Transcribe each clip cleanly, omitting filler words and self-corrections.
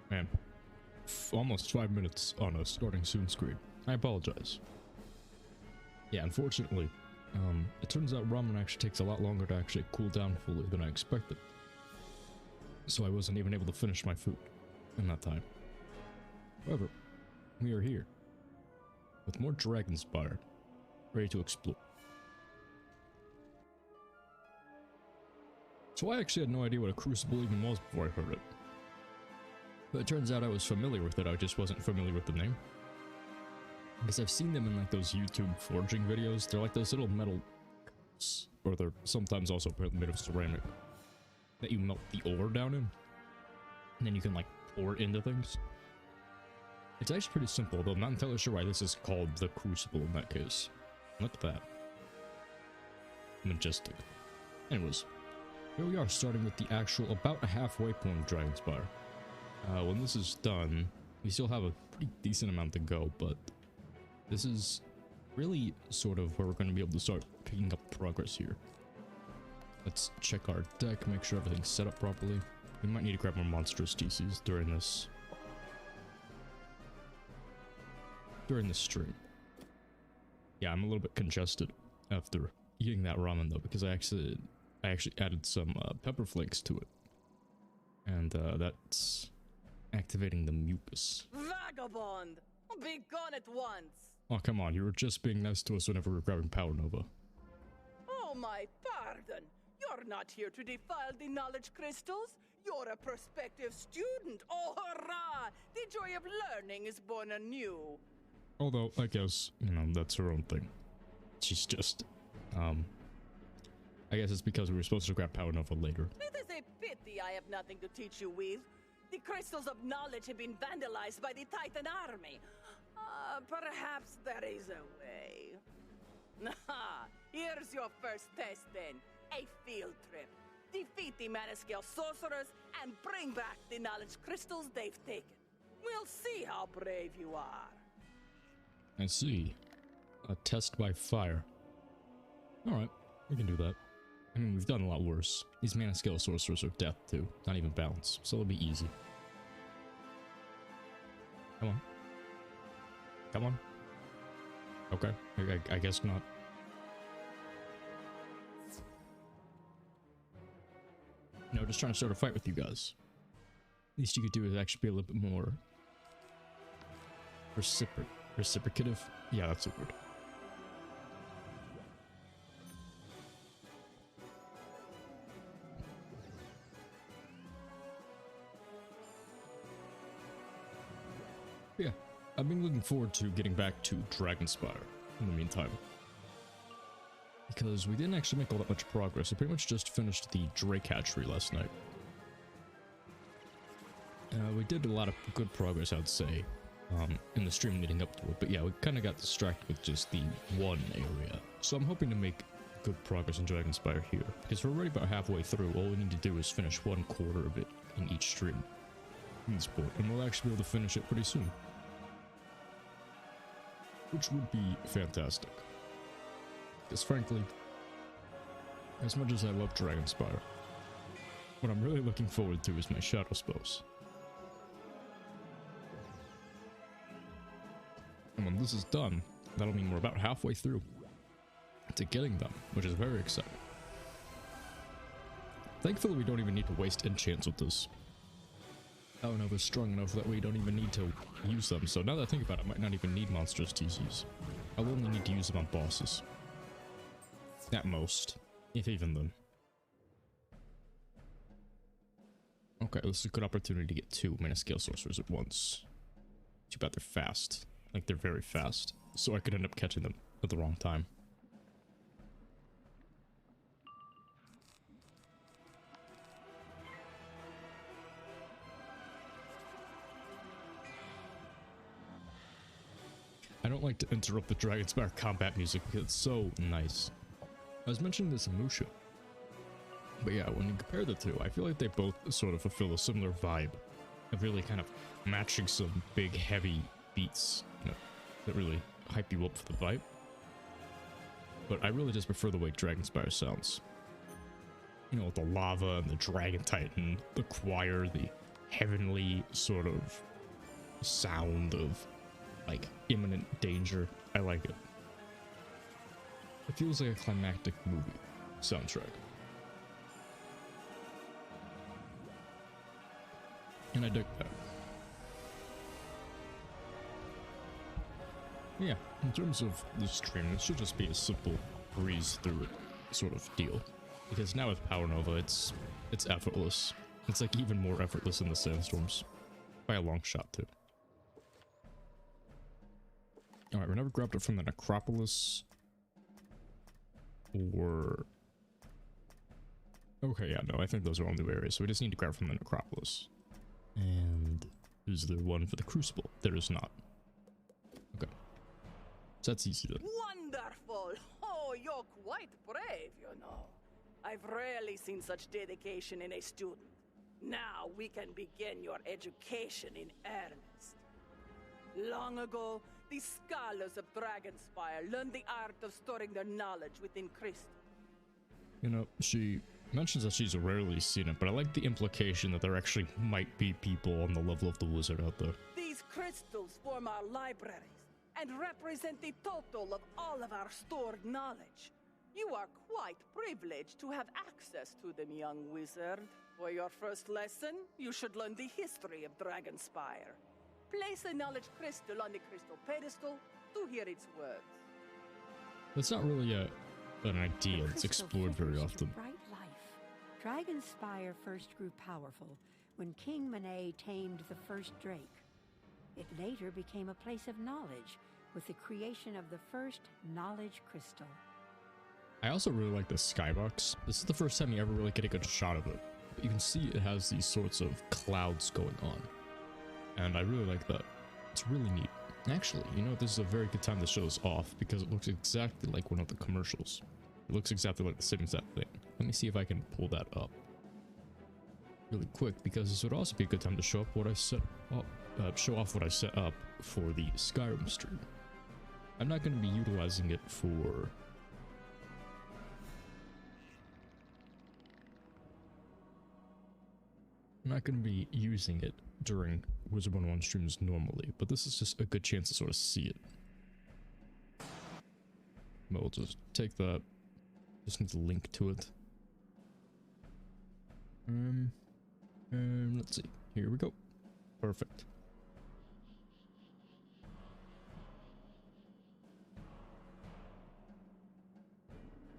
Man, almost 5 minutes on a starting soon screen. I apologize. Yeah, unfortunately, it turns out ramen actually takes a lot longer to actually cool down fully than I expected. So I wasn't even able to finish my food in that time. However, we are here with more Dragonspire, ready to explore. So I actually had no idea what a Crucible even was before I heard it. But it turns out I was familiar with it, I just wasn't familiar with the name. Because I've seen them in like those YouTube forging videos. They're like those little metal cups, or they're sometimes also made of ceramic, that you melt the ore down in, and then you can like pour it into things. It's actually pretty simple, though I'm not entirely sure why this is called the Crucible in that case. Look at that. Majestic. Anyways, here we are starting with the actual about a halfway point of Dragonspire. When this is done, we still have a pretty decent amount to go, but this is really sort of where we're going to be able to start picking up progress here. Let's check our deck, make sure everything's set up properly. We might need to grab more monstrous DCs during this stream. Yeah, I'm a little bit congested after eating that ramen though, because I actually added some pepper flakes to it, and that's activating the mucus. Vagabond! Be gone at once! Oh, come on, you were just being nice to us whenever we were grabbing Power Nova. Oh, my pardon! You're not here to defile the knowledge crystals! You're a prospective student! Oh, hurrah! The joy of learning is born anew! Although, I guess, you know, that's her own thing. She's just, I guess it's because we were supposed to grab Power Nova later. It is a pity I have nothing to teach you with. The crystals of knowledge have been vandalized by the Titan army. Perhaps there is a way. Here's your first test then. A field trip. Defeat the Manascale sorcerers and bring back the knowledge crystals they've taken. We'll see how brave you are. I see. A test by fire. Alright, we can do that. I mean, we've done a lot worse. These Manascale sorcerers are death too, not even balance, so it'll be easy. Come on. Come on. Okay, I guess not. No, just trying to start a fight with you guys. Least you could do is actually be a little bit more reciprocative. Yeah, that's a word. Yeah, I've been looking forward to getting back to Dragonspire in the meantime, because we didn't actually make all that much progress. I pretty much just finished the Drake hatchery last night. We did a lot of good progress, I'd say, in the stream leading up to it, but yeah, we kind of got distracted with just the one area. So I'm hoping to make good progress in Dragonspire here, because we're already about halfway through. All we need to do is finish 1/4 of it in each stream in this point, and we'll actually be able to finish it pretty soon, which would be fantastic. Because frankly, as much as I love Dragonspire, what I'm really looking forward to is my shadow spells. And when this is done, that'll mean we're about halfway through to getting them, which is very exciting. Thankfully, we don't even need to waste enchants with this. Power Nova is strong enough that we don't even need to use them, so now that I think about it, I might not even need monstrous TCs. I'll only need to use them on bosses. At most, if even then. Okay, this is a good opportunity to get 2 Manascale sorcerers at once. Too bad they're fast. Like, they're very fast, so I could end up catching them at the wrong time. I don't like to interrupt the Dragonspire combat music because it's so nice. I was mentioning this in Musha, but yeah, when you compare the two, I feel like they both sort of fulfill a similar vibe of really kind of matching some big, heavy beats, you know, that really hype you up for the vibe. But I really just prefer the way Dragonspire sounds. You know, with the lava and the Dragon Titan, the choir, the heavenly sort of sound of like imminent danger. I like it. It feels like a climactic movie soundtrack. And I dig that. Yeah, in terms of the stream, it should just be a simple breeze through it sort of deal. Because now with Power Nova, it's effortless. It's like even more effortless in the sandstorms. By a long shot too. Alright, we never grabbed it from the necropolis. Or... okay, yeah, no, I think those are all new areas, so we just need to grab from the necropolis. And is there one for the Crucible? There is not. Okay. So that's easy then. Wonderful! Oh, you're quite brave, you know. I've rarely seen such dedication in a student. Now we can begin your education in earnest. Long ago, the scholars of Dragonspire learned the art of storing their knowledge within crystal. You know, she mentions that she's rarely seen it, but I like the implication that there actually might be people on the level of the wizard out there. These crystals form our libraries and represent the total of all of our stored knowledge. You are quite privileged to have access to them, young wizard. For your first lesson, you should learn the history of Dragonspire. Place a knowledge crystal on the crystal pedestal to hear its words. That's not really an idea that's explored very often. Bright life. Dragonspire first grew powerful when King Mage tamed the first drake. It later became a place of knowledge with the creation of the first knowledge crystal. I also really like the skybox. This is the first time you ever really get a good shot of it. But you can see it has these sorts of clouds going on. And I really like that. It's really neat. Actually, you know, this is a very good time to show this off because it looks exactly like one of the commercials. It looks exactly like the same exact thing. Let me see if I can pull that up really quick, because this would also be a good time to show up what I set up, show off what I set up for the Skyrim stream. I'm not going to be utilizing it for I'm not going to be using it during Wizard101 streams normally, but this is just a good chance to sort of see it. But we'll just take that. Just need to link to it. Let's see. Here we go. Perfect.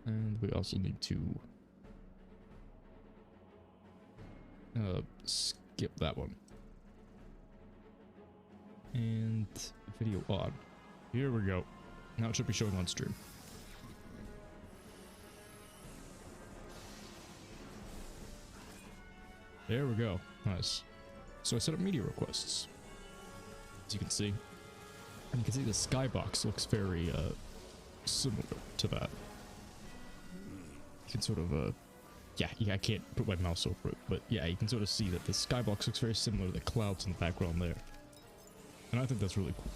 And we also need to skip that one. And video on. Here we go. Now it should be showing on stream. There we go. Nice. So I set up media requests. As you can see. And you can see the skybox looks very similar to that. You can sort of yeah, I can't put my mouse over it, but yeah, you can sort of see that the skybox looks very similar to the clouds in the background there. And I think that's really cool.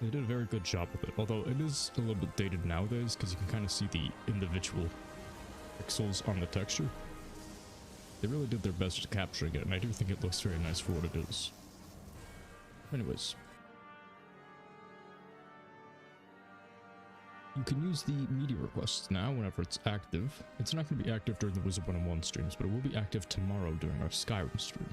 They did a very good job with it, although it is a little bit dated nowadays because you can kind of see the individual pixels on the texture. They really did their best at capturing it, and I do think it looks very nice for what it is. Anyways. You can use the media requests now whenever it's active. It's not going to be active during the Wizard101 streams, but it will be active tomorrow during our Skyrim stream.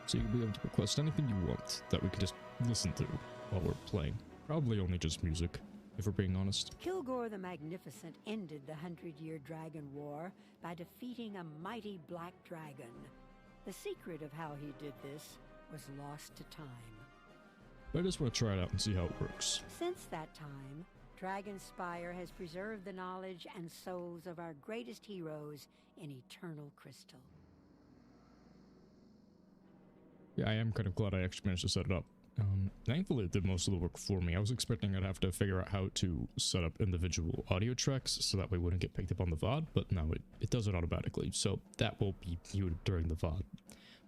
So you'll be able to request anything you want that we can just listen to while we're playing. Probably only just music, if we're being honest. Kilgore the Magnificent ended the 100-year Dragon War by defeating a mighty black dragon. The secret of how he did this was lost to time. But I just want to try it out and see how it works. Since that time, Dragonspire has preserved the knowledge and souls of our greatest heroes in eternal crystal. Yeah, I am kind of glad I actually managed to set it up. Thankfully it did most of the work for me. I was expecting I'd have to figure out how to set up individual audio tracks so that way it wouldn't get picked up on the VOD, but no, it does it automatically, so that will be viewed during the VOD.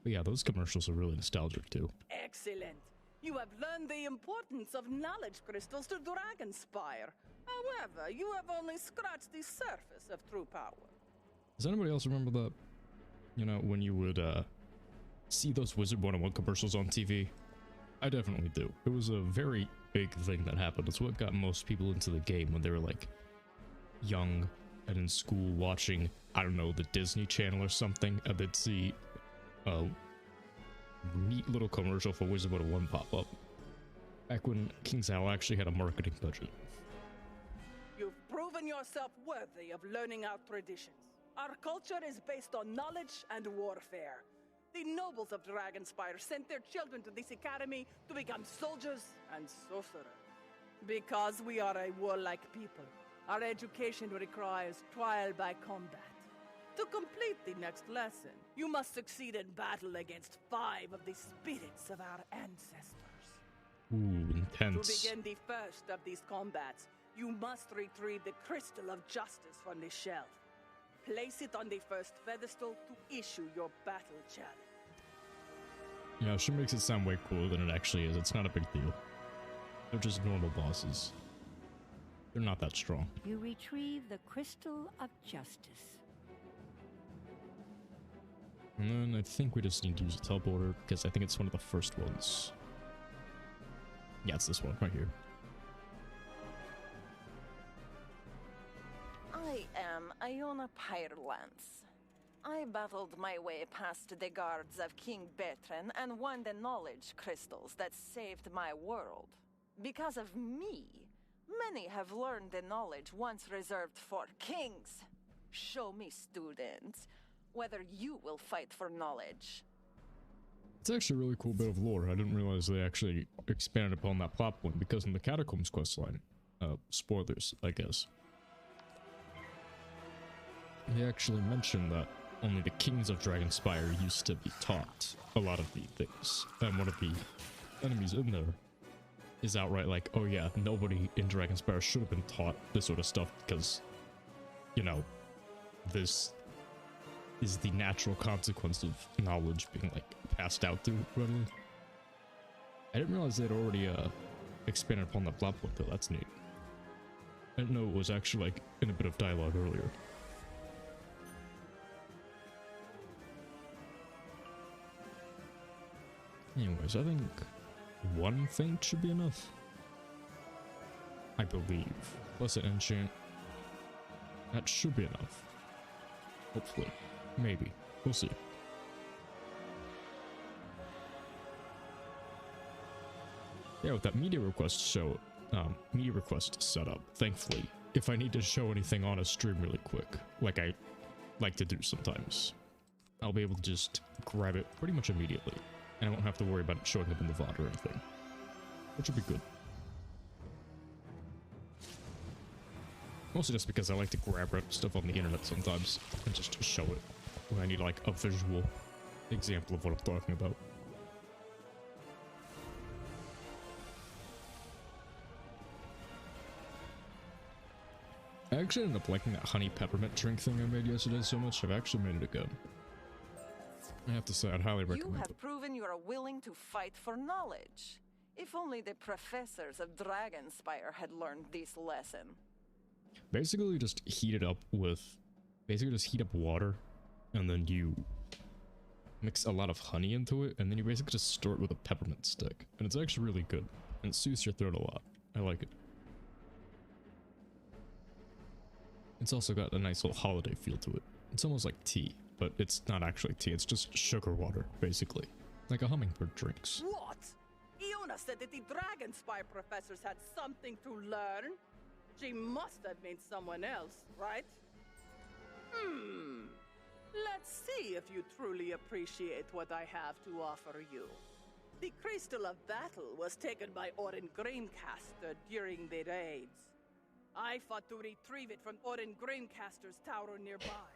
But yeah, those commercials are really nostalgic too. Excellent. You have learned the importance of knowledge crystals to Dragonspire. However, you have only scratched the surface of true power. Does anybody else remember that? You know, when you would see those Wizard101 commercials on TV? I definitely do. It was a very big thing that happened. It's what got most people into the game when they were like young and in school watching, I don't know, the Disney Channel or something, and they'd see a neat little commercial for Wizard101 pop up. Back when King's Isle actually had a marketing budget. You've proven yourself worthy of learning our traditions. Our culture is based on knowledge and warfare. The nobles of Dragonspire sent their children to this academy to become soldiers and sorcerers. Because we are a warlike people, our education requires trial by combat. To complete the next lesson, you must succeed in battle against 5 of the spirits of our ancestors. Ooh, intense. To begin the first of these combats, you must retrieve the Crystal of Justice from the shelf. Place it on the first pedestal to issue your battle challenge. Yeah, she makes it sound way cooler than it actually is. It's not a big deal. They're just normal bosses. They're not that strong. You retrieve the Crystal of Justice. And then I think we just need to use a teleporter, because I think it's one of the first ones. Yeah, it's this one right here. I am Iona Pyrelance. I battled my way past the guards of King Bertrand and won the knowledge crystals that saved my world. Because of me, many have learned the knowledge once reserved for kings. Show me, students, whether you will fight for knowledge. It's actually a really cool bit of lore. I didn't realize they actually expanded upon that plot point, because in the Catacombs questline, spoilers, I guess, they actually mentioned that only the kings of Dragonspire used to be taught a lot of the things. And one of the enemies in there is outright like, oh yeah, nobody in Dragonspire should have been taught this sort of stuff because, you know, this is the natural consequence of knowledge being like passed out through readily. I didn't realize they'd already expanded upon that plot point though. That's neat. I didn't know it was actually like in a bit of dialogue earlier. Anyways, I think one feint should be enough. I believe. Plus an enchant. That should be enough. Hopefully. Maybe. We'll see. Yeah, with that media request set up, thankfully, if I need to show anything on a stream really quick, like I like to do sometimes, I'll be able to just grab it pretty much immediately. And I won't have to worry about it showing up in the VOD or anything. Which would be good. Mostly just because I like to grab stuff on the internet sometimes and just show it when I need like a visual example of what I'm talking about. I actually ended up liking that honey peppermint drink thing I made yesterday so much, I've actually made it again. I have to say, I'd highly recommend it. You have proven you are willing to fight for knowledge. If only the professors of Dragonspire had learned this lesson. Basically, just heat it up with... Basically, just heat up water, and then you mix a lot of honey into it, and then you basically just store it with a peppermint stick. And it's actually really good, and it soothes your throat a lot. I like it. It's also got a nice little holiday feel to it. It's almost like tea. But it's not actually tea, it's just sugar water, basically. Like a hummingbird drinks. What? Iona said that the Dragonspire professors had something to learn. She must have meant someone else, right? Let's see if you truly appreciate what I have to offer you. The Crystal of Battle was taken by Orin Graincaster during the raids. I fought to retrieve it from Orin Graincaster's tower nearby.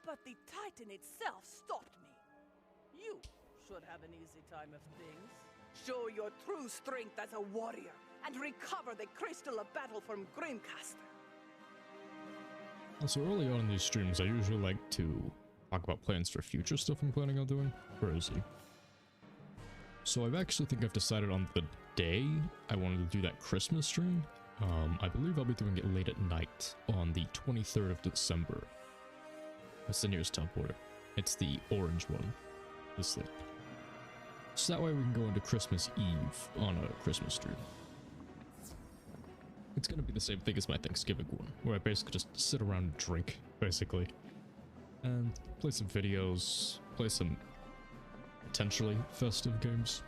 But the Titan itself stopped me. You should have an easy time of things. Show your true strength as a warrior and recover the Crystal of Battle from Graincaster. Also, early on in these streams, I usually like to talk about plans for future stuff I'm planning on doing. Where is he? So I actually think I've decided on the day I wanted to do that Christmas stream. I believe I'll be doing it late at night on the 23rd of December. What's the nearest teleporter? It's the orange one. This thing. So that way we can go into Christmas Eve on a Christmas tree. It's gonna be the same thing as my Thanksgiving one, where I basically just sit around and drink, basically. And play some videos, play some potentially festive games.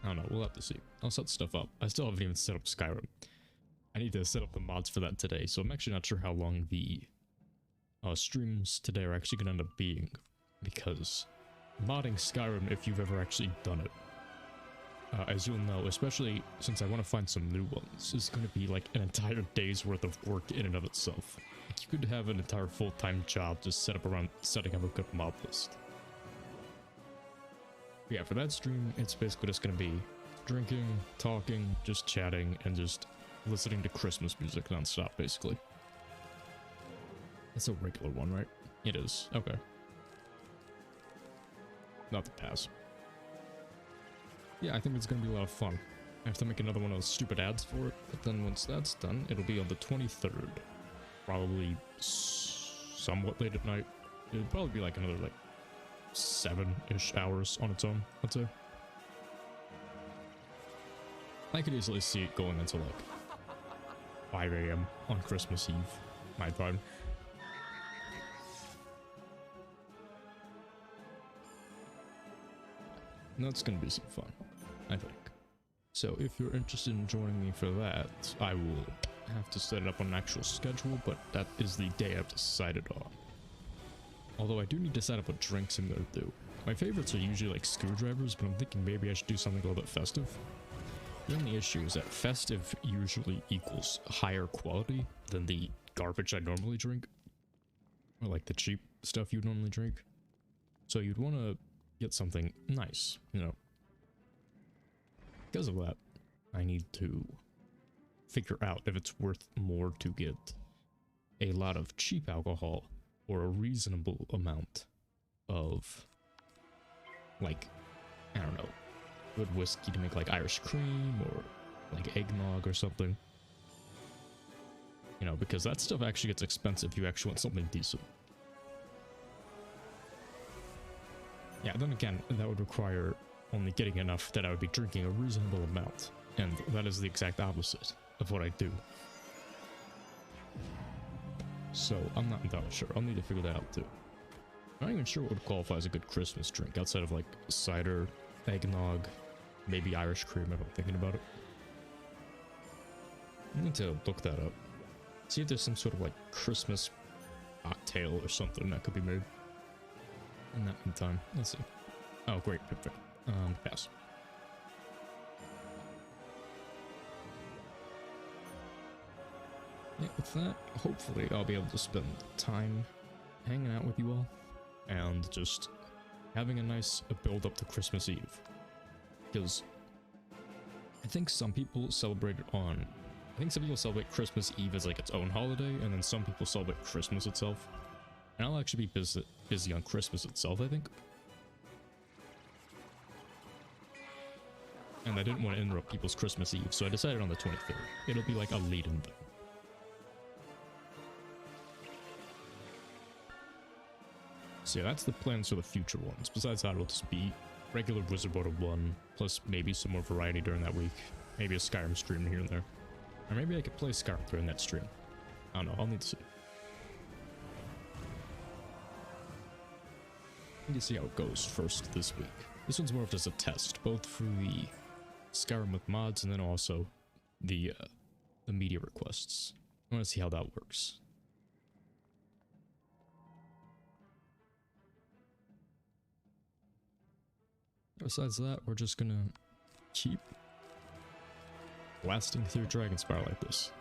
I don't know, we'll have to see. I'll set stuff up. I still haven't even set up Skyrim. I need to set up the mods for that today, so I'm actually not sure how long the streams today are actually gonna end up being, because modding Skyrim, if you've ever actually done it, as you'll know, especially since I want to find some new ones, is going to be like an entire day's worth of work in and of itself. Like, you could have an entire full-time job just set up around setting up a good mob list. But yeah, for that stream, it's basically just going to be drinking, talking, just chatting, and just listening to Christmas music non-stop, basically. That's a regular one, right? It is. Okay. Not the pass. Yeah, I think it's going to be a lot of fun. I have to make another one of those stupid ads for it, but then once that's done, it'll be on the 23rd. Probably somewhat late at night. It'll probably be like another, like, 7-ish hours on its own, I'd say. I could easily see it going until, like, 5 AM on Christmas Eve, my time. That's gonna be some fun, I think. So if you're interested in joining me for that, I will have to set it up on an actual schedule, but that is the day I've decided on. Although I do need to set up a drink simulator too. My favorites are usually like screwdrivers, but I'm thinking maybe I should do something a little bit festive. The only issue is that festive usually equals higher quality than the garbage I normally drink. Or like the cheap stuff you normally drink. So you'd want to get something nice, you know. Because of that, I need to figure out if it's worth more to get a lot of cheap alcohol or a reasonable amount of, like, I don't know, good whiskey to make like Irish cream or like eggnog or something. You know, because that stuff actually gets expensive if you actually want something decent. Yeah, then again, that would require only getting enough that I would be drinking a reasonable amount, and that is the exact opposite of what I do. So, I'm not entirely sure. I'll need to figure that out too. I'm not even sure what would qualify as a good Christmas drink, outside of like cider, eggnog, maybe Irish cream if I'm thinking about it. I need to look that up. See if there's some sort of like Christmas cocktail or something that could be made. In that meantime, let's see. Oh, great, perfect. Pass. Yeah, with that, hopefully I'll be able to spend time hanging out with you all and just having a nice build up to Christmas Eve. Because I think some people celebrate it on... I think some people celebrate Christmas Eve as like its own holiday, and then some people celebrate Christmas itself. And I'll actually be busy on Christmas itself, I think. And I didn't want to interrupt people's Christmas Eve, so I decided on the 23rd. It'll be like a lead-in thing. So yeah, that's the plans for the future ones. Besides that, it'll just be regular Wizard101, plus maybe some more variety during that week. Maybe a Skyrim stream here and there. Or maybe I could play Skyrim during that stream. I don't know, I'll need to see. I need to see how it goes first this week. This one's more of just a test, both for the Skyrim with mods and then also the media requests. I want to see how that works. Besides that, we're just gonna keep blasting through Dragonspire like this.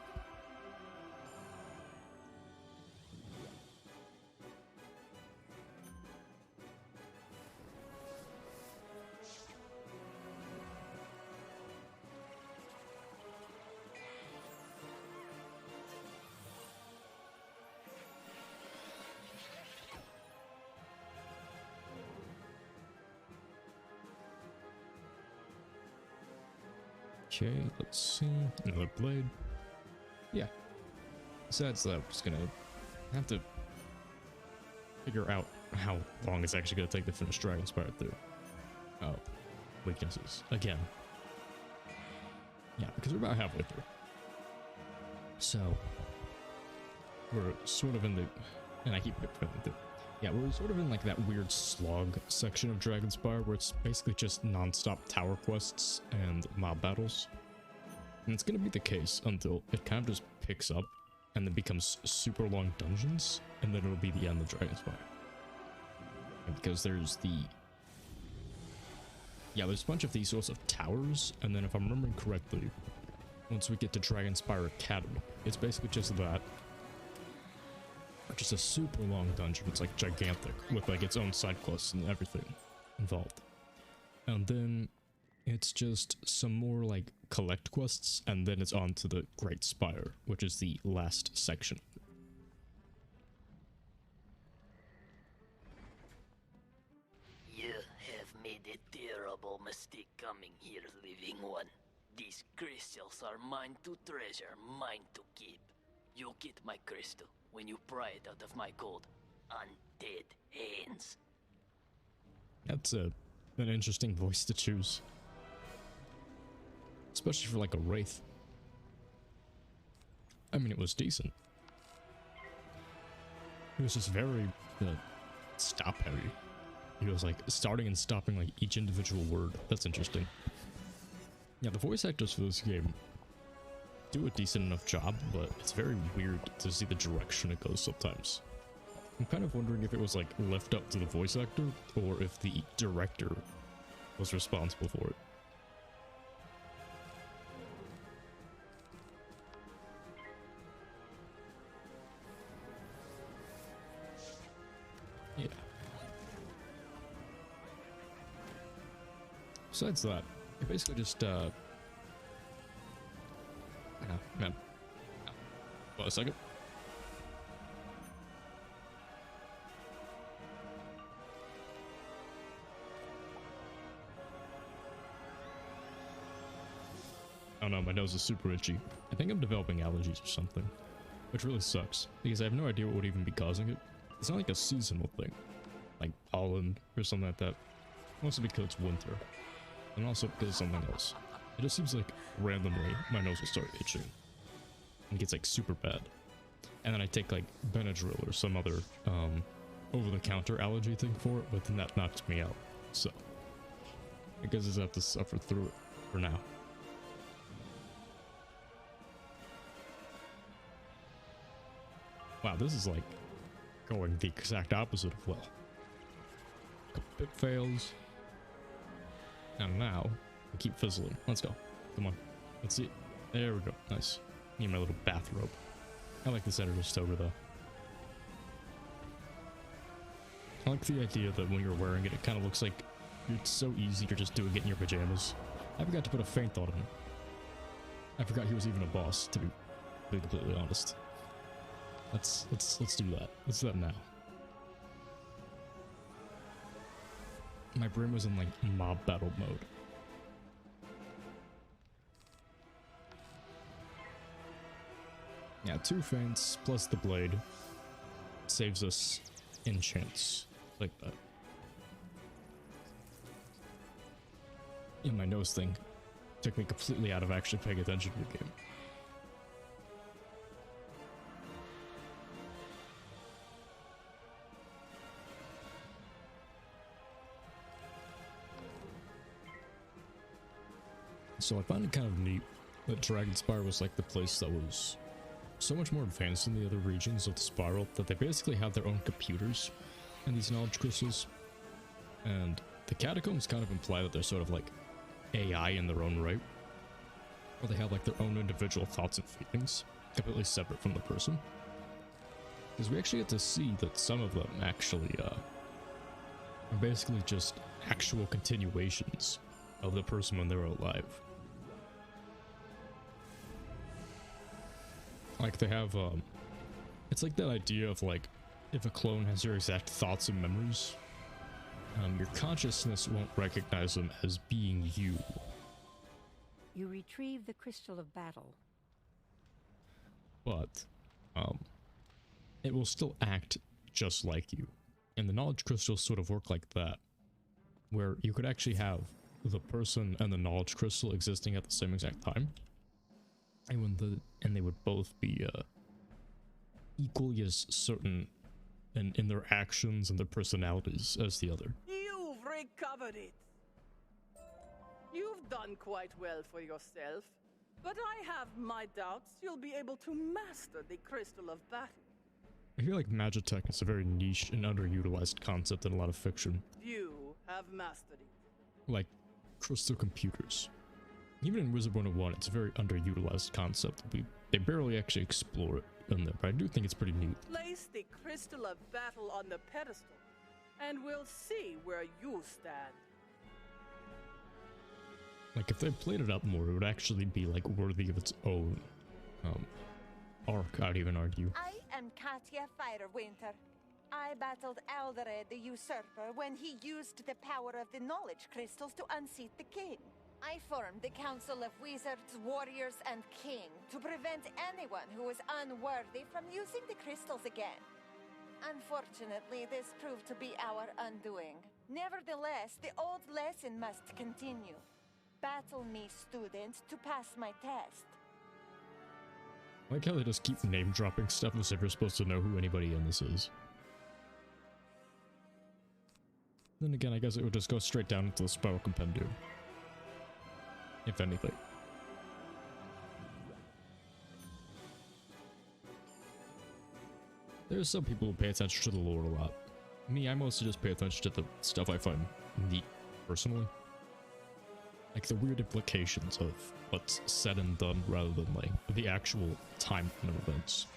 Okay, let's see. Another blade. Yeah. Besides that, I'm just gonna have to figure out how long it's actually going to take to finish Dragonspire through. Oh, weaknesses. Again. Yeah, because we're about halfway through. So, we're sort of in the... And I keep failing through. Yeah, we're sort of in like that weird slog section of Dragonspire where it's basically just non-stop tower quests and mob battles. And it's going to be the case until it kind of just picks up and then becomes super long dungeons, and then it'll be the end of Dragonspire. Because there's the... Yeah, there's a bunch of these sorts of towers, and then if I'm remembering correctly, once we get to Dragonspire Academy, it's basically just that. Just a super long dungeon. It's like gigantic, with like its own side quests and everything involved. And then it's just some more like collect quests, and then it's on to the Great Spire, which is the last section. You have made a terrible mistake coming here, living one. These crystals are mine to treasure, mine to keep. You'll get my crystal when you pry it out of my cold, undead hands. That's an interesting voice to choose. Especially for like a wraith. I mean, it was decent. It was just very stop heavy. It was like starting and stopping like each individual word. That's interesting. Yeah, the voice actors for this game do a decent enough job, but it's very weird to see the direction it goes sometimes. I'm kind of wondering if it was like left up to the voice actor or if the director was responsible for it. Yeah. Besides that, it basically just man. What, a second? Oh no, my nose is super itchy. I think I'm developing allergies or something, which really sucks, because I have no idea what would even be causing it. It's not like a seasonal thing, like pollen or something like that. Mostly because it's winter, and also because of something else. It just seems like randomly my nose will start itching and gets like super bad, and then I take like Benadryl or some other over-the-counter allergy thing for it, but then that knocks me out. So I guess I just have to suffer through it for now. Wow, this is like going the exact opposite of well. Couple big fails, and now I keep fizzling. Let's go. Come on. Let's see. There we go. Nice. Need my little bathrobe. I like this editor's toga though. I like the idea that when you're wearing it, it kind of looks like it's so easy you're just doing it in your pajamas. I forgot to put a feint on him. I forgot he was even a boss, to be completely honest. Let's do that. Let's do that now. My brain was in like mob battle mode. Yeah, 2 feints plus the blade saves us enchants like that. Yeah, my nose thing took me completely out of actually paying attention to the game. So I find it kind of neat that Dragonspire was like the place that was so much more advanced than the other regions of the Spiral, that they basically have their own computers in these knowledge crystals. And the catacombs kind of imply that they're sort of like AI in their own right, or they have like their own individual thoughts and feelings, completely separate from the person. Because we actually get to see that some of them actually are basically just actual continuations of the person when they were alive. Like they have, it's like that idea of like, if a clone has your exact thoughts and memories, your consciousness won't recognize them as being you. You retrieve the Crystal of Battle. But, it will still act just like you. And the knowledge crystals sort of work like that, where you could actually have the person and the knowledge crystal existing at the same exact time, and they would both be equally as certain in their actions and their personalities as the other. You've recovered it. You've done quite well for yourself, but I have my doubts you'll be able to master the Crystal of Battle. I feel like Magitech is a very niche and underutilized concept in a lot of fiction. You have mastered it. Like crystal computers. Even in Wizard101, it's a very underutilized concept. They barely actually explore it in there, but I do think it's pretty neat. Place the Crystal of Battle on the pedestal, and we'll see where you stand. Like, if they played it up more, it would actually be, like, worthy of its own, arc, I'd even argue. I am Katya Firewinter. I battled Aldered the Usurper when he used the power of the knowledge crystals to unseat the king. I formed the Council of Wizards, Warriors, and King to prevent anyone who was unworthy from using the crystals again. Unfortunately, this proved to be our undoing. Nevertheless, the old lesson must continue. Battle me, students, to pass my test. I like how they just keep name-dropping stuff as if you're supposed to know who anybody in this is. Then again, I guess it would just go straight down into the Spiral Compendium. If anything. There's some people who pay attention to the lore a lot. Me, I mostly just pay attention to the stuff I find neat, personally. Like the weird implications of what's said and done rather than like the actual timeline of events.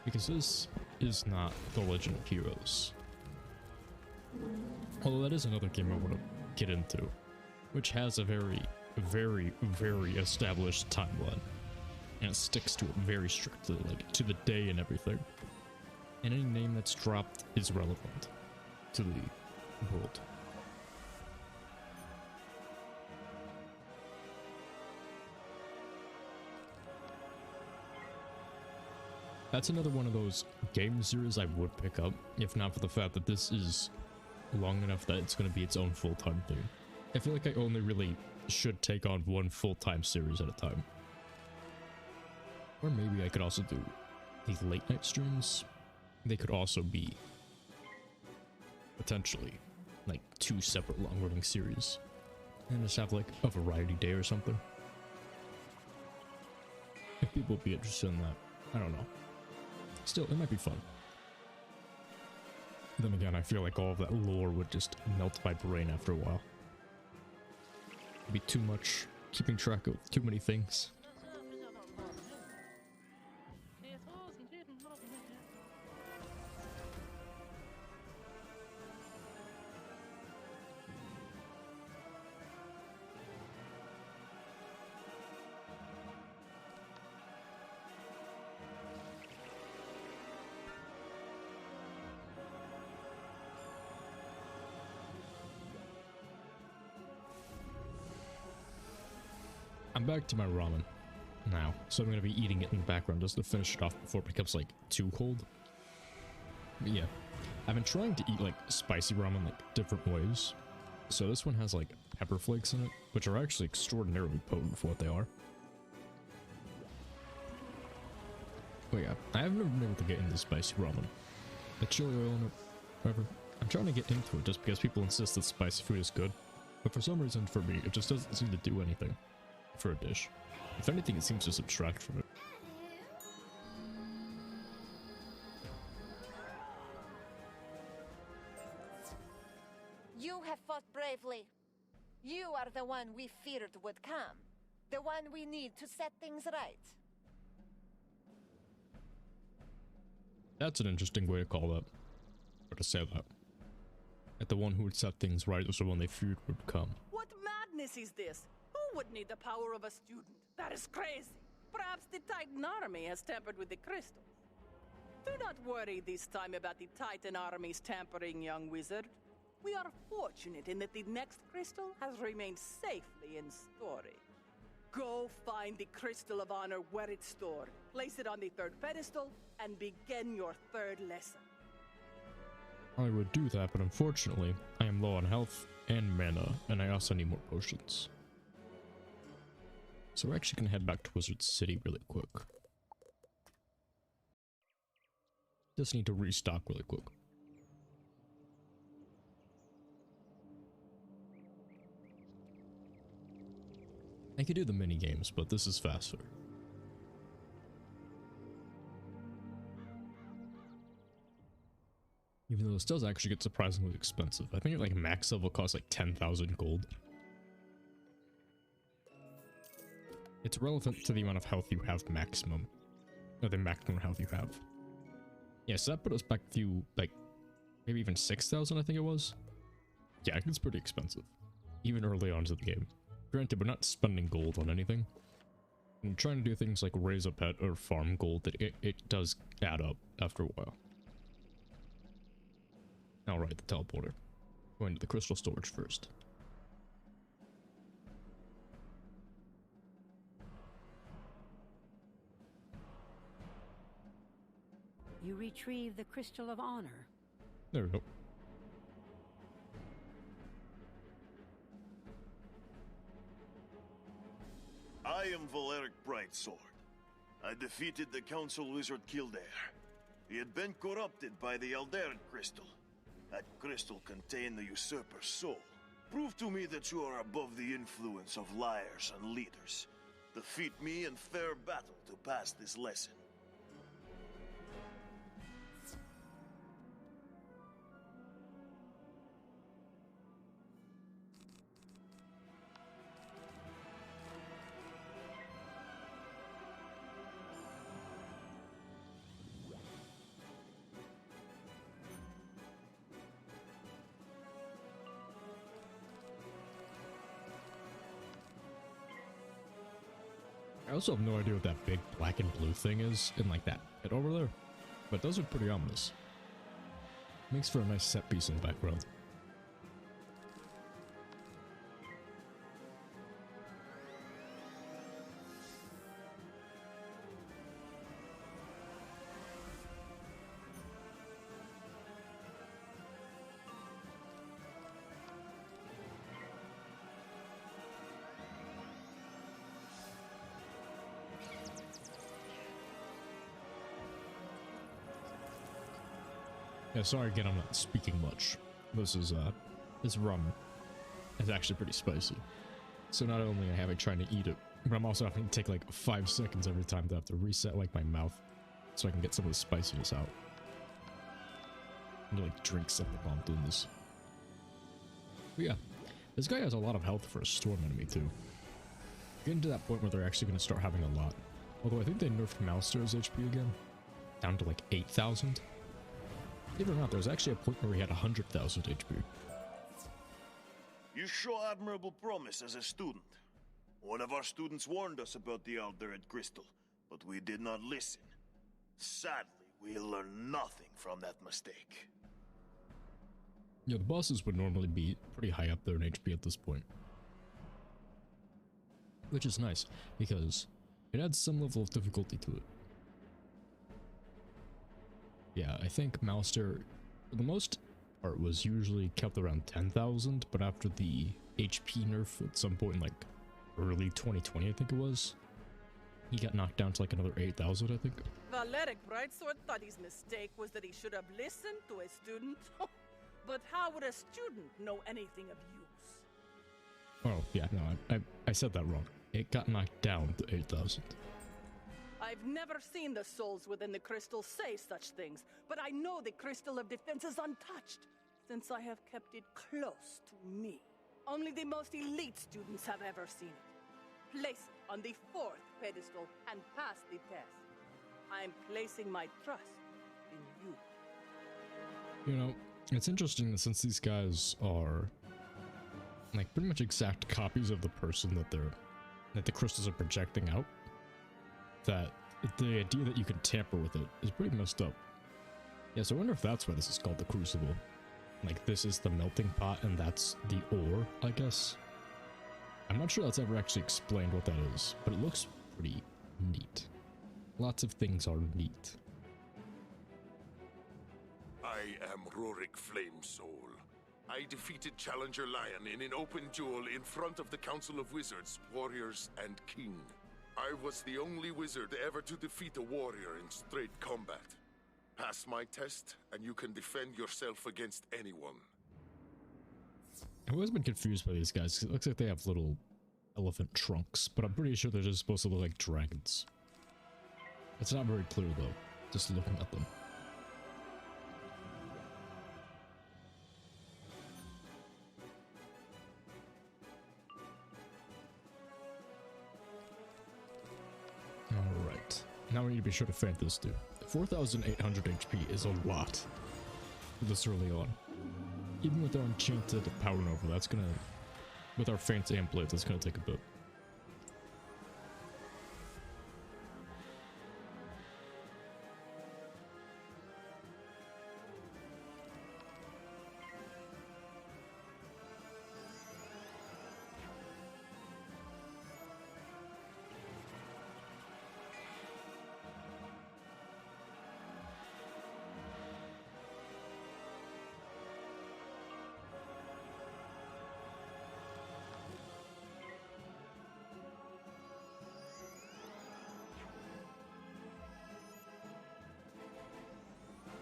Because this is not The Legend of Heroes. Although that is another game I want to get into, which has a very, very, very established timeline. And it sticks to it very strictly, like to the day and everything. And any name that's dropped is relevant to the world. That's another one of those game series I would pick up, if not for the fact that this is long enough that it's going to be its own full-time thing. I feel like I only really should take on one full-time series at a time. Or maybe I could also do these late-night streams. They could also be potentially like 2 separate long-running series. And just have like a variety day or something. If people would be interested in that, I don't know. Still, it might be fun. Then again, I feel like all of that lore would just melt my brain after a while. It'd be too much, keeping track of too many things. I'm back to my ramen now, so I'm going to be eating it in the background just to finish it off before it becomes like too cold. But yeah, I've been trying to eat like spicy ramen like different ways. So this one has like pepper flakes in it, which are actually extraordinarily potent for what they are. But yeah, I have never been able to get into spicy ramen. The chili oil in it, whatever. I'm trying to get into it just because people insist that spicy food is good. But for some reason for me, it just doesn't seem to do anything for a dish. If anything, it seems to subtract from it. You have fought bravely. You are the one we feared would come. The one we need to set things right. That's an interesting way to call that. Or to say that. That the one who would set things right was the one they feared would come. What madness is this? Who would need the power of a student? That is crazy. Perhaps the Titan army has tampered with the crystals. Do not worry this time about the Titan army's tampering, young wizard. We are fortunate in that the next crystal has remained safely in storage. Go find the Crystal of Honor where it's stored, place it on the 3rd pedestal, and begin your 3rd lesson. I would do that, but unfortunately, I am low on health and mana, and I also need more potions. So we're actually gonna head back to Wizard City really quick. Just need to restock really quick. I could do the mini games, but this is faster. Even though this does actually get surprisingly expensive. I think like max level costs like 10,000 gold. It's relevant to the amount of health you have maximum. Or the maximum health you have. Yeah, so that put us back to like maybe even 6,000 I think it was. Yeah, it's pretty expensive. Even early on into the game. Granted, we're not spending gold on anything. And trying to do things like raise a pet or farm gold, it does add up after a while. Alright, the teleporter. Going to the crystal storage first. You retrieve the Crystal of Honor. There we go. I am Valeric Brightsword. I defeated the Council Wizard Kildare. He had been corrupted by the Alderaan crystal. That crystal contained the usurper's soul. Prove to me that you are above the influence of liars and leaders. Defeat me in fair battle to pass this lesson. I also have no idea what that big black and blue thing is in like that pit over there, but those are pretty ominous. Makes for a nice set piece in the background. Yeah, sorry again, I'm not speaking much. This rum is actually pretty spicy. So not only am I trying to eat it, but I'm also having to take like 5 seconds every time to have to reset like my mouth so I can get some of the spiciness out. I need to like drink something while I'm doing this. But yeah, this guy has a lot of health for a storm enemy too. Getting to that point where they're actually going to start having a lot. Although I think they nerfed Mouster's HP again, down to like 8,000. Believe it or not, there was actually a point where he had 100,000 HP. You show admirable promise as a student. One of our students warned us about the Alderaan crystal, but we did not listen. Sadly, we learned nothing from that mistake. Yeah, the bosses would normally be pretty high up there in HP at this point. Which is nice, because it adds some level of difficulty to it. Yeah, I think Mouster, for the most part, was usually kept around 10,000, but after the HP nerf at some point in like early 2020, I think it was, he got knocked down to like another 8,000, I think. Valeric Brightsword thought his mistake was that he should have listened to a student. But how would a student know anything of use? Oh, yeah, no, I said that wrong. It got knocked down to 8,000. I've never seen the souls within the crystal say such things, but I know the crystal of defense is untouched, since I have kept it close to me. Only the most elite students have ever seen it. Place it on the 4th pedestal and pass the test. I'm placing my trust in you. You know, it's interesting that since these guys are like pretty much exact copies of the person that the crystals are projecting out, that the idea that you can tamper with it is pretty messed up. Yeah, so I wonder if that's why this is called the Crucible. Like, this is the melting pot and that's the ore, I guess. I'm not sure that's ever actually explained what that is, but it looks pretty neat. Lots of things are neat. I I am Rorik Flamesoul. I defeated Challenger Lion in an open duel in front of the Council of Wizards, Warriors, and King. I was the only wizard ever to defeat a warrior in straight combat. Pass my test, and you can defend yourself against anyone. I've always been confused by these guys, 'cause it looks like they have little elephant trunks, but I'm pretty sure they're just supposed to look like dragons. It's not very clear though, just looking at them. Alright, now we need to be sure to feint this dude. 4,800 HP is a lot this early on. Even with our enchanted Power Nova, that's gonna... with our feint and blades, that's gonna take a bit.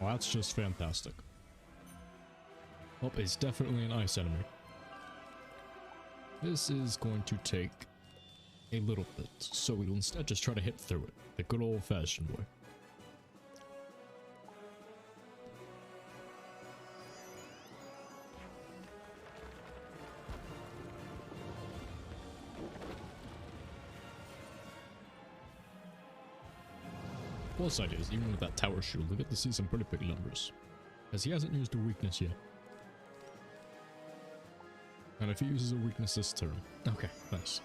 Well, that's just fantastic. Oh, it's definitely an ice enemy. This is going to take a little bit, so we'll instead just try to hit through it, the good old-fashioned way. Plus side is, even with that tower shield, we get to see some pretty big numbers. As he hasn't used a weakness yet. And if he uses a weakness this turn... Okay, nice.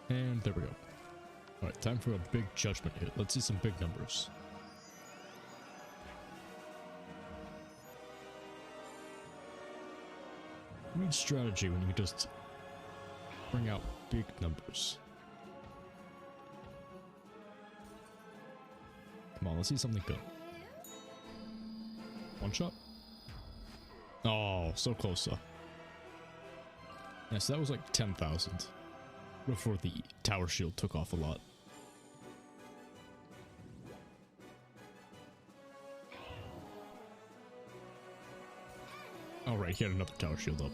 And there we go. Alright, time for a big judgment hit. Let's see some big numbers. You need strategy when you just bring out big numbers. Come on, let's see something good. One shot? Oh, so close though. Yes, that was like 10,000 before the tower shield took off a lot. Alright, he had another tower shield up.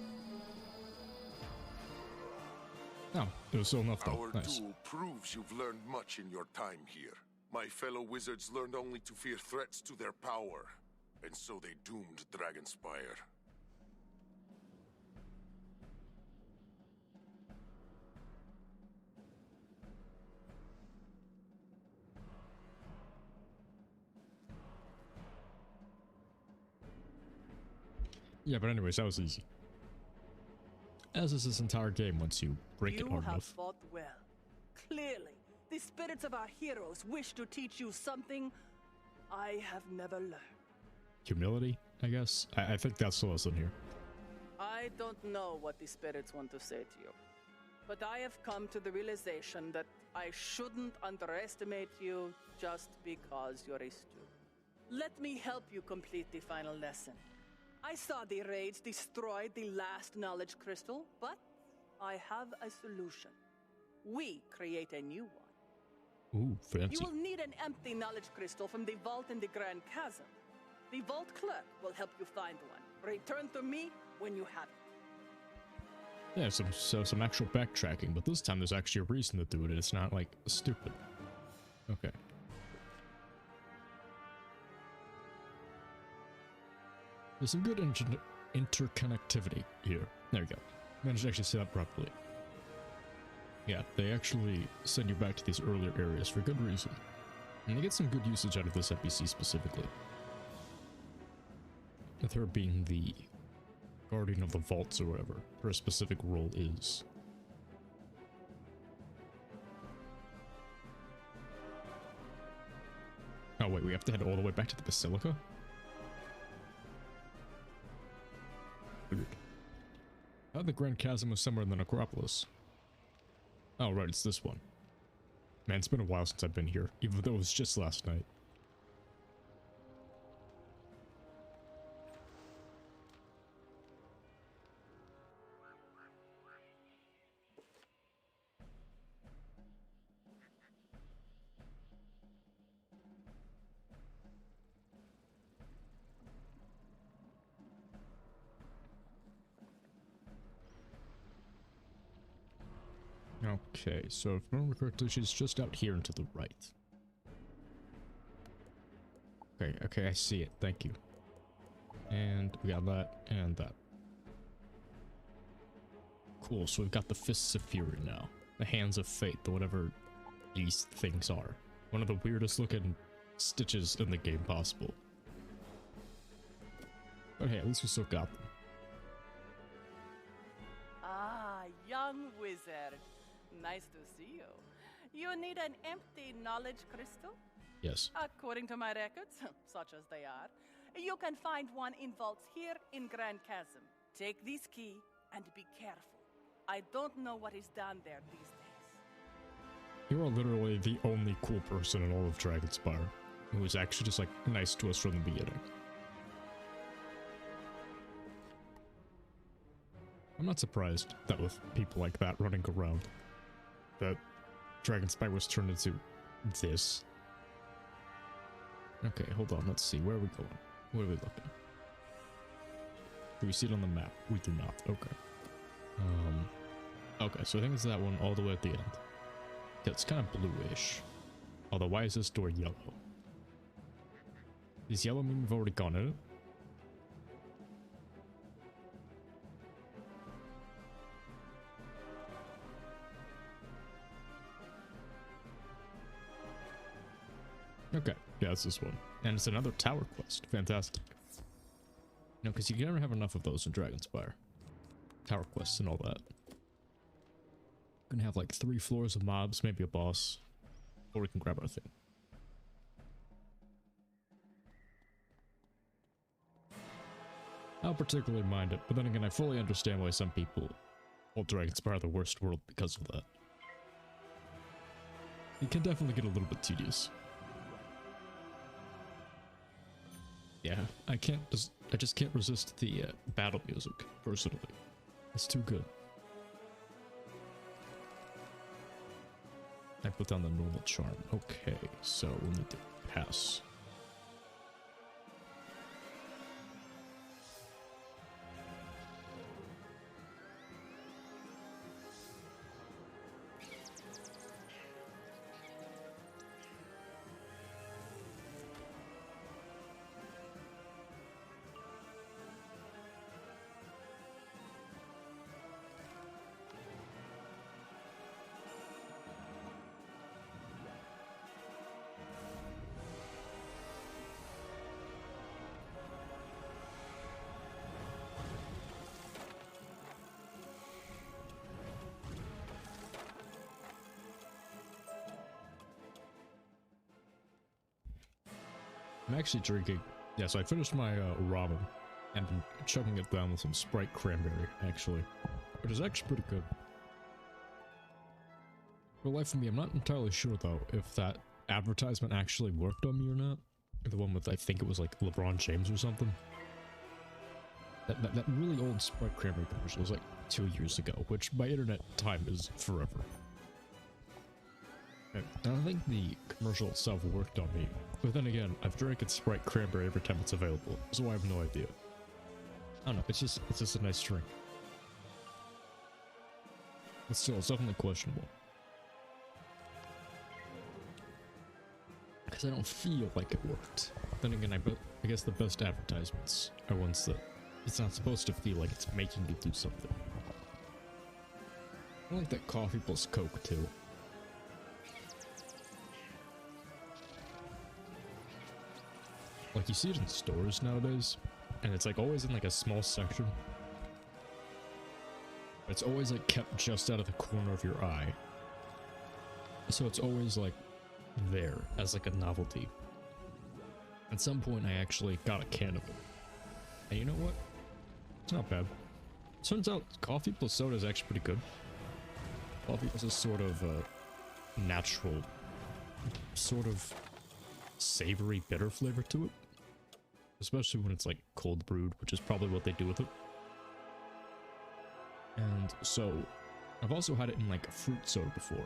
Oh, it was still enough though. Our Nice. duel proves you've learned much in your time here. My fellow wizards learned only to fear threats to their power, and so they doomed Dragonspire. Yeah, but anyways, that was easy. As is this entire game once you break it hard You have enough. fought well. Clearly, the spirits of our heroes wish to teach you something I have never learned. Humility, I guess? I think that's the lesson here. I don't know what the spirits want to say to you, but I have come to the realization that I shouldn't underestimate you just because you're a student. Let me help you complete the final lesson. I saw the raids destroy the last knowledge crystal, but I have a solution. We create a new one. Ooh, fancy. You will need an empty knowledge crystal from the vault in the Grand Chasm. The vault clerk will help you find one. Return to me when you have it. Yeah, some actual backtracking, but this time there's actually a reason to do it. It's not like stupid. Okay. There's some good interconnectivity here. There we go. Managed to actually say that properly. Yeah, they actually send you back to these earlier areas for good reason. And they get some good usage out of this NPC specifically. With her being the guardian of the vaults or whatever her specific role is. Oh wait, we have to head all the way back to the Basilica? Weird. I thought the Grand Chasm was somewhere in the Necropolis. Oh right, it's this one. Man, it's been a while since I've been here, even though it was just last night. Okay, so if I remember correctly, she's just out here and to the right. Okay, I see it. Thank you. And we got that and that. Cool, so we've got the Fists of Fury now. The Hands of Fate, the whatever these things are. One of the weirdest looking stitches in the game possible. But hey, at least we still got them. Ah, young wizard. Nice to see you. You need an empty knowledge crystal? Yes. According to my records, such as they are, you can find one in vaults here in Grand Chasm. Take this key and be careful. I don't know what is down there these days. You are literally the only cool person in all of Dragonspire who was actually just like nice to us from the beginning. I'm not surprised that with people like that running around, that Dragonspire was turned into this. Okay, hold on, let's see, where are we going? What are we looking? Do we see it on the map? We do not, okay. Okay, so I think it's that one all the way at the end. Yeah, it's kind of bluish. Although, why is this door yellow? Does yellow mean we've already gone in it? Okay, yeah, it's this one. And it's another tower quest. Fantastic. No, because you can never have enough of those in Dragonspire. Tower quests and all that. Gonna have like 3 floors of mobs, maybe a boss. Or we can grab our thing. I don't particularly mind it, but then again, I fully understand why some people call Dragonspire the worst world because of that. It can definitely get a little bit tedious. Yeah, I just can't resist the battle music, personally. It's too good. I put down the normal charm. Okay, so we'll need to pass. I'm actually drinking. Yeah, so I finished my ramen and been chugging it down with some Sprite cranberry, actually, which is actually pretty good. For the life of me, I'm not entirely sure though if that advertisement actually worked on me or not. The one with, I think it was like LeBron James or something. That really old Sprite cranberry commercial was like 2 years ago, which by internet time is forever. I don't think the commercial itself worked on me, but then again, I've drank it Sprite cranberry every time it's available, so I have no idea. I don't know, it's just a nice drink. But still, it's definitely questionable. Because I don't feel like it worked. Then again, I guess the best advertisements are ones that it's not supposed to feel like it's making you do something. I like that coffee plus Coke too. Like, you see it in stores nowadays, and it's like always in like a small section. It's always like kept just out of the corner of your eye. So it's always like there as like a novelty. At some point I actually got a can of it. And you know what? It's not bad. Turns out coffee plus soda is actually pretty good. Coffee is a sort of natural sort of savory bitter flavor to it, especially when it's like cold brewed, which is probably what they do with it. And so I've also had it in like a fruit soda before,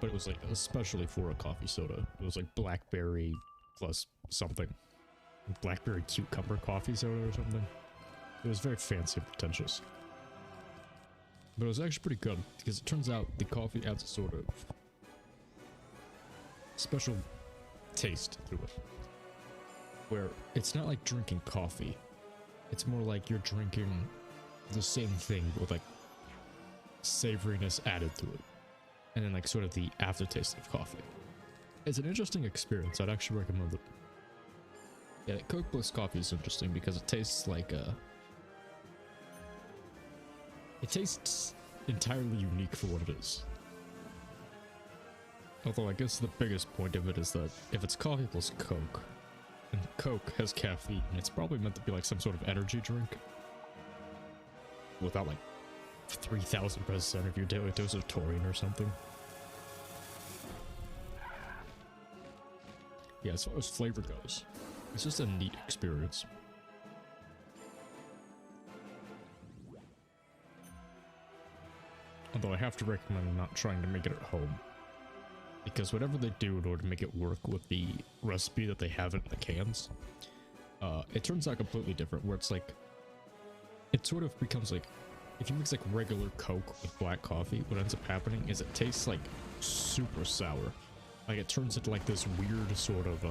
but it was like especially for a coffee soda. It was like blackberry plus something, blackberry cucumber coffee soda or something. It was very fancy and pretentious, but it was actually pretty good because it turns out the coffee adds a sort of special taste to it, where it's not like drinking coffee. It's more like you're drinking the same thing with like savoriness added to it, and then like sort of the aftertaste of coffee. It's an interesting experience. I'd actually recommend it. Yeah, Coke plus coffee is interesting because it tastes like it tastes entirely unique for what it is. Although I guess the biggest point of it is that if it's coffee plus Coke, and Coke has caffeine, it's probably meant to be like some sort of energy drink without like 3000% of your daily dose of taurine or something. Yeah, as far as flavor goes, it's just a neat experience. Although I have to recommend not trying to make it at home, because whatever they do in order to make it work with the recipe that they have in the cans, it turns out completely different, where it's like, it sort of becomes like, if you mix like regular Coke with black coffee, what ends up happening is it tastes like super sour. Like it turns into like this weird sort of,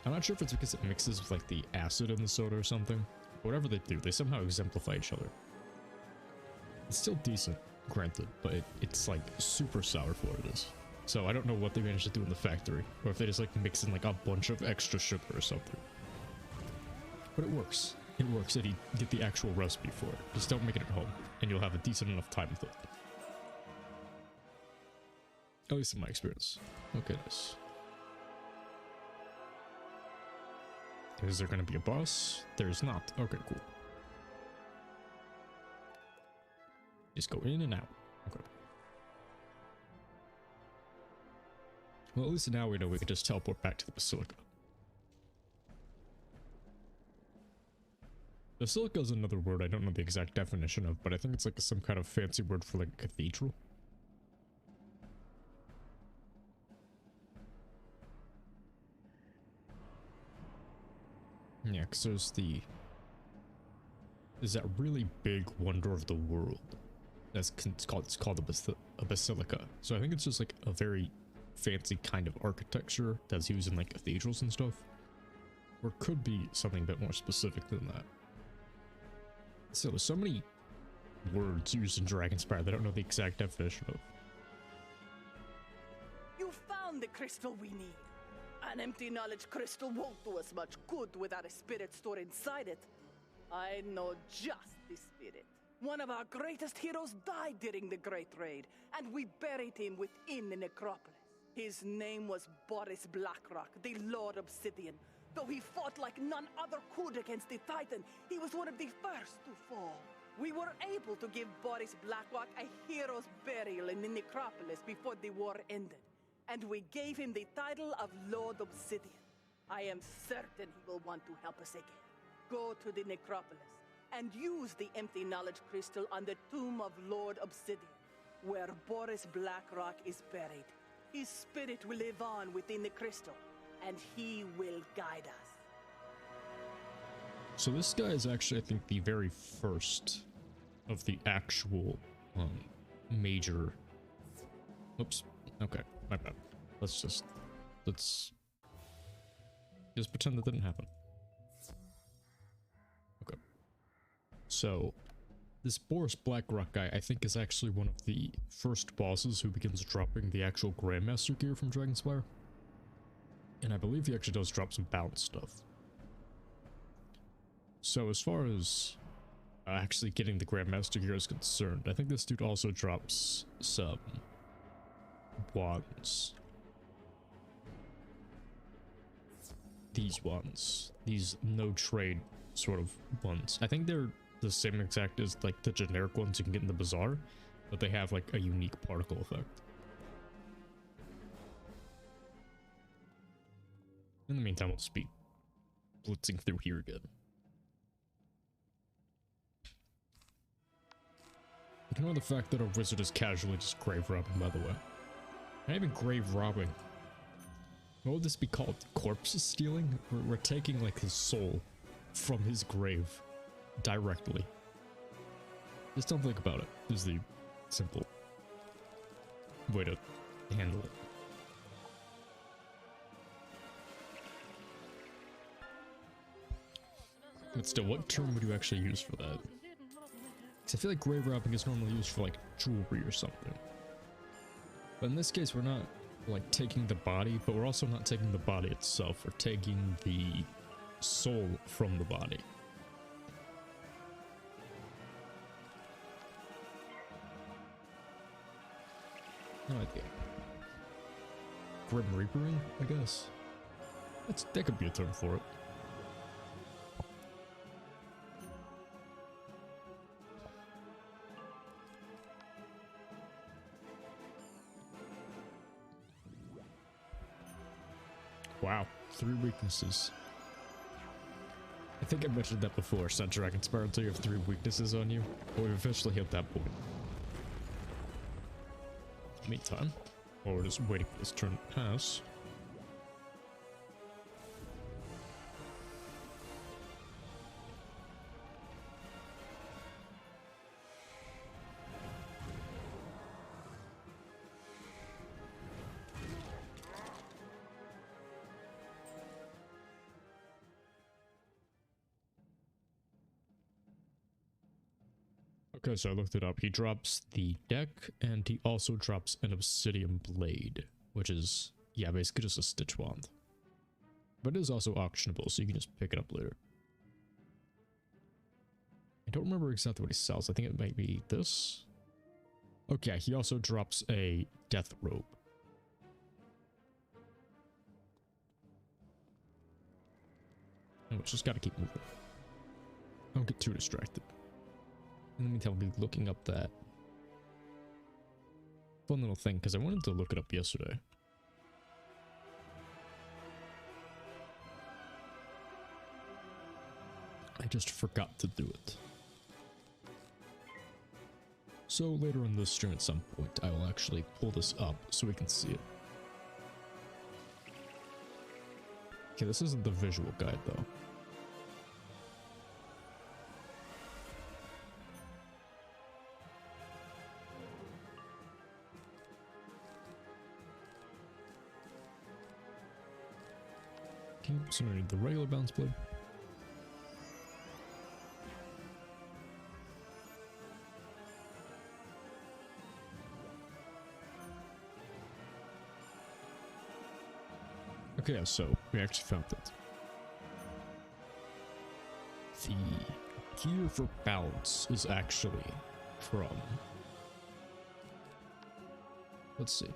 I'm not sure if it's because it mixes with like the acid in the soda or something. Whatever they do, they somehow exemplify each other. It's still decent, granted, but it's like super sour for what it is. So I don't know what they managed to do in the factory, or if they just like mix in like a bunch of extra sugar or something. But it works. It works if you get the actual recipe for it. Just don't make it at home, and you'll have a decent enough time with it. At least in my experience. Okay, nice. Is there going to be a boss? There's not. Okay, cool. Just go in and out. Okay. Well, at least now we know we can just teleport back to the Basilica. Basilica is another word I don't know the exact definition of, but I think it's like some kind of fancy word for like a cathedral. Yeah, because there's that really big wonder of the world. It's called a basilica. So I think it's just like a very fancy kind of architecture that's used in like cathedrals and stuff. Or it could be something a bit more specific than that. So there's so many words used in Dragonspire that I don't know the exact definition of. You found the crystal we need. An empty knowledge crystal won't do us much good without a spirit stored inside it. I know just the spirit. One of our greatest heroes died during the Great Raid, and we buried him within the necropolis. His name was Boris Blackrock, the Lord Obsidian. Though he fought like none other could against the Titan, he was one of the first to fall. We were able to give Boris Blackrock a hero's burial in the necropolis before the war ended, and we gave him the title of Lord Obsidian. I am certain he will want to help us again. Go to the necropolis and use the empty knowledge crystal on the tomb of Lord Obsidian, where Boris Blackrock is buried. His spirit will live on within the crystal, and he will guide us. So this guy is actually, I think, the very first of the actual major... Oops. Okay, my bad. Let's just pretend that didn't happen. Okay. So, this Boris Blackrock guy, I think, is actually one of the first bosses who begins dropping the actual Grandmaster gear from Dragonspire. And I believe he actually does drop some balance stuff. So as far as actually getting the Grandmaster gear is concerned, I think this dude also drops some wands. These ones. These no trade sort of ones. I think they're the same exact as like the generic ones you can get in the bazaar, but they have like a unique particle effect. In the meantime, we'll just be blitzing through here again. Ignore the fact that our wizard is casually just grave robbing, by the way. Not even grave robbing. What would this be called? Corpse stealing? We're taking like his soul from his grave directly. Just don't think about it. This is the simple way to handle it. But still, what term would you actually use for that? Because I feel like grave robbing is normally used for like jewelry or something. But in this case, we're not like taking the body, but we're also not taking the body itself. We're taking the soul from the body. No idea. Grim Reapering, I guess. That could be a term for it. Wow, 3 weaknesses. I think I mentioned that before. Sent Dragonspire until you have 3 weaknesses on you. But we've officially hit that point. Meantime, while we're just waiting for this turn to pass. Okay, so I looked it up. He drops the deck, and he also drops an obsidian blade, which is, yeah, basically just a stitch wand. But it is also auctionable, so you can just pick it up later. I don't remember exactly what he sells. I think it might be this. Okay, he also drops a death robe. Oh, just gotta keep moving. Don't get too distracted. In the meantime, I'll be looking up that fun little thing, because I wanted to look it up yesterday. I just forgot to do it. So later in this stream at some point, I will actually pull this up so we can see it. Okay, this isn't the visual guide though. So I need the regular bounce blade. Okay, so we actually found it. The gear for balance is actually from, let's see,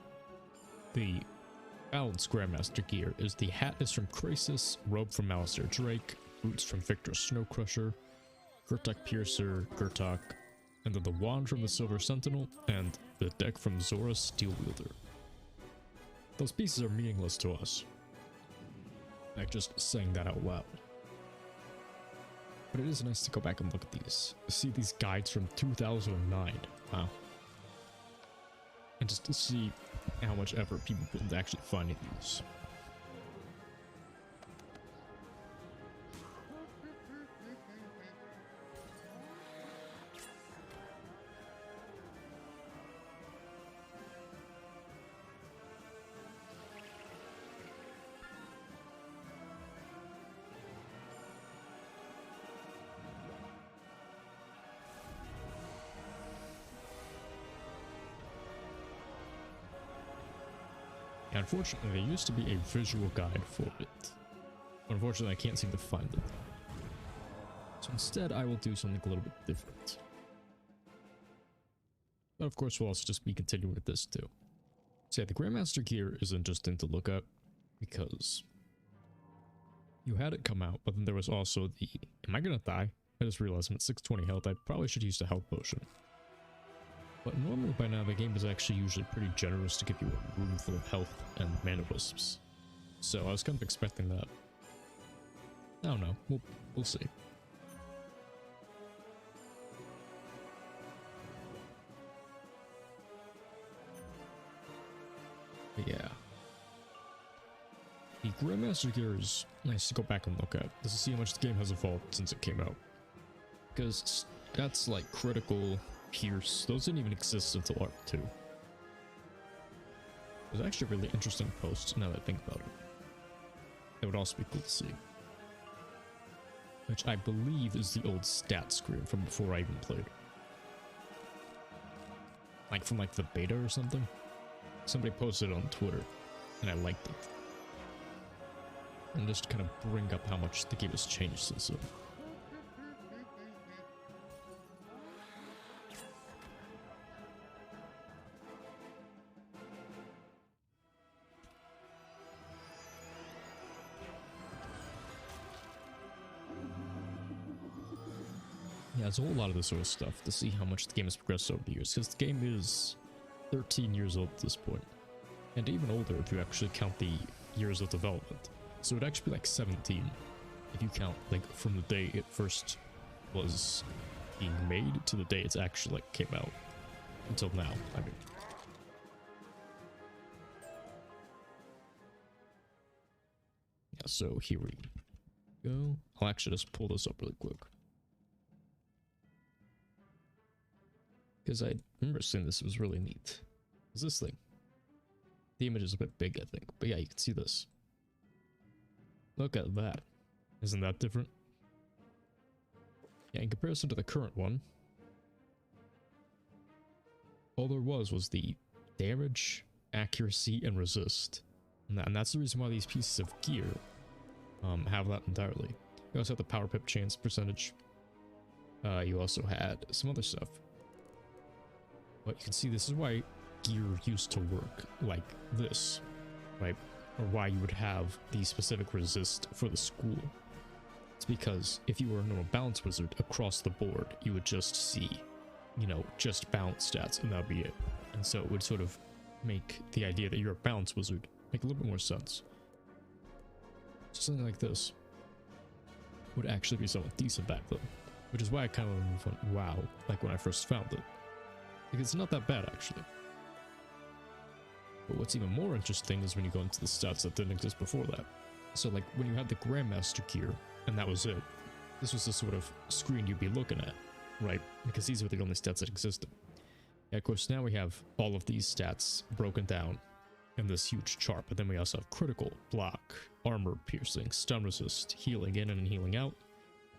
the Balance Grandmaster gear is the hat is from Krasis, robe from Alistair Drake, boots from Victor Snowcrusher, Gurtok Piercer, Gurtok, and then the wand from the Silver Sentinel, and the deck from Zora Steelwielder. Those pieces are meaningless to us. Like just saying that out loud. But it is nice to go back and look at these. See these guides from 2009. Wow. And just to see how much effort people put into actually finding these. Unfortunately, there used to be a visual guide for it. But unfortunately, I can't seem to find it. So instead, I will do something a little bit different. But of course, we'll also just be continuing with this too. So yeah, the Grandmaster gear is interesting to look at because you had it come out, but then there was also the, am I gonna die? I just realized I'm at 620 health. I probably should use the health potion. But normally by now the game is actually usually pretty generous to give you a room full of health and mana wisps. So I was kind of expecting that. I don't know. We'll see. But yeah. The Grandmaster gear is nice to go back and look at, just to see how much the game has evolved since it came out. Because stats like critical, pierce, those didn't even exist until Arc 2. It was actually a really interesting post, now that I think about it. It would also be cool to see. Which I believe is the old stat screen from before I even played. Like from like the beta or something. Somebody posted it on Twitter, and I liked it. And just kind of bring up how much the game has changed since then. Yeah, there's a whole lot of this sort of stuff to see how much the game has progressed over the years, because the game is 13 years old at this point, and even older if you actually count the years of development. So it'd actually be like 17 if you count like from the day it first was being made to the day it's actually like came out until now. I mean, yeah. So here we go. I'll actually just pull this up really quick because I remember seeing this. It was really neat. What's this thing? The image is a bit big, I think, but yeah, you can see this. Look at that. Isn't that different? Yeah, in comparison to the current one, all there was the damage, accuracy, and resist. And that's the reason why these pieces of gear have that entirely. You also have the power pip chance percentage. You also had some other stuff. But you can see this is why gear used to work like this, right? Or why you would have the specific resist for the school. It's because if you were a normal balance wizard across the board, you would just see, you know, just balance stats and that'd be it. And so it would sort of make the idea that you're a balance wizard make a little bit more sense. So something like this would actually be somewhat decent back then, which is why I kind of went, wow, like when I first found it. Because it's not that bad actually. But what's even more interesting is when you go into the stats that didn't exist before that. So like when you had the Grandmaster gear, and that was it. This was the sort of screen you'd be looking at, right? Because these were the only stats that existed. Yeah, of course, now we have all of these stats broken down in this huge chart, but then we also have critical, block, armor piercing, stun resist, healing in and healing out,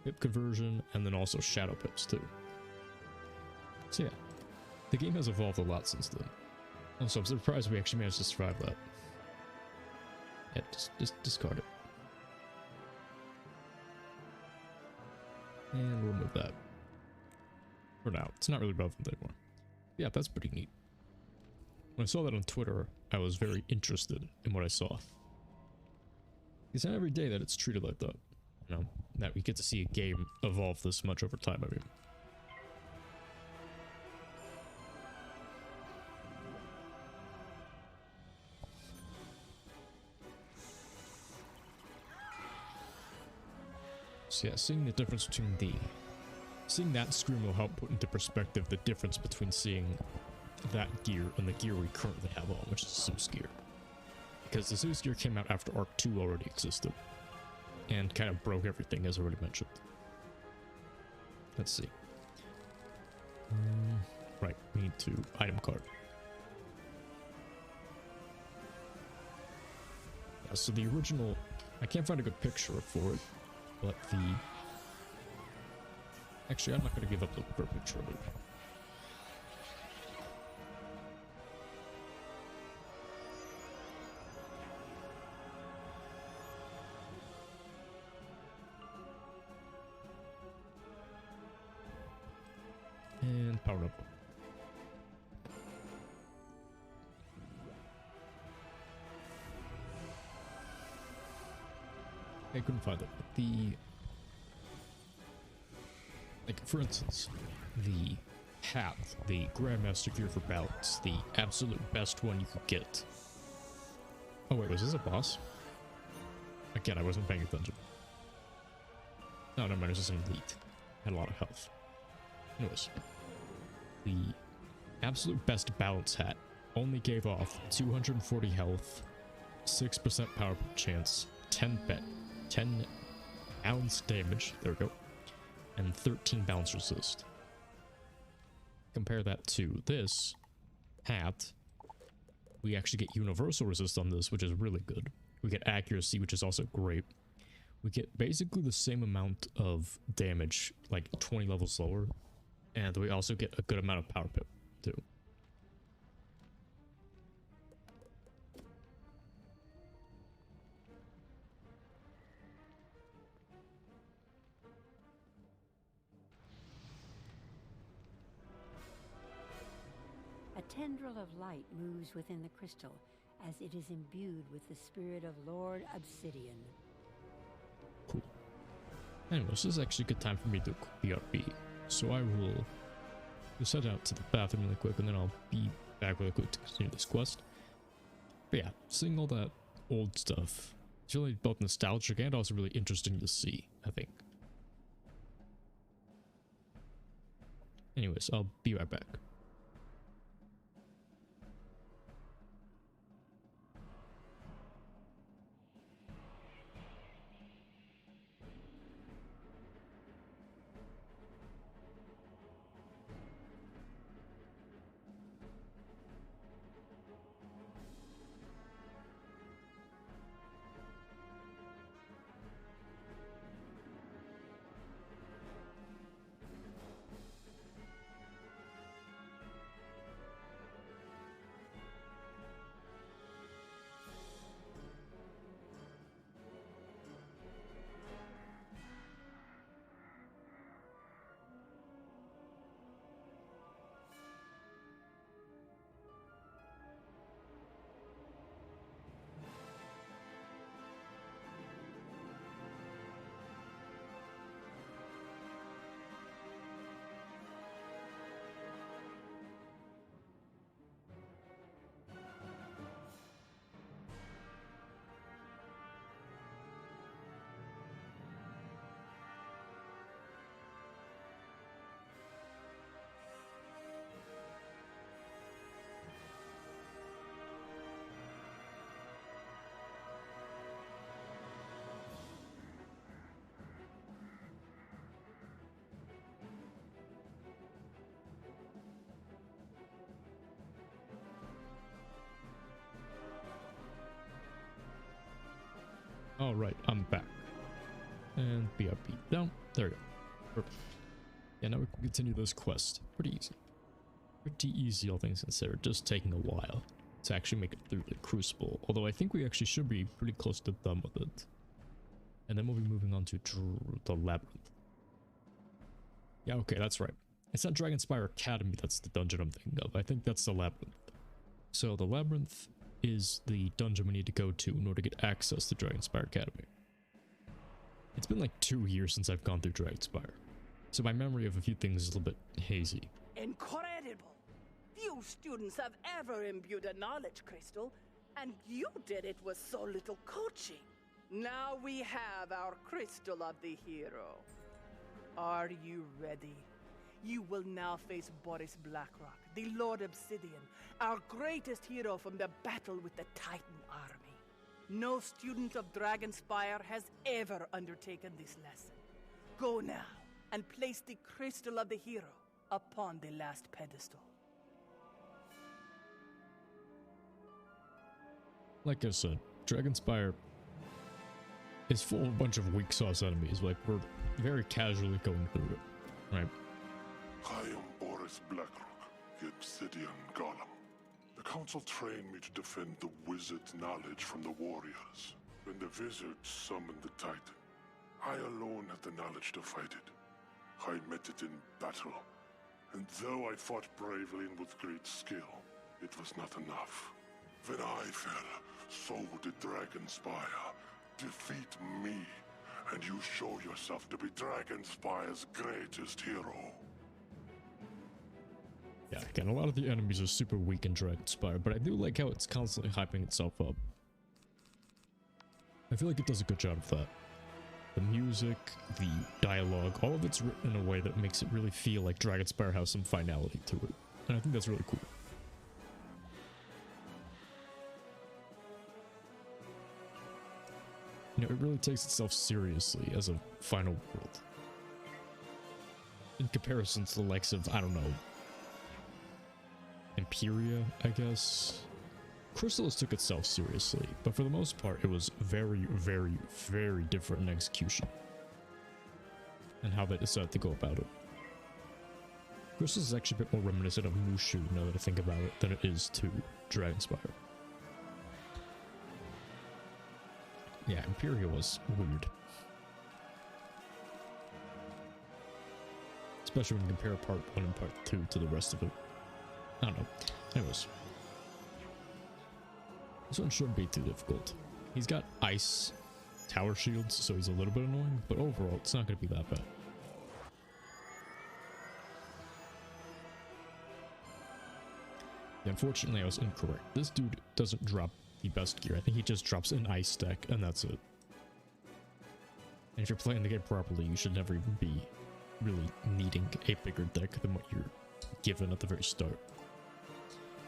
pip conversion, and then also shadow pips too. So yeah, the game has evolved a lot since then. Also, I'm surprised we actually managed to survive that. Yeah, just discard it. And we'll move that. For now, it's not really relevant anymore. Yeah, that's pretty neat. When I saw that on Twitter, I was very interested in what I saw. It's not every day that it's treated like that. You know, that we get to see a game evolve this much over time, I mean. So yeah, seeing the difference between seeing that screen will help put into perspective the difference between seeing that gear and the gear we currently have on, which is Zeus gear. Because the Zeus gear came out after Arc 2 already existed, and kind of broke everything, as already mentioned. Let's see. Right, we need to item card. Yeah, so the original, I can't find a good picture for it. But actually, I'm not going to give up the picture of it. And power up. I couldn't find it. But like for instance, the hat, the Grandmaster gear for balance, the absolute best one you could get. Oh wait, was this a boss? Again, I wasn't paying attention. No, no, man, this is an elite. Had a lot of health. Anyways, the absolute best balance hat only gave off 240 health, 6% power chance, 10 ounce damage, there we go, and 13 bounce resist. Compare that to this hat, we actually get universal resist on this, which is really good. We get accuracy, which is also great. We get basically the same amount of damage, like 20 levels lower, and we also get a good amount of power pip too. A tendril of light moves within the crystal as it is imbued with the spirit of Lord Obsidian. Cool. Anyways, this is actually a good time for me to BRB. So I will just head out to the bathroom really quick and then I'll be back really quick to continue this quest. But yeah, seeing all that old stuff, it's really both nostalgic and also really interesting to see, I think. Anyways, I'll be right back. Alright, I'm back. And BRB down. There we go. Perfect. Yeah, now we can continue this quest. Pretty easy. Pretty easy, all things considered. Just taking a while to actually make it through the Crucible. Although I think we actually should be pretty close to done with it. And then we'll be moving on to the Labyrinth. Yeah, okay, that's right. It's not Dragonspire Academy that's the dungeon I'm thinking of. I think that's the Labyrinth. So the Labyrinth is the dungeon we need to go to in order to get access to Dragonspire Academy. It's been like 2 years since I've gone through Dragonspire, so my memory of a few things is a little bit hazy. Incredible! Few students have ever imbued a knowledge crystal, and you did it with so little coaching. Now we have our crystal of the hero. Are you ready? You will now face Boris Blackrock, the Lord Obsidian, our greatest hero from the battle with the Titan army. No student of Dragonspire has ever undertaken this lesson. Go now and place the crystal of the hero upon the last pedestal. Like I said, Dragonspire is full of a bunch of weak sauce enemies. Like, we're very casually going through it, right? I am Boris Blackrock, the Obsidian Golem. The Council trained me to defend the Wizard's knowledge from the warriors. When the Wizard summoned the Titan, I alone had the knowledge to fight it. I met it in battle, and though I fought bravely and with great skill, it was not enough. When I fell, so did Dragonspire. Defeat me, and you show yourself to be Dragonspire's greatest hero. Yeah, again, a lot of the enemies are super weak in Dragonspire, but I do like how it's constantly hyping itself up. I feel like it does a good job of that. The music, the dialogue, all of it's written in a way that makes it really feel like Dragonspire has some finality to it. And I think that's really cool. You know, it really takes itself seriously as a final world. In comparison to the likes of, I don't know, Imperia, I guess. Chrysalis took itself seriously, but for the most part, it was very, very, very different in execution. And how they decided to go about it. Chrysalis is actually a bit more reminiscent of Mushu, now that I think about it, than it is to Dragonspire. Yeah, Imperia was weird. Especially when you compare part 1 and part 2 to the rest of it. I don't know. Anyways. This one shouldn't be too difficult. He's got ice tower shields, so he's a little bit annoying, but overall, it's not going to be that bad. Yeah, unfortunately, I was incorrect. This dude doesn't drop the best gear. I think he just drops an ice deck, and that's it. And if you're playing the game properly, you should never even be really needing a bigger deck than what you're given at the very start.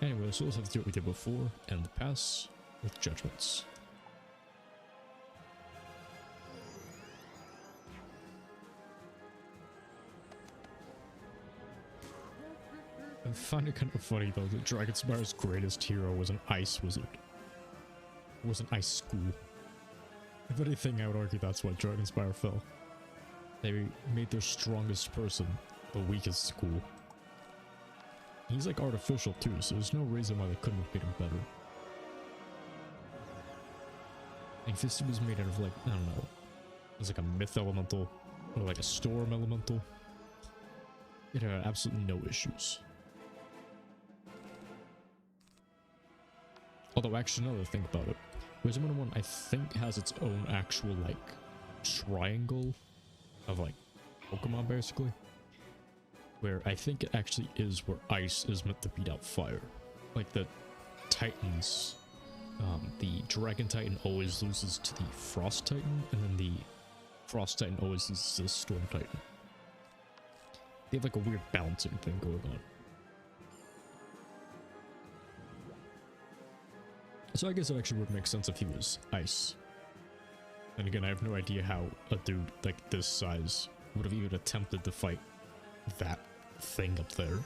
Anyway, so let's have to do what we did before, and the pass with judgments. I find it kind of funny though that Dragonspire's greatest hero was an ice wizard. It was an ice school. If anything, I would argue that's why Dragonspire fell. They made their strongest person the weakest school. He's like artificial too, so there's no reason why they couldn't have made him better. Like this was made out of like, I don't know, it was like a myth elemental, or like a storm elemental. It had absolutely no issues. Although actually, now that I think about it, Wizard101 I think has its own actual like triangle of like Pokemon basically. Where I think it actually is where ice is meant to beat out fire. Like the Titans, the Dragon Titan always loses to the Frost Titan, and then the Frost Titan always loses to the Storm Titan. They have like a weird balancing thing going on. So I guess it actually would make sense if he was ice. And again, I have no idea how a dude like this size would have even attempted to fight that thing up there.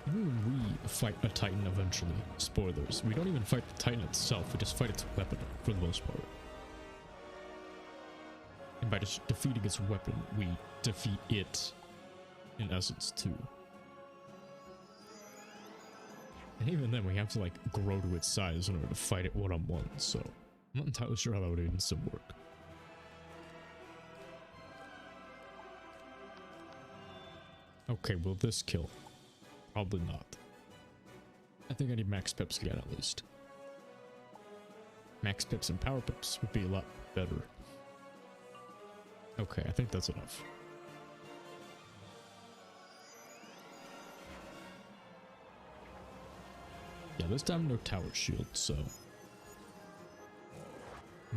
Even when we fight a Titan eventually, spoilers, we don't even fight the Titan itself, we just fight its weapon for the most part. And by just defeating its weapon, we defeat it in essence too. And even then we have to like grow to its size in order to fight it one-on-one, so I'm not entirely sure how that would even still work. Okay, will this kill? Probably not. I think I need max pips again at least. Max pips and power pips would be a lot better. Okay, I think that's enough. Yeah, this time no tower shield, so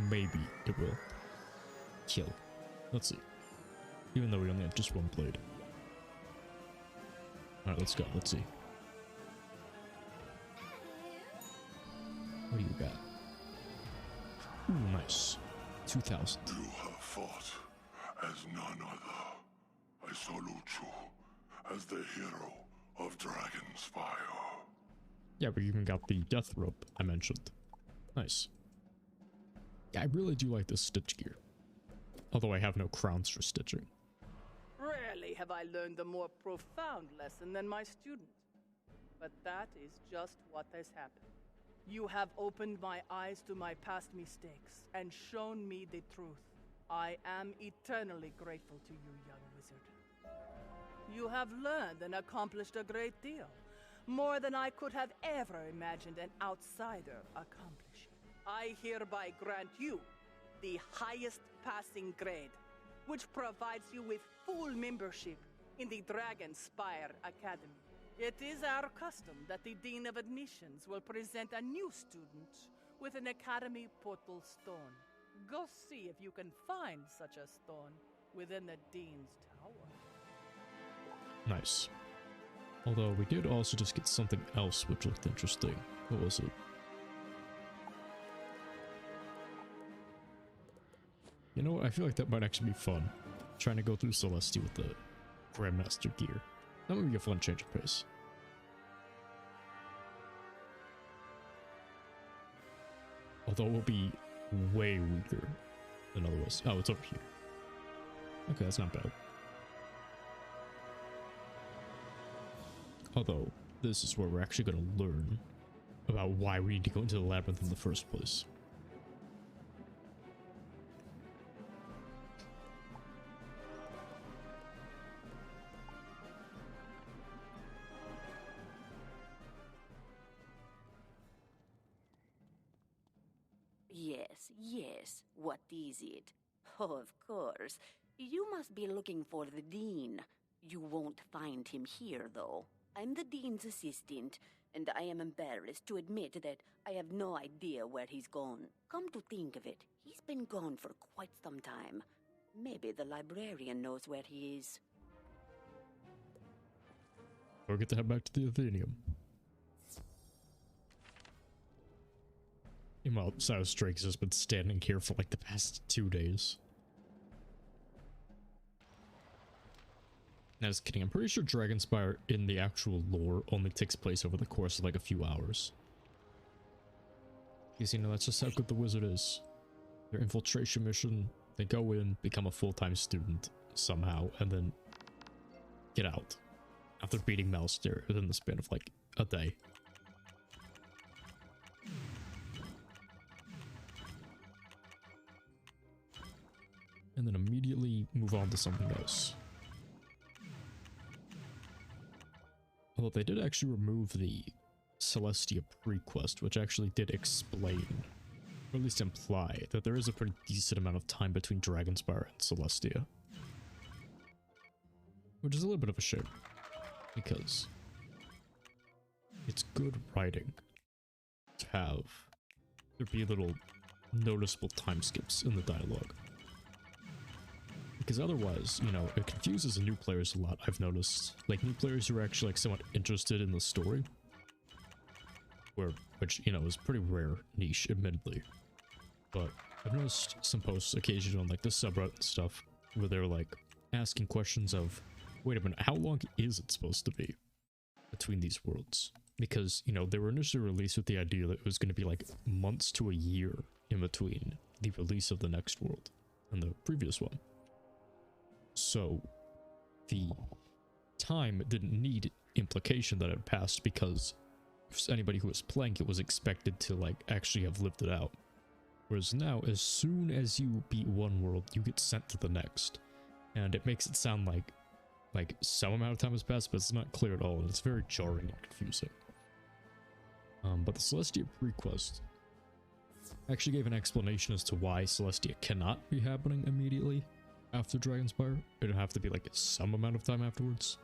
maybe it will kill. Let's see. Even though we only have just one blade. Alright, let's go. Let's see. What do you got? Ooh, nice. 2,000. You have fought as none other. I salute you as the hero of Dragonspire. Yeah, we even got the death rope I mentioned. Nice. Yeah, I really do like this stitch gear. Although I have no crowns for stitching. Rarely have I learned a more profound lesson than my student. But that is just what has happened. You have opened my eyes to my past mistakes and shown me the truth. I am eternally grateful to you, young wizard. You have learned and accomplished a great deal. More than I could have ever imagined an outsider accomplishing. I hereby grant you the highest passing grade, which provides you with full membership in the Dragonspire Academy. It is our custom that the Dean of Admissions will present a new student with an Academy portal stone. Go see if you can find such a stone within the Dean's Tower. Nice. Although we did also just get something else which looked interesting. What was it? You know what? I feel like that might actually be fun. Trying to go through Celestia with the Grandmaster gear. That would be a fun change of pace. Although it will be way weaker than otherwise. Oh, it's over here. Okay, that's not bad. Although, this is where we're actually going to learn about why we need to go into the Labyrinth in the first place. Yes. What is it? Oh, of course. You must be looking for the Dean. You won't find him here, though. I'm the Dean's assistant, and I am embarrassed to admit that I have no idea where he's gone. Come to think of it, he's been gone for quite some time. Maybe the librarian knows where he is. Or get to head back to the Athenaeum. Meanwhile, Cyrus Drake has been standing here for like the past 2 days. No, just kidding. I'm pretty sure Dragonspire in the actual lore only takes place over the course of like a few hours. Because, you know, that's just how good the wizard is. Their infiltration mission, they go in, become a full-time student somehow, and then get out after beating Malster within the span of like a day. And then immediately move on to something else. Although they did actually remove the Celestia pre-quest, which actually did explain, or at least imply, that there is a pretty decent amount of time between Dragonspire and Celestia. Which is a little bit of a shame, because it's good writing to have there be little noticeable time skips in the dialogue. Because otherwise, you know, it confuses new players a lot, I've noticed. Like, new players who are actually, like, somewhat interested in the story. Which, you know, is pretty rare niche, admittedly. But I've noticed some posts occasionally on, like, the subreddit and stuff, where they're, like, asking questions of, wait a minute, how long is it supposed to be between these worlds? Because, you know, they were initially released with the idea that it was going to be, like, months to a year in between the release of the next world and the previous one. So, the time didn't need implication that it passed because anybody who was playing it was expected to, like, actually have lived it out. Whereas now, as soon as you beat one world, you get sent to the next. And it makes it sound like some amount of time has passed, but it's not clear at all, and it's very jarring and confusing. But the Celestia pre-quest actually gave an explanation as to why Celestia cannot be happening immediately after Dragonspire. It'd have to be like some amount of time afterwards.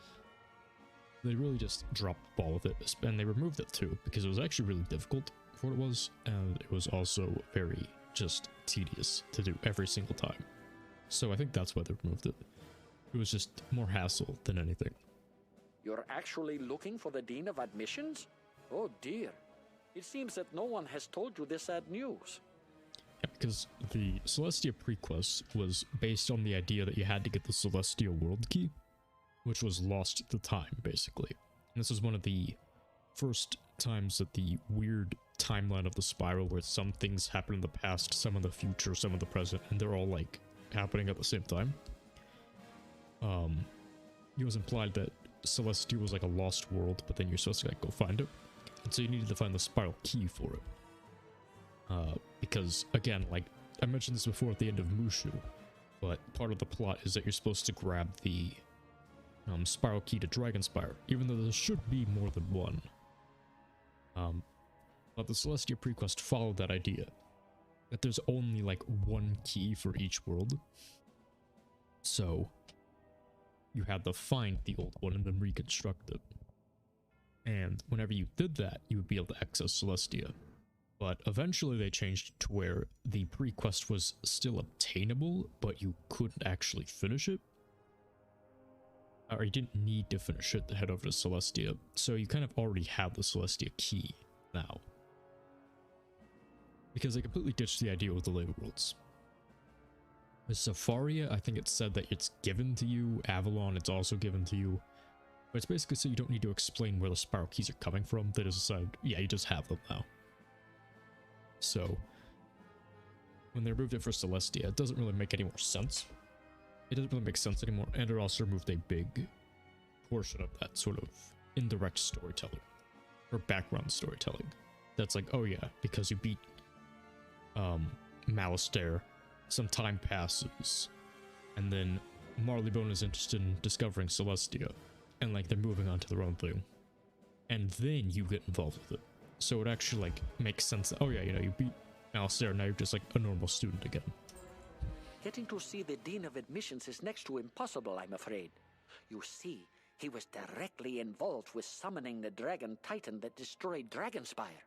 They really just dropped the ball with it, and they removed it too, because it was actually really difficult for what it was, and it was also very just tedious to do every single time. So I think that's why they removed it. It was just more hassle than anything. You're actually looking for the Dean of Admissions? Oh dear. It seems that no one has told you this sad news. Yeah, because the Celestia pre-quest was based on the idea that you had to get the Celestia World Key, which was lost at the time, basically. And this was one of the first times that the weird timeline of the spiral, where some things happen in the past, some in the future, some in the present, and they're all, like, happening at the same time. It was implied that Celestia was like a lost world, but then you're supposed to, like, go find it. And so you needed to find the spiral key for it. Because, again, like, I mentioned this before at the end of Mushu, but part of the plot is that you're supposed to grab the spiral key to Dragonspire, even though there should be more than one. But the Celestia pre-quest followed that idea, that there's only, like, one key for each world. So, you had to find the old one and then reconstruct it. And whenever you did that, you would be able to access Celestia. But eventually they changed it to where the pre-quest was still obtainable, but you couldn't actually finish it. Or you didn't need to finish it to head over to Celestia, so you kind of already have the Celestia key now. Because they completely ditched the idea with the Lego Worlds. With Safaria, I think it's said that it's given to you. Avalon, it's also given to you. But it's basically so you don't need to explain where the Spiral Keys are coming from. They just decide, yeah, you just have them now. So, when they removed it for Celestia, it doesn't really make any more sense. It doesn't really make sense anymore, and it also removed a big portion of that sort of indirect storytelling, or background storytelling. That's like, oh yeah, because you beat Malastare, some time passes, and then Marleybone is interested in discovering Celestia, and like they're moving on to their own thing, and then you get involved with it. So it actually like makes sense that, oh yeah, you know, you beat Malastare, now you're just like a normal student again. Getting to see the Dean of Admissions is next to impossible, I'm afraid. You see, he was directly involved with summoning the Dragon Titan that destroyed Dragonspire.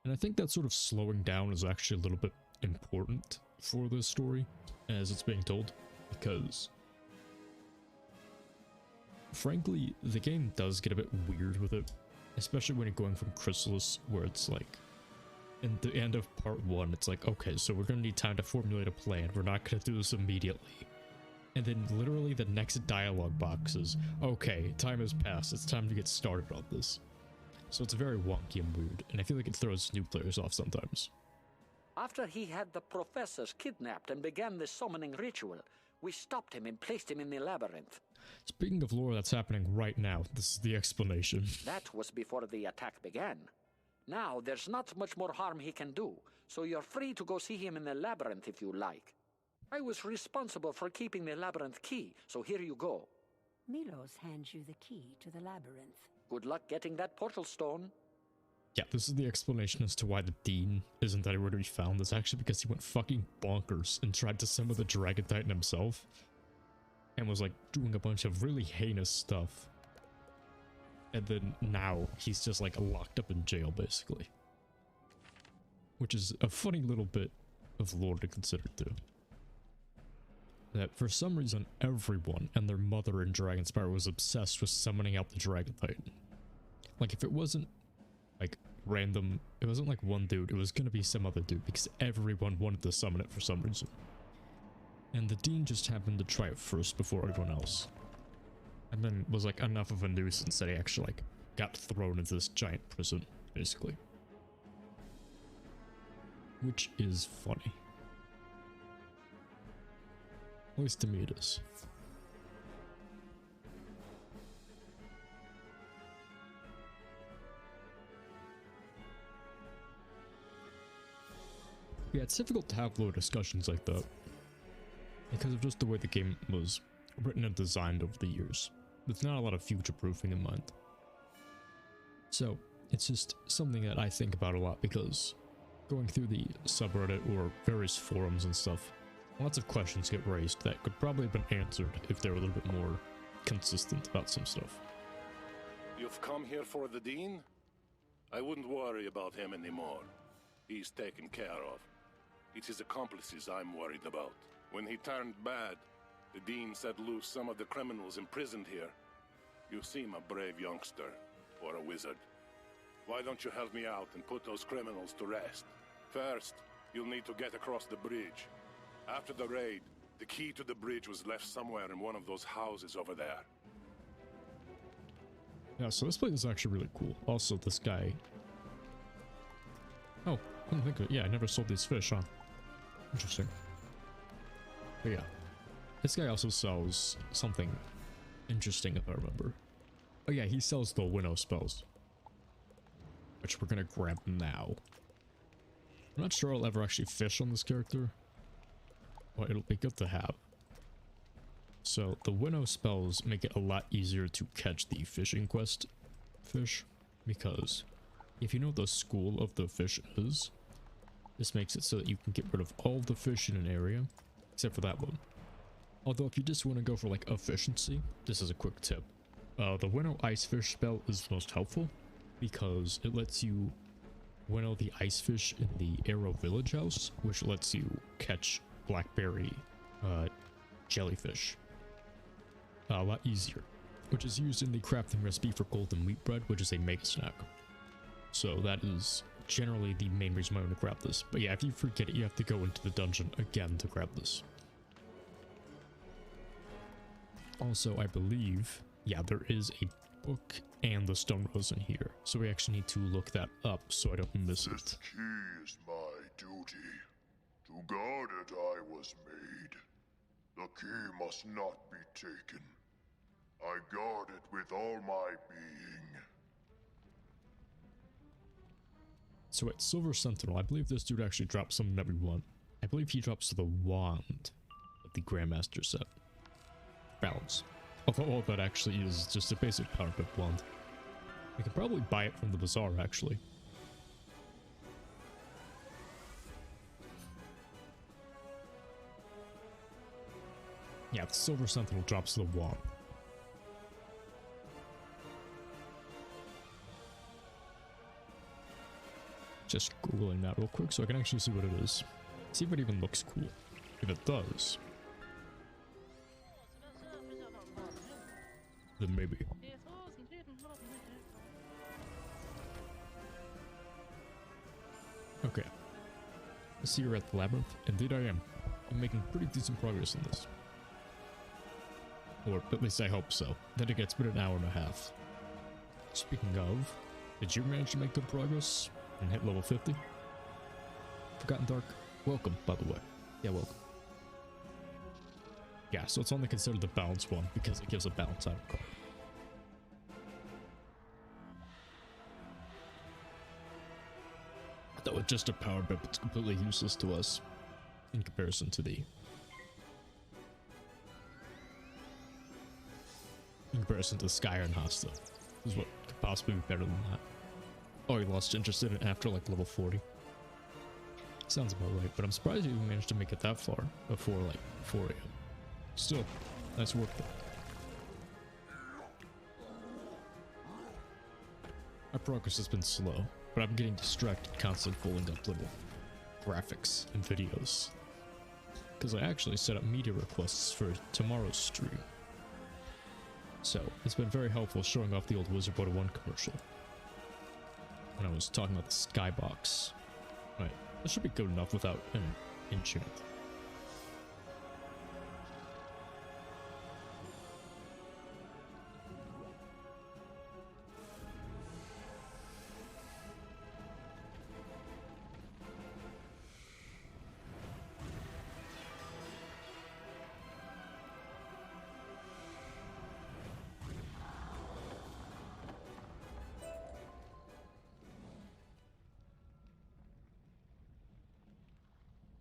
And I think that sort of slowing down is actually a little bit important for this story as it's being told, because frankly, the game does get a bit weird with it, especially when you're going from Chrysalis, where it's like, in the end of part 1, it's like, okay, so we're gonna need time to formulate a plan, we're not gonna do this immediately. And then literally the next dialogue box is, okay, time has passed, it's time to get started on this. So it's very wonky and weird, and I feel like it throws new players off sometimes. After he had the professors kidnapped and began the summoning ritual, we stopped him and placed him in the Labyrinth. Speaking of lore that's happening right now, this is the explanation. That was before the attack began. Now, there's not much more harm he can do, so you're free to go see him in the Labyrinth if you like. I was responsible for keeping the Labyrinth key, so here you go. Milos hands you the key to the Labyrinth. Good luck getting that portal stone. Yeah, this is the explanation as to why the Dean isn't anywhere to be found. It's actually because he went fucking bonkers and tried to summon the Dragon Titan himself. And was like doing a bunch of really heinous stuff. And then now he's just like locked up in jail basically. Which is a funny little bit of lore to consider too. That for some reason everyone and their mother in Dragonspire was obsessed with summoning out the Dragon Titan. Like if it wasn't like random, it wasn't like one dude, it was gonna be some other dude because everyone wanted to summon it for some reason. And the Dean just happened to try it first before everyone else. And then was like enough of a nuisance that he actually like got thrown into this giant prison, basically. Which is funny. At least to me it is. Yeah, it's difficult to have low discussions like that, because of just the way the game was written and designed over the years, with not a lot of future proofing in mind. So, it's just something that I think about a lot, because going through the subreddit or various forums and stuff, lots of questions get raised that could probably have been answered if they were a little bit more consistent about some stuff. You've come here for the Dean? I wouldn't worry about him anymore. He's taken care of. It's his accomplices I'm worried about. When he turned bad, the Dean set loose some of the criminals imprisoned here. You seem a brave youngster, or a wizard. Why don't you help me out and put those criminals to rest? First, you'll need to get across the bridge. After the raid, the key to the bridge was left somewhere in one of those houses over there. Yeah, so this place is actually really cool. Also, this guy... Oh, I didn't think of it. Yeah, I never sold these fish, huh? Interesting. But yeah, this guy also sells something interesting if I remember. Oh yeah, he sells the winnow spells, which we're gonna grab now. I'm not sure I'll ever actually fish on this character, but it'll be good to have. So the winnow spells make it a lot easier to catch the fishing quest fish, because if you know what the school of the fish is, this makes it so that you can get rid of all the fish in an area, except for that one. Although if you just want to go for like efficiency, this is a quick tip. The Winnow Ice Fish spell is the most helpful, because it lets you Winnow the ice fish in the Arrow Village house, which lets you catch blackberry jellyfish a lot easier, which is used in the crafting recipe for golden wheat bread, which is a mega snack. So that is generally the main reason why I want to grab this. But yeah, if you forget it, you have to go into the dungeon again to grab this. Also, I believe, yeah, there is a book and the stone rose in here, so we actually need to look that up so I don't miss it. This key is my duty. To guard it I was made. The key must not be taken. I guard it with all my being. So at Silver Sentinel, I believe this dude actually drops something that we want. I believe he drops the wand of the Grandmaster set. Balance. Although all that actually is just a basic power pip wand. We can probably buy it from the bazaar, actually. Yeah, the Silver Sentinel drops the wand. Just googling that real quick so I can actually see what it is. See if it even looks cool. If it does, then maybe. Okay. I see you're at the Labyrinth. Indeed I am. I'm making pretty decent progress in this. Or at least I hope so. Then again, it's been an hour and a half. Speaking of, did you manage to make good progress and hit level 50? Forgotten Dark? Welcome, by the way. Yeah, welcome. Yeah, so it's only considered the balance one because it gives a balance item card. Though with just a power bip, it's completely useless to us in comparison to the... In comparison to Sky and Hasta. This is what could possibly be better than that. Oh, you lost interest in it after like level 40. Sounds about right, but I'm surprised you even managed to make it that far before like 4 AM. Still, nice work though. My progress has been slow, but I'm getting distracted constantly pulling up little graphics and videos. Because I actually set up media requests for tomorrow's stream. So, it's been very helpful showing off the old Wizard101 commercial. When I was talking about the skybox. Right, that should be good enough without an enchant.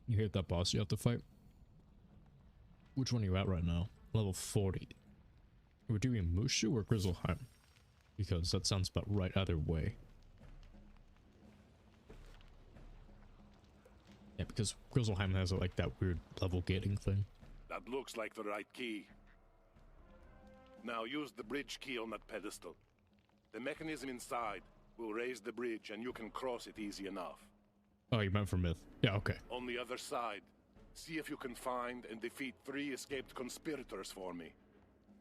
You hit that boss you have to fight? Which one are you at right now? Level 40. We're doing Mushu or Grizzleheim? Because that sounds about right either way. Yeah, because Grizzleheim has like that weird level gating thing. That looks like the right key. Now use the bridge key on that pedestal. The mechanism inside will raise the bridge and you can cross it easy enough. Oh, you meant for Myth. Yeah, okay. On the other side, see if you can find and defeat 3 escaped conspirators for me.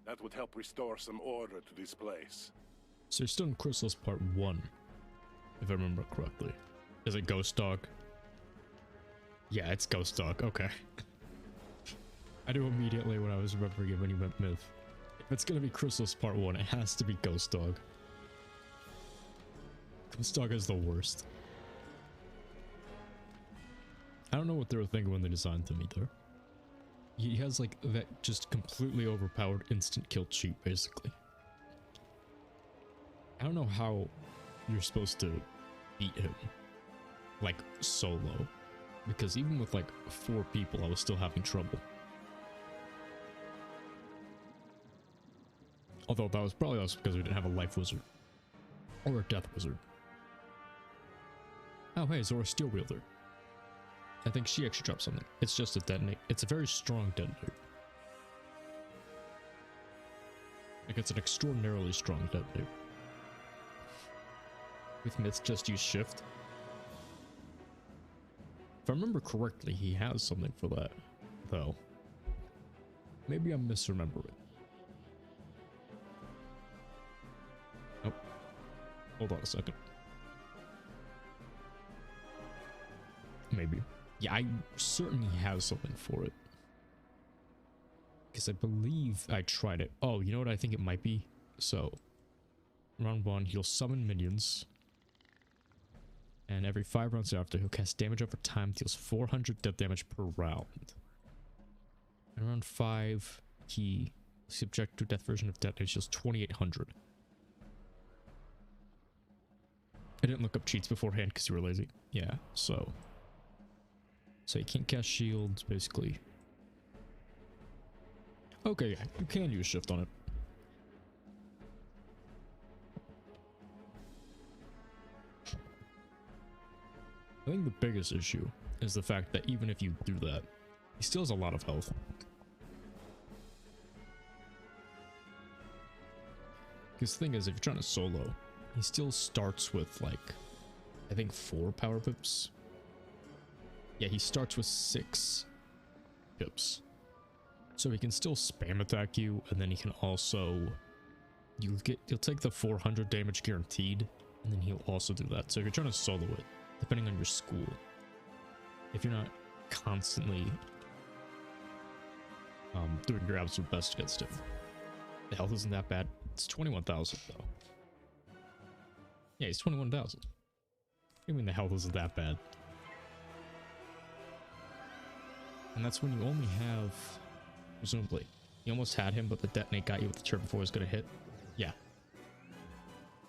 That would help restore some order to this place. So you're still in Chrysalis Part 1, if I remember correctly. Is it Ghost Dog? Yeah, it's Ghost Dog. Okay. I knew immediately when I was remembering it when you meant Myth. If it's gonna be Chrysalis Part 1, it has to be Ghost Dog. Ghost Dog is the worst. I don't know what they were thinking when they designed him either. He has like that just completely overpowered instant kill cheat, basically. I don't know how you're supposed to beat him, like solo, because even with like 4 people, I was still having trouble. Although that was probably also because we didn't have a life wizard or a death wizard. Oh hey, Zora Steel Wielder. I think she actually dropped something. It's just a detonate. It's a very strong detonator. Like it's an extraordinarily strong detonator. With myths, just use shift. If I remember correctly, he has something for that, though. Maybe I'm misremembering. Oh, hold on a second. Maybe. Yeah, I certainly have something for it. Because I believe I tried it. Oh, you know what I think it might be? So, round 1, he'll summon minions. And every 5 rounds after, he'll cast damage over time, deals 400 death damage per round. And round 5, he subject to death version of death damage deals 2800. I didn't look up cheats beforehand because you were lazy. Yeah, so you can't cast shields, basically. Okay, yeah, you can use shift on it. I think the biggest issue is the fact that even if you do that, he still has a lot of health. Because the thing is, if you're trying to solo, he still starts with, like, I think 4 power pips. Yeah, he starts with 6 pips. So he can still spam attack you, and then he can also... You'll take the 400 damage guaranteed, and then he'll also do that. So if you're trying to solo it, depending on your school, if you're not constantly doing your absolute best against him, the health isn't that bad. It's 21,000 though. Yeah, he's 21,000. I mean, the health isn't that bad. And that's when you only have, presumably, you almost had him, but the detonate got you with the turn before it was going to hit. Yeah.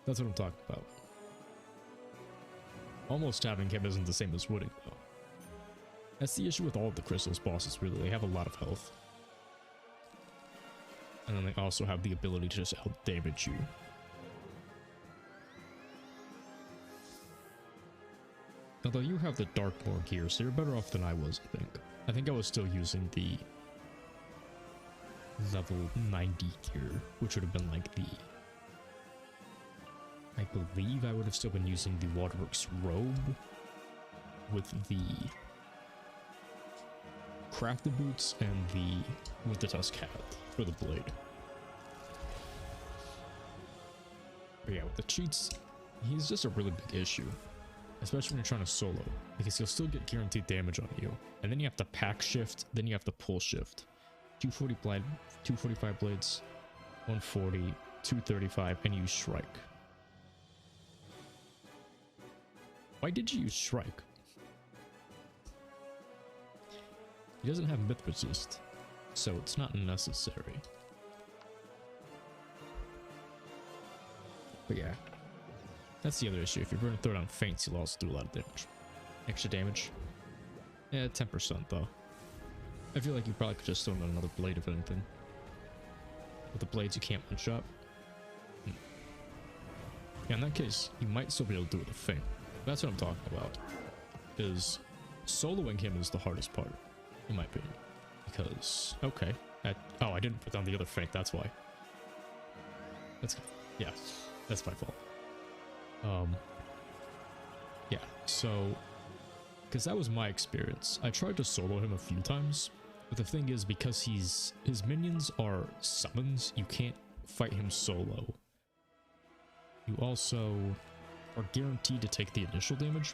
That's what I'm talking about. Almost having him isn't the same as wooding, though. That's the issue with all of the Crystal's bosses, really. They have a lot of health. And then they also have the ability to just out-damage you. Although you have the Darkmoor gear, so you're better off than I was, I think. I think I was still using the level 90 gear, which would have been like the... I believe I would have still been using the Waterworks robe with the crafted boots and with the tusk hat for the blade. But yeah, with the cheats, he's just a really big issue, especially when you're trying to solo, because you'll still get guaranteed damage on you, and then you have to pack shift, then you have to pull shift. 245 blades, 140, 235, and use Shrike. Why did you use Shrike? He doesn't have myth resist, so it's not necessary. But yeah, that's the other issue. If you're going to throw down feints, you'll also do a lot of damage. Extra damage? Yeah, 10% though. I feel like you probably could just throw down another blade if anything. With the blades, you can't one-shot. Yeah, in that case, you might still be able to do it with a feint. That's what I'm talking about. Is soloing him is the hardest part, in my opinion. Because, okay. I didn't put down the other feint, that's why. Yeah, that's my fault. Yeah, so... Because that was my experience. I tried to solo him a few times, but the thing is, because his minions are summons, you can't fight him solo. You also are guaranteed to take the initial damage.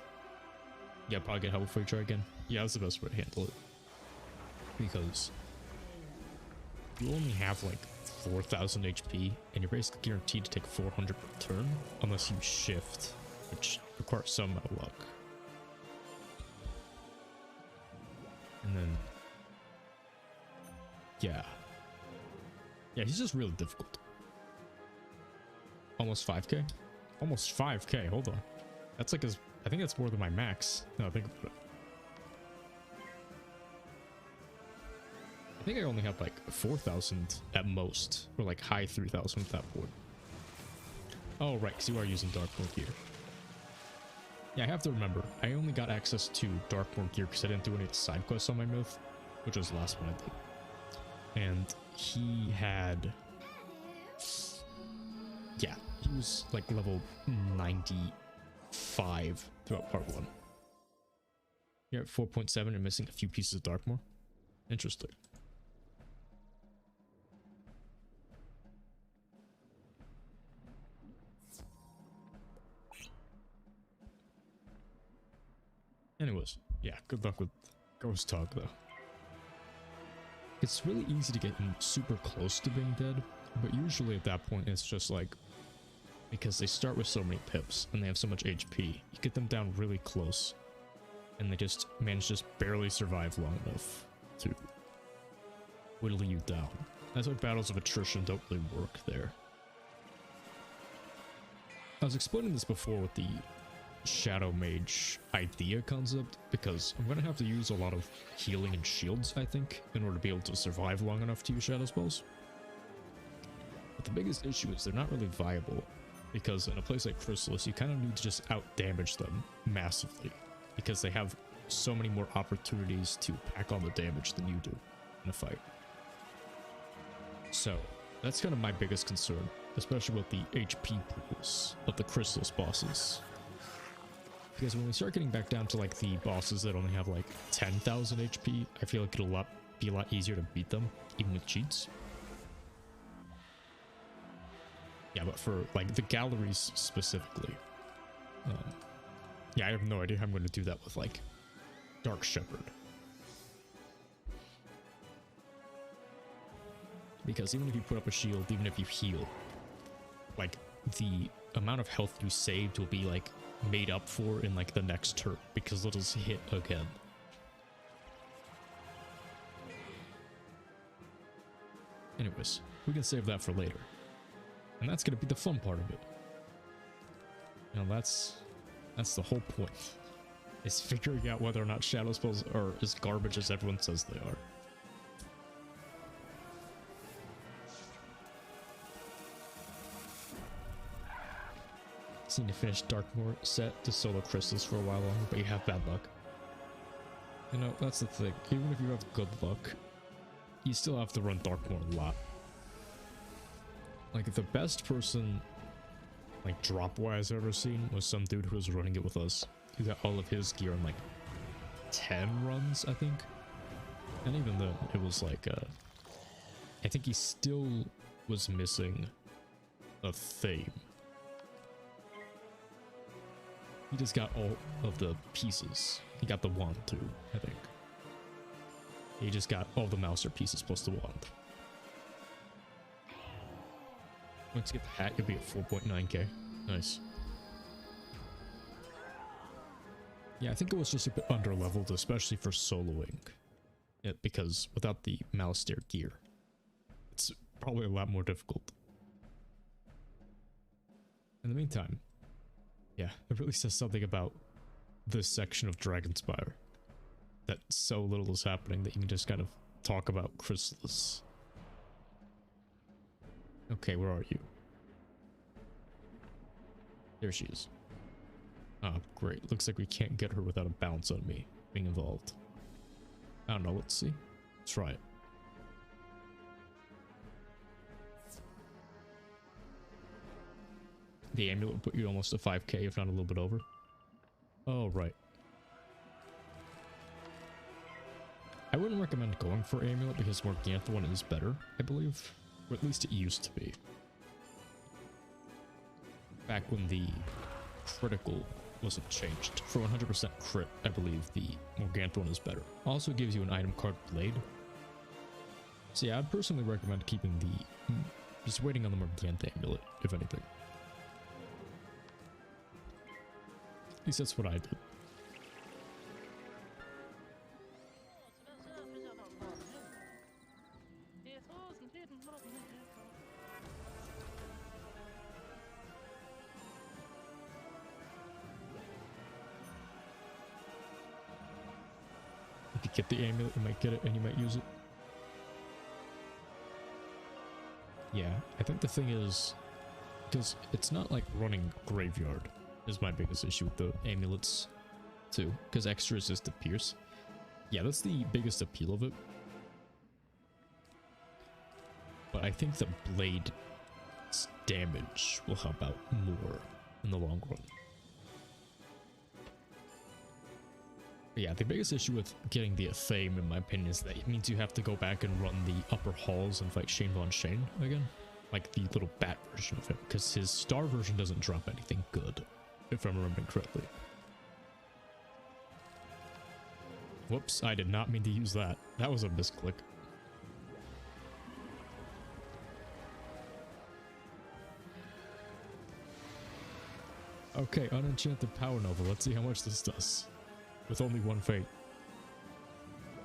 Yeah, probably get help before you try again. Yeah, that's the best way to handle it. Because you only have like 4,000 HP, and you're basically guaranteed to take 400 per turn, unless you shift, which requires some amount of luck. And then, yeah, he's just really difficult. Almost 5k? Almost 5k, hold on. That's like I think that's more than my max. No, think about it. I think I only have like 4,000 at most, or like high 3,000 at that point. Oh, right, because you are using Darkmoor gear. Yeah, I have to remember, I only got access to Darkmoor gear because I didn't do any of the side quests on my myth, which was the last one I did. And he had... Yeah, he was like level 95 throughout part 1. You're at 4.7 and missing a few pieces of Darkmoor. Interesting. Anyways, yeah, good luck with Ghost Talk though. It's really easy to get super close to being dead, but usually at that point it's just like, because they start with so many pips and they have so much HP, you get them down really close and they just manage to just barely survive long enough to whittle you down. That's why battles of attrition don't really work there. I was explaining this before with the Shadow Mage idea concept, because I'm going to have to use a lot of healing and shields, I think, in order to be able to survive long enough to use Shadow spells. But the biggest issue is they're not really viable, because in a place like Chrysalis, you kind of need to just out-damage them massively, because they have so many more opportunities to pack on the damage than you do in a fight. So, that's kind of my biggest concern, especially with the HP pools of the Chrysalis bosses. Because when we start getting back down to like the bosses that only have like 10,000 HP, I feel like it'll be a lot easier to beat them, even with cheats. Yeah, but for like the galleries specifically, yeah, I have no idea how I'm going to do that with like Dark Shepherd. Because even if you put up a shield, even if you heal, like the amount of health you saved will be like made up for in like the next turn, because they'll just hit again. Anyways, we can save that for later. And that's gonna be the fun part of it. You know, that's the whole point. Is figuring out whether or not shadow spells are as garbage as everyone says they are. Need to finish Darkmoor set to solo crystals for a while longer, but you have bad luck. You know, that's the thing. Even if you have good luck, you still have to run Darkmoor a lot. Like, the best person, like, drop-wise I've ever seen was some dude who was running it with us. He got all of his gear in, like, 10 runs, I think. And even then, it was like, I think he still was missing a theme. He just got all of the pieces. He got the wand too, I think. He just got all the Mouser pieces plus the wand. Once you get the hat, you'll be at 4.9k. Nice. Yeah, I think it was just a bit under-leveled, especially for soloing. Yeah, because without the Mouser gear, it's probably a lot more difficult. In the meantime, yeah, it really says something about this section of Dragonspire. That so little is happening that you can just kind of talk about Chrysalis. Okay, where are you? There she is. Ah, great. Looks like we can't get her without a bounce on me being involved. I don't know, let's see. Let's try it. The amulet will put you almost to 5k, if not a little bit over. Oh, right. I wouldn't recommend going for amulet because Morganthorn is better, I believe. Or at least it used to be. Back when the critical wasn't changed. For 100% crit, I believe the Morganthorn is better. Also gives you an item card Blade. So yeah, I'd personally recommend keeping the... just waiting on the Morgantha amulet, if anything. At least that's what I did. If you get the amulet, you might get it and you might use it. Yeah, I think the thing is, because it's not like running Graveyard is my biggest issue with the amulets too, because extra resist to pierce. Yeah, that's the biggest appeal of it. But I think the Blade's damage will help out more in the long run. Yeah, the biggest issue with getting the Athame, in my opinion, is that it means you have to go back and run the upper halls and fight Shane Von Shane again. Like the little bat version of him, because his star version doesn't drop anything good, if I'm remembering correctly. Whoops, I did not mean to use that. That was a misclick. Okay, Unenchanted Power Nova. Let's see how much this does. With only one fate.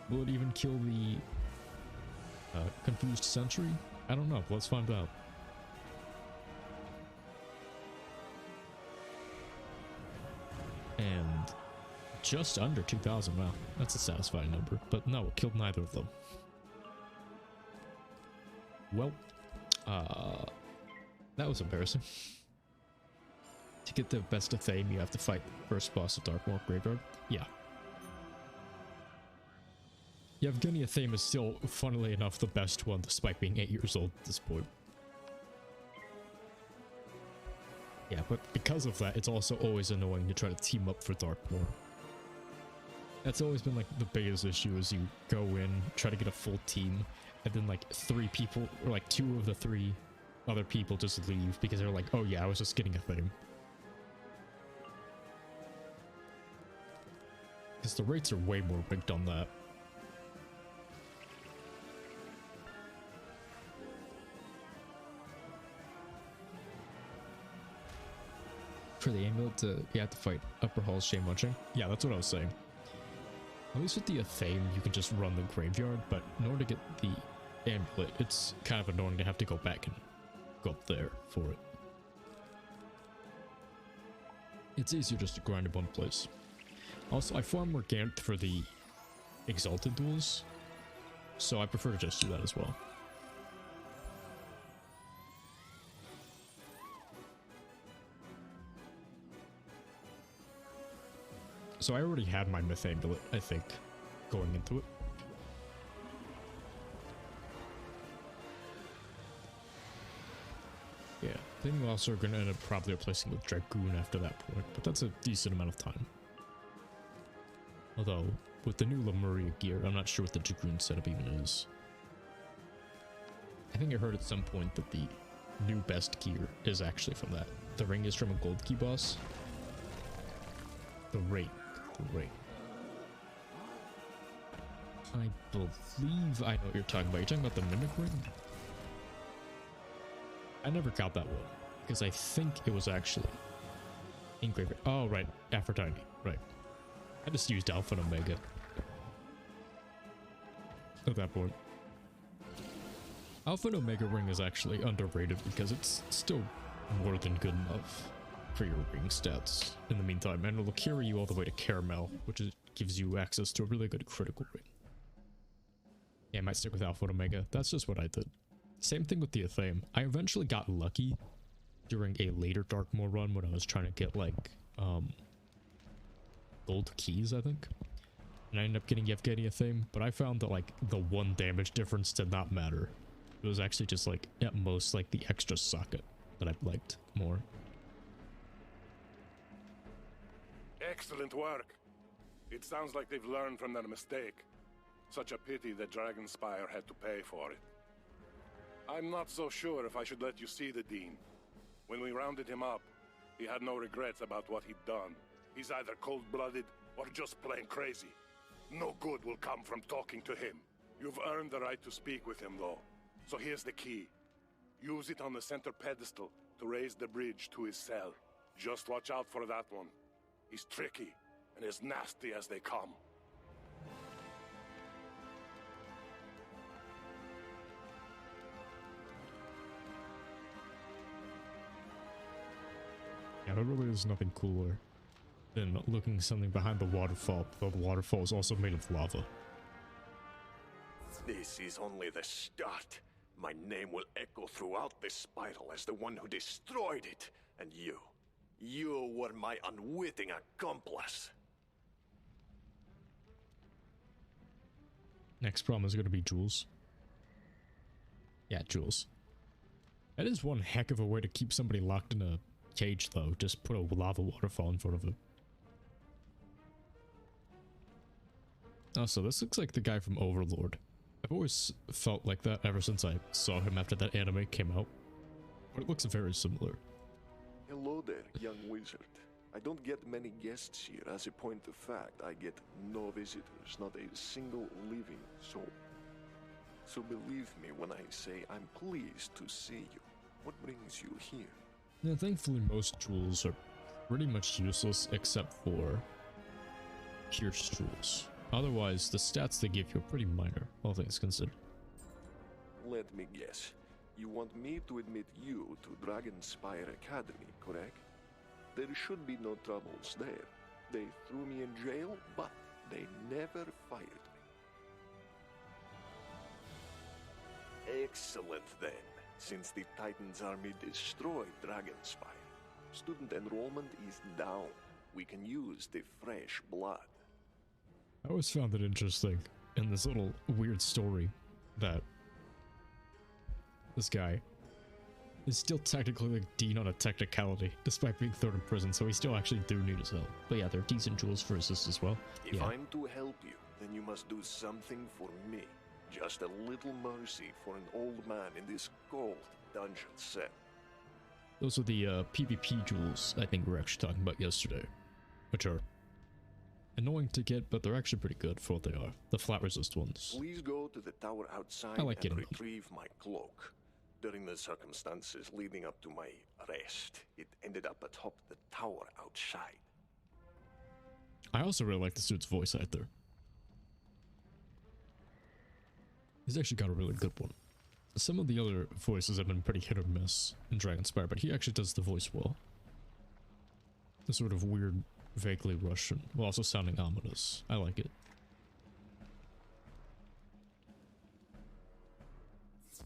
Will it even kill the Confused Sentry? I don't know. Let's find out. And just under 2,000. Wow, that's a satisfying number. But no, it killed neither of them. Well, that was embarrassing. To get the best of Athame, you have to fight the first boss of Darkmoor Graveyard. Yeah. Yevgeny Athame is still, funnily enough, the best one, despite being 8 years old at this point. Yeah, but because of that, it's also always annoying to try to team up for Darkmoor. That's always been, like, the biggest issue, is you go in, try to get a full team, and then, like, 3 people, or, like, 2 of the 3 other people just leave, because they're like, oh yeah, I was just getting Athame. Because the rates are way more rigged on that. For the amulet, you have to fight Upper Hall's Shame Munching. Yeah, that's what I was saying. At least with the Athame, you can just run the graveyard, but in order to get the amulet, it's kind of annoying to have to go back and go up there for it. It's easier just to grind in one place. Also, I farm Morgant for the Exalted duels, so I prefer to just do that as well. So I already had my Myth Amulet, I think, going into it. Yeah, I think we also are going to end up probably replacing with Dragoon after that point, but that's a decent amount of time. Although, with the new Lemuria gear, I'm not sure what the Dragoon setup even is. I think I heard at some point that the new best gear is actually from that. The ring is from a gold key boss. The ring. The ring. I believe I know what you're talking about. You're talking about the Mimic ring? I never got that one, because I think it was actually engraved. Oh, right. Aphrodite. Right. I just used Alpha and Omega at that point. Alpha and Omega ring is actually underrated because it's still more than good enough for your ring stats in the meantime, and it'll carry you all the way to Caramel, which gives you access to a really good critical ring. Yeah, I might stick with Alpha and Omega. That's just what I did. Same thing with the Athame. I eventually got lucky during a later Darkmoor run when I was trying to get, like, gold keys, I think. And I ended up getting Yevgeny Athame, but I found that, like, the 1 damage difference did not matter. It was actually just, like, at most, like, the extra socket that I liked more. Excellent work. It sounds like they've learned from their mistake. Such a pity that Dragonspire had to pay for it. I'm not so sure if I should let you see the Dean. When we rounded him up, he had no regrets about what he'd done. He's either cold-blooded or just plain crazy. No good will come from talking to him. You've earned the right to speak with him, though. So here's the key. Use it on the center pedestal to raise the bridge to his cell. Just watch out for that one. He's tricky and as nasty as they come. Yeah, there really is nothing cooler than looking something behind the waterfall, though the waterfall is also made of lava. This is only the start. My name will echo throughout this spiral as the one who destroyed it. And you were my unwitting accomplice. Next problem is going to be Jules. Yeah, Jules. That is one heck of a way to keep somebody locked in a cage, though. Just put a lava waterfall in front of him. Oh, so this looks like the guy from Overlord. I've always felt like that ever since I saw him after that anime came out. But it looks very similar. Hello there, young wizard. I don't get many guests here. As a point of fact, I get no visitors, not a single living soul. So believe me when I say I'm pleased to see you. What brings you here? Yeah, thankfully most jewels are pretty much useless except for pierce jewels. Otherwise, the stats they give you are pretty minor, all things considered. Let me guess. You want me to admit you to Dragonspire Academy, correct? There should be no troubles there. They threw me in jail, but they never fired me. Excellent then. Since the Titan's army destroyed Dragonspire, student enrollment is down. We can use the fresh blood. I always found it interesting in this little weird story that this guy is still technically like dean on a technicality, despite being thrown in prison, so we still actually do need his help. But yeah, they're decent jewels for assist as well. If I'm to help you, then you must do something for me. Just a little mercy for an old man in this cold dungeon cell. Those are the PvP jewels I think we were actually talking about yesterday, which are annoying to get, but they're actually pretty good for what they are. The flat resist ones. Please go to the tower outside and retrieve my cloak. During the circumstances leading up to my arrest, it ended up atop the tower outside. I also really like the suit's voice actor. He's actually got a really good one. Some of the other voices have been pretty hit or miss in Dragonspire, but he actually does the voice well. The sort of weird, vaguely Russian, while also sounding ominous. I like it.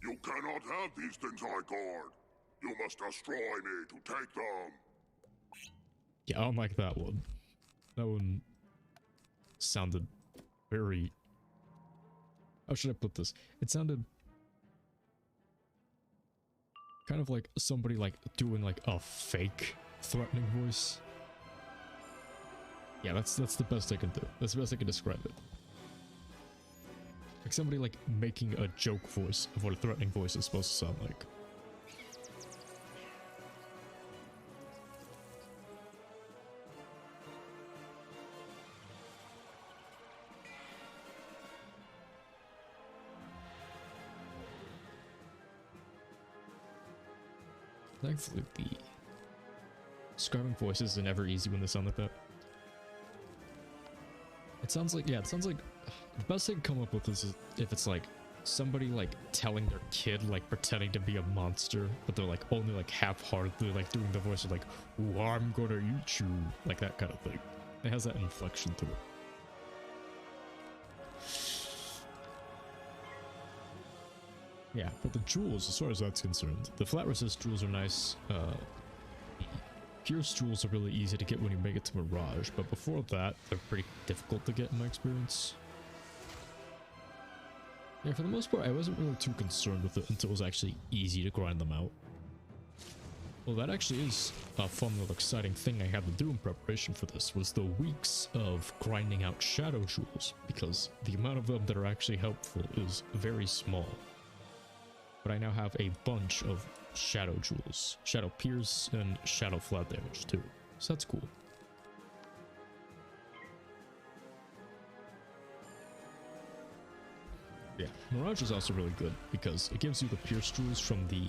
You cannot have these things I guard. You must destroy me to take them. Yeah, I don't like that one. That one sounded very... How should I put this? It sounded kind of like somebody like doing like a fake threatening voice. Yeah, that's the best I can do. That's the best I can describe it. Like somebody like making a joke voice of what a threatening voice is supposed to sound like. Thankfully, the describing voices are never easy when they sound like that. It sounds like, yeah, it sounds like the best thing to come up with is if it's like somebody like telling their kid like pretending to be a monster, but they're like only like half-heartedly like doing the voice of like, "Ooh, I'm gonna eat you," like that kind of thing. It has that inflection to it. Yeah, but the jewels, as far as that's concerned, the flat resist jewels are nice. Pierce jewels are really easy to get when you make it to Mirage, but before that, they're pretty difficult to get in my experience. Yeah, for the most part, I wasn't really too concerned with it until it was actually easy to grind them out. Well, that actually is a fun little exciting thing I had to do in preparation for this, was the weeks of grinding out shadow jewels, because the amount of them that are actually helpful is very small. But I now have a bunch of shadow jewels, shadow pierce and shadow flat damage too, so that's cool. Yeah, Mirage is also really good because it gives you the pierce jewels from the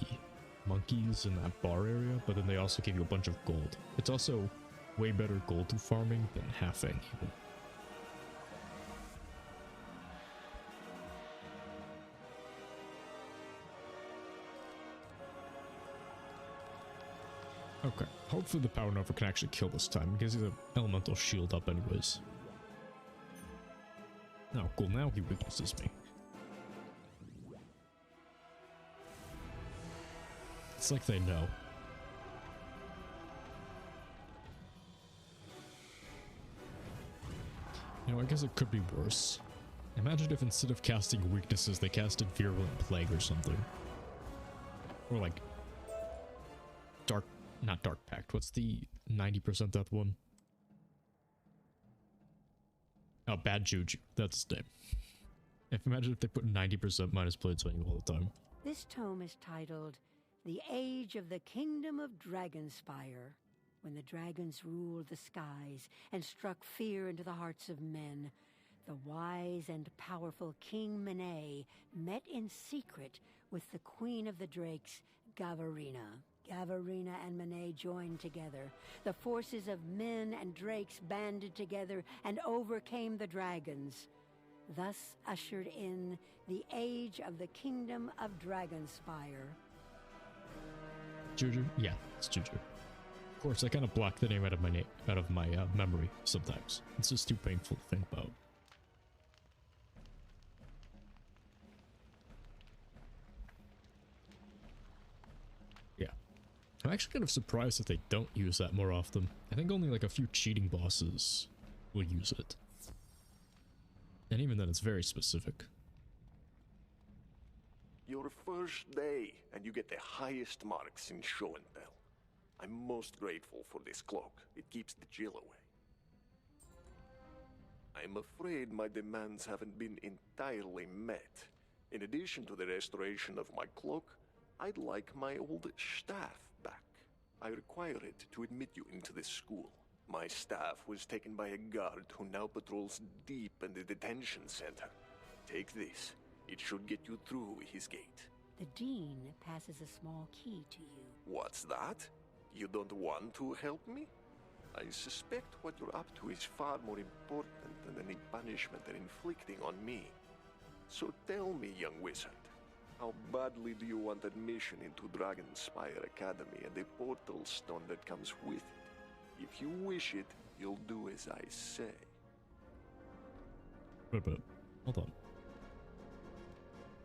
monkeys in that bar area, but then they also give you a bunch of gold. It's also way better gold farming than halving even. Okay, hopefully the Power Nova can actually kill this time, because he's an elemental shield up anyways. Oh, cool, now he weaknesses me. It's like they know. You know, I guess it could be worse. Imagine if instead of casting weaknesses, they casted Virulent Plague or something. Or like... Not Dark Pact. What's the 90% death one? Oh, bad juju. That's his name. Imagine if they put 90% minus plates on you all the time. This tome is titled The Age of the Kingdom of Dragonspire, when the dragons ruled the skies and struck fear into the hearts of men. The wise and powerful King Mane met in secret with the Queen of the Drakes, Gavarina. Gavarina and Mane joined together. The forces of men and drakes banded together and overcame the dragons, thus ushered in the age of the Kingdom of Dragonspire. Juju? Yeah, it's Juju. Of course, I kind of block the name out of my memory sometimes. It's just too painful to think about. Yeah. I'm actually kind of surprised that they don't use that more often. I think only like a few cheating bosses will use it. And even then, it's very specific. Your first day, and you get the highest marks in show and tell. I'm most grateful for this cloak. It keeps the chill away. I'm afraid my demands haven't been entirely met. In addition to the restoration of my cloak, I'd like my old staff back. I require it to admit you into this school. My staff was taken by a guard who now patrols deep in the detention center. Take this. It should get you through his gate. The Dean passes a small key to you. What's that? You don't want to help me? I suspect what you're up to is far more important than any punishment they're inflicting on me. So tell me, young wizard, how badly do you want admission into Dragonspire Academy and the portal stone that comes with it? If you wish it, you'll do as I say. Wait a minute. Hold on.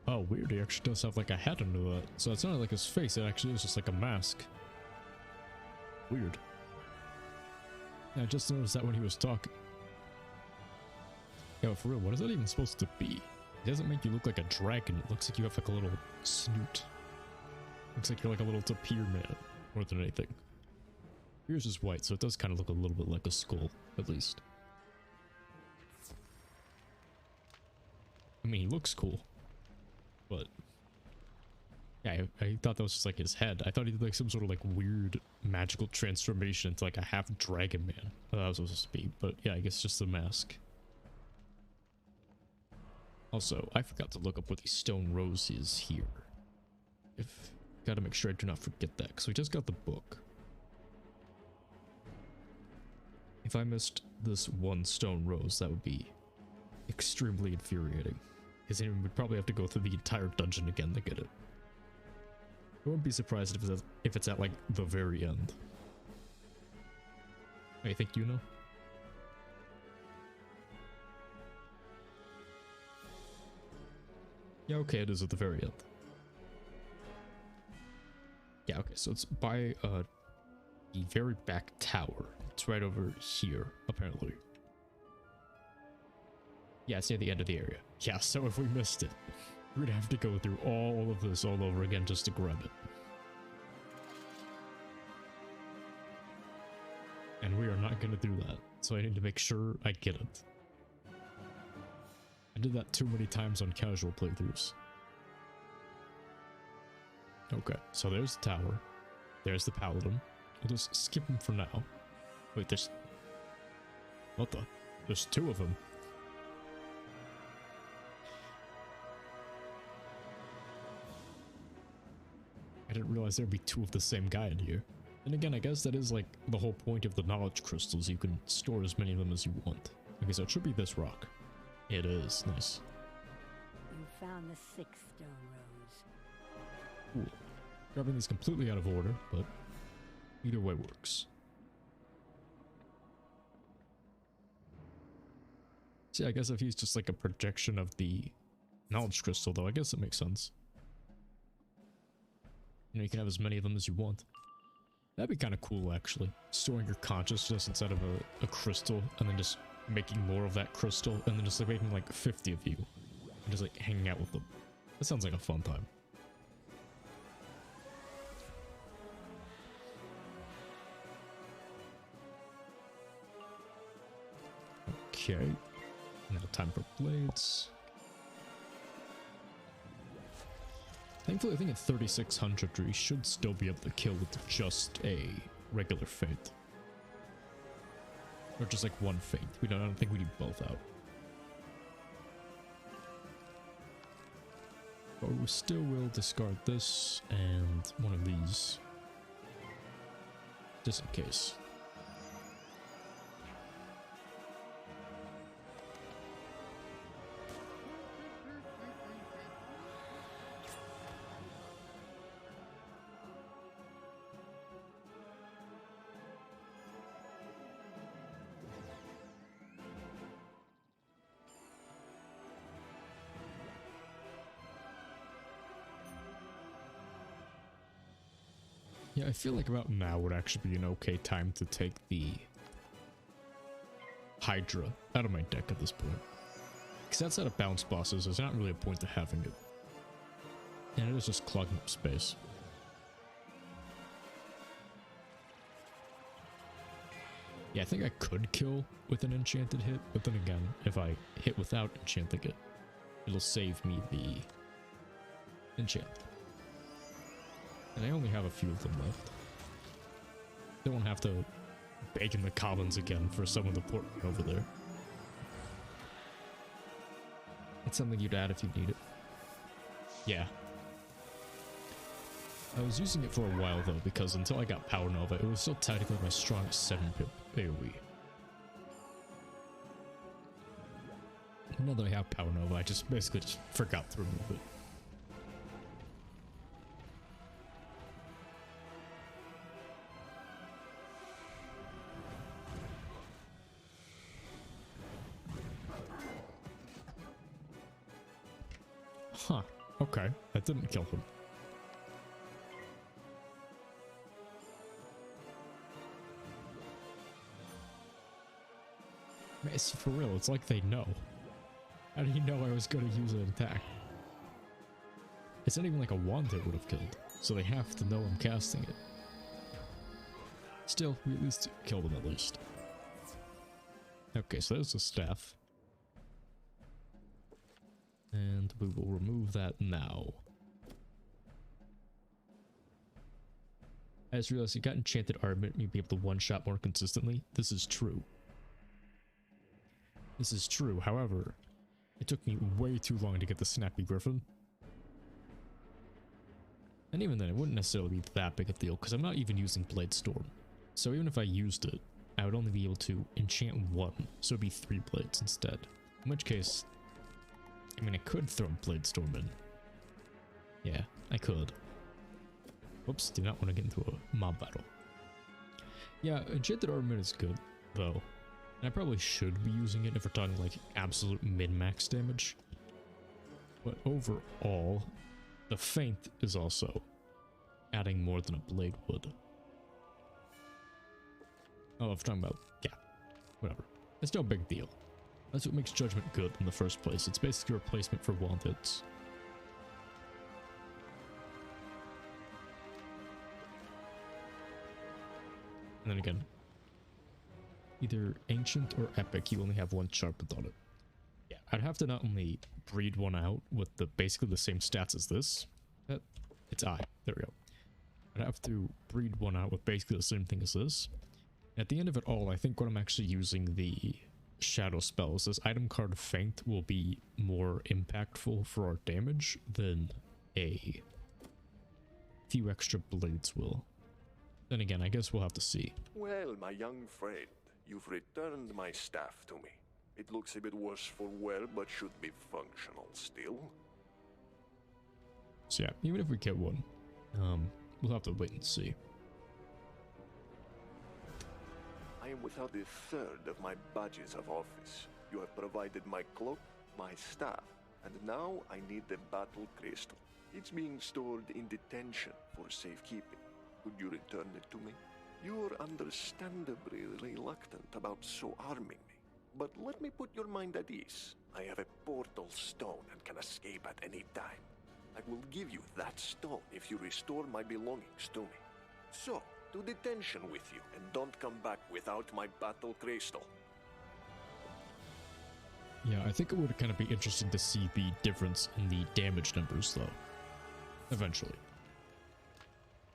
Oh, weird. He actually does have like a head under that. So it's not like his face. It actually is just like a mask. Weird. Yeah, I just noticed that when he was talking. Yo, for real, what is that even supposed to be? It doesn't make you look like a dragon. It looks like you have like a little snoot. Looks like you're like a little tapir man, more than anything. Yours is white, so it does kind of look a little bit like a skull, at least. I mean, he looks cool. But yeah, I thought that was just like his head. I thought he did like some sort of like weird magical transformation into like a half dragon man. That was supposed to be, but yeah, I guess just the mask. Also, I forgot to look up what the stone rose is here. Gotta make sure I do not forget that, because we just got the book. If I missed this one stone rose, that would be extremely infuriating. Because then we'd probably have to go through the entire dungeon again to get it. I wouldn't be surprised if it's at like the very end. I think you know? Yeah, okay, it is at the very end. Yeah, okay, so it's by the very back tower. It's right over here, apparently. Yeah, it's near the end of the area. Yeah, so if we missed it, we'd have to go through all of this all over again just to grab it. And we are not going to do that, so I need to make sure I get it. I did that too many times on casual playthroughs. Okay, so there's the tower. There's the paladin. We'll just skip him for now. Wait, there's... What the? There's two of them. I didn't realize there'd be two of the same guy in here. And again, I guess that is like the whole point of the knowledge crystals. You can store as many of them as you want. Okay, so it should be this rock. It is. Nice. You found the 6th stone rose. Cool. Grabbing these completely out of order, but either way works. See, I guess if he's just like a projection of the knowledge crystal, though, I guess it makes sense. You know, you can have as many of them as you want. That'd be kind of cool, actually. Storing your consciousness inside of a crystal, and then just making more of that crystal, and then just like making like 50 of you, and just like hanging out with them. That sounds like a fun time. Okay. Now time for blades. Thankfully, I think at 3600 we should still be able to kill with just a regular feint. Or just like one feint. I don't think we need both out. But we still will discard this and one of these. Just in case. Yeah, I feel like about now would actually be an okay time to take the Hydra out of my deck at this point. Because that's out of bounce bosses, there's not really a point to having it. And it is just clogging up space. Yeah, I think I could kill with an enchanted hit, but then again, if I hit without enchanting it, it'll save me the enchant. And I only have a few of them left. Don't have to beg in the commons again for someone to port me over there. It's something you'd add if you need it. Yeah. I was using it for a while though, because until I got Power Nova, it was still technically my strongest 7-pip AoE. Now that I have Power Nova, I basically just forgot to remove it. Huh, okay, that didn't kill him. Man, it's for real, it's like they know. How do you know I was going to use an attack? It's not even like a wand it would have killed, so they have to know I'm casting it. Still, we at least killed them at least. Okay, so there's the staff. And we will remove that now. I just realized you got enchanted armor, you'd be able to one-shot more consistently. This is true. This is true, however, it took me way too long to get the Snappy Griffin. And even then, it wouldn't necessarily be that big a deal, because I'm not even using Blade Storm. So even if I used it, I would only be able to enchant one, so it'd be 3 blades instead. In which case, I mean, I could throw Blade Storm in. Yeah, I could. Whoops, do not want to get into a mob battle. Yeah, Enchanted Armament is good, though. And I probably should be using it if we're talking like absolute min-max damage. But overall, the Feint is also adding more than a blade would. Oh, if we're talking about, yeah, whatever. It's no big deal. That's what makes Judgment good in the first place. It's basically a replacement for wand hits. And then again, either Ancient or Epic, you only have one sharpened on it. Yeah, I'd have to not only breed one out with basically the same stats as this. It's I. There we go. I'd have to breed one out with basically the same thing as this. At the end of it all, I think when I'm actually using the shadow spells, this item card Feint will be more impactful for our damage than a few extra blades will. Then again, I guess we'll have to see. Well, my young friend, you've returned my staff to me. It looks a bit worse for wear, but should be functional still. So yeah, even if we get one, we'll have to wait and see. I am without a third of my badges of office. You have provided my cloak, my staff, and now I need the battle crystal. It's being stored in detention for safekeeping. Could you return it to me? You're understandably reluctant about so arming me, but let me put your mind at ease. I have a portal stone and can escape at any time. I will give you that stone if you restore my belongings to me. So, to detention with you, and don't come back without my battle crystal. Yeah, I think it would kind of be interesting to see the difference in the damage numbers, though. Eventually.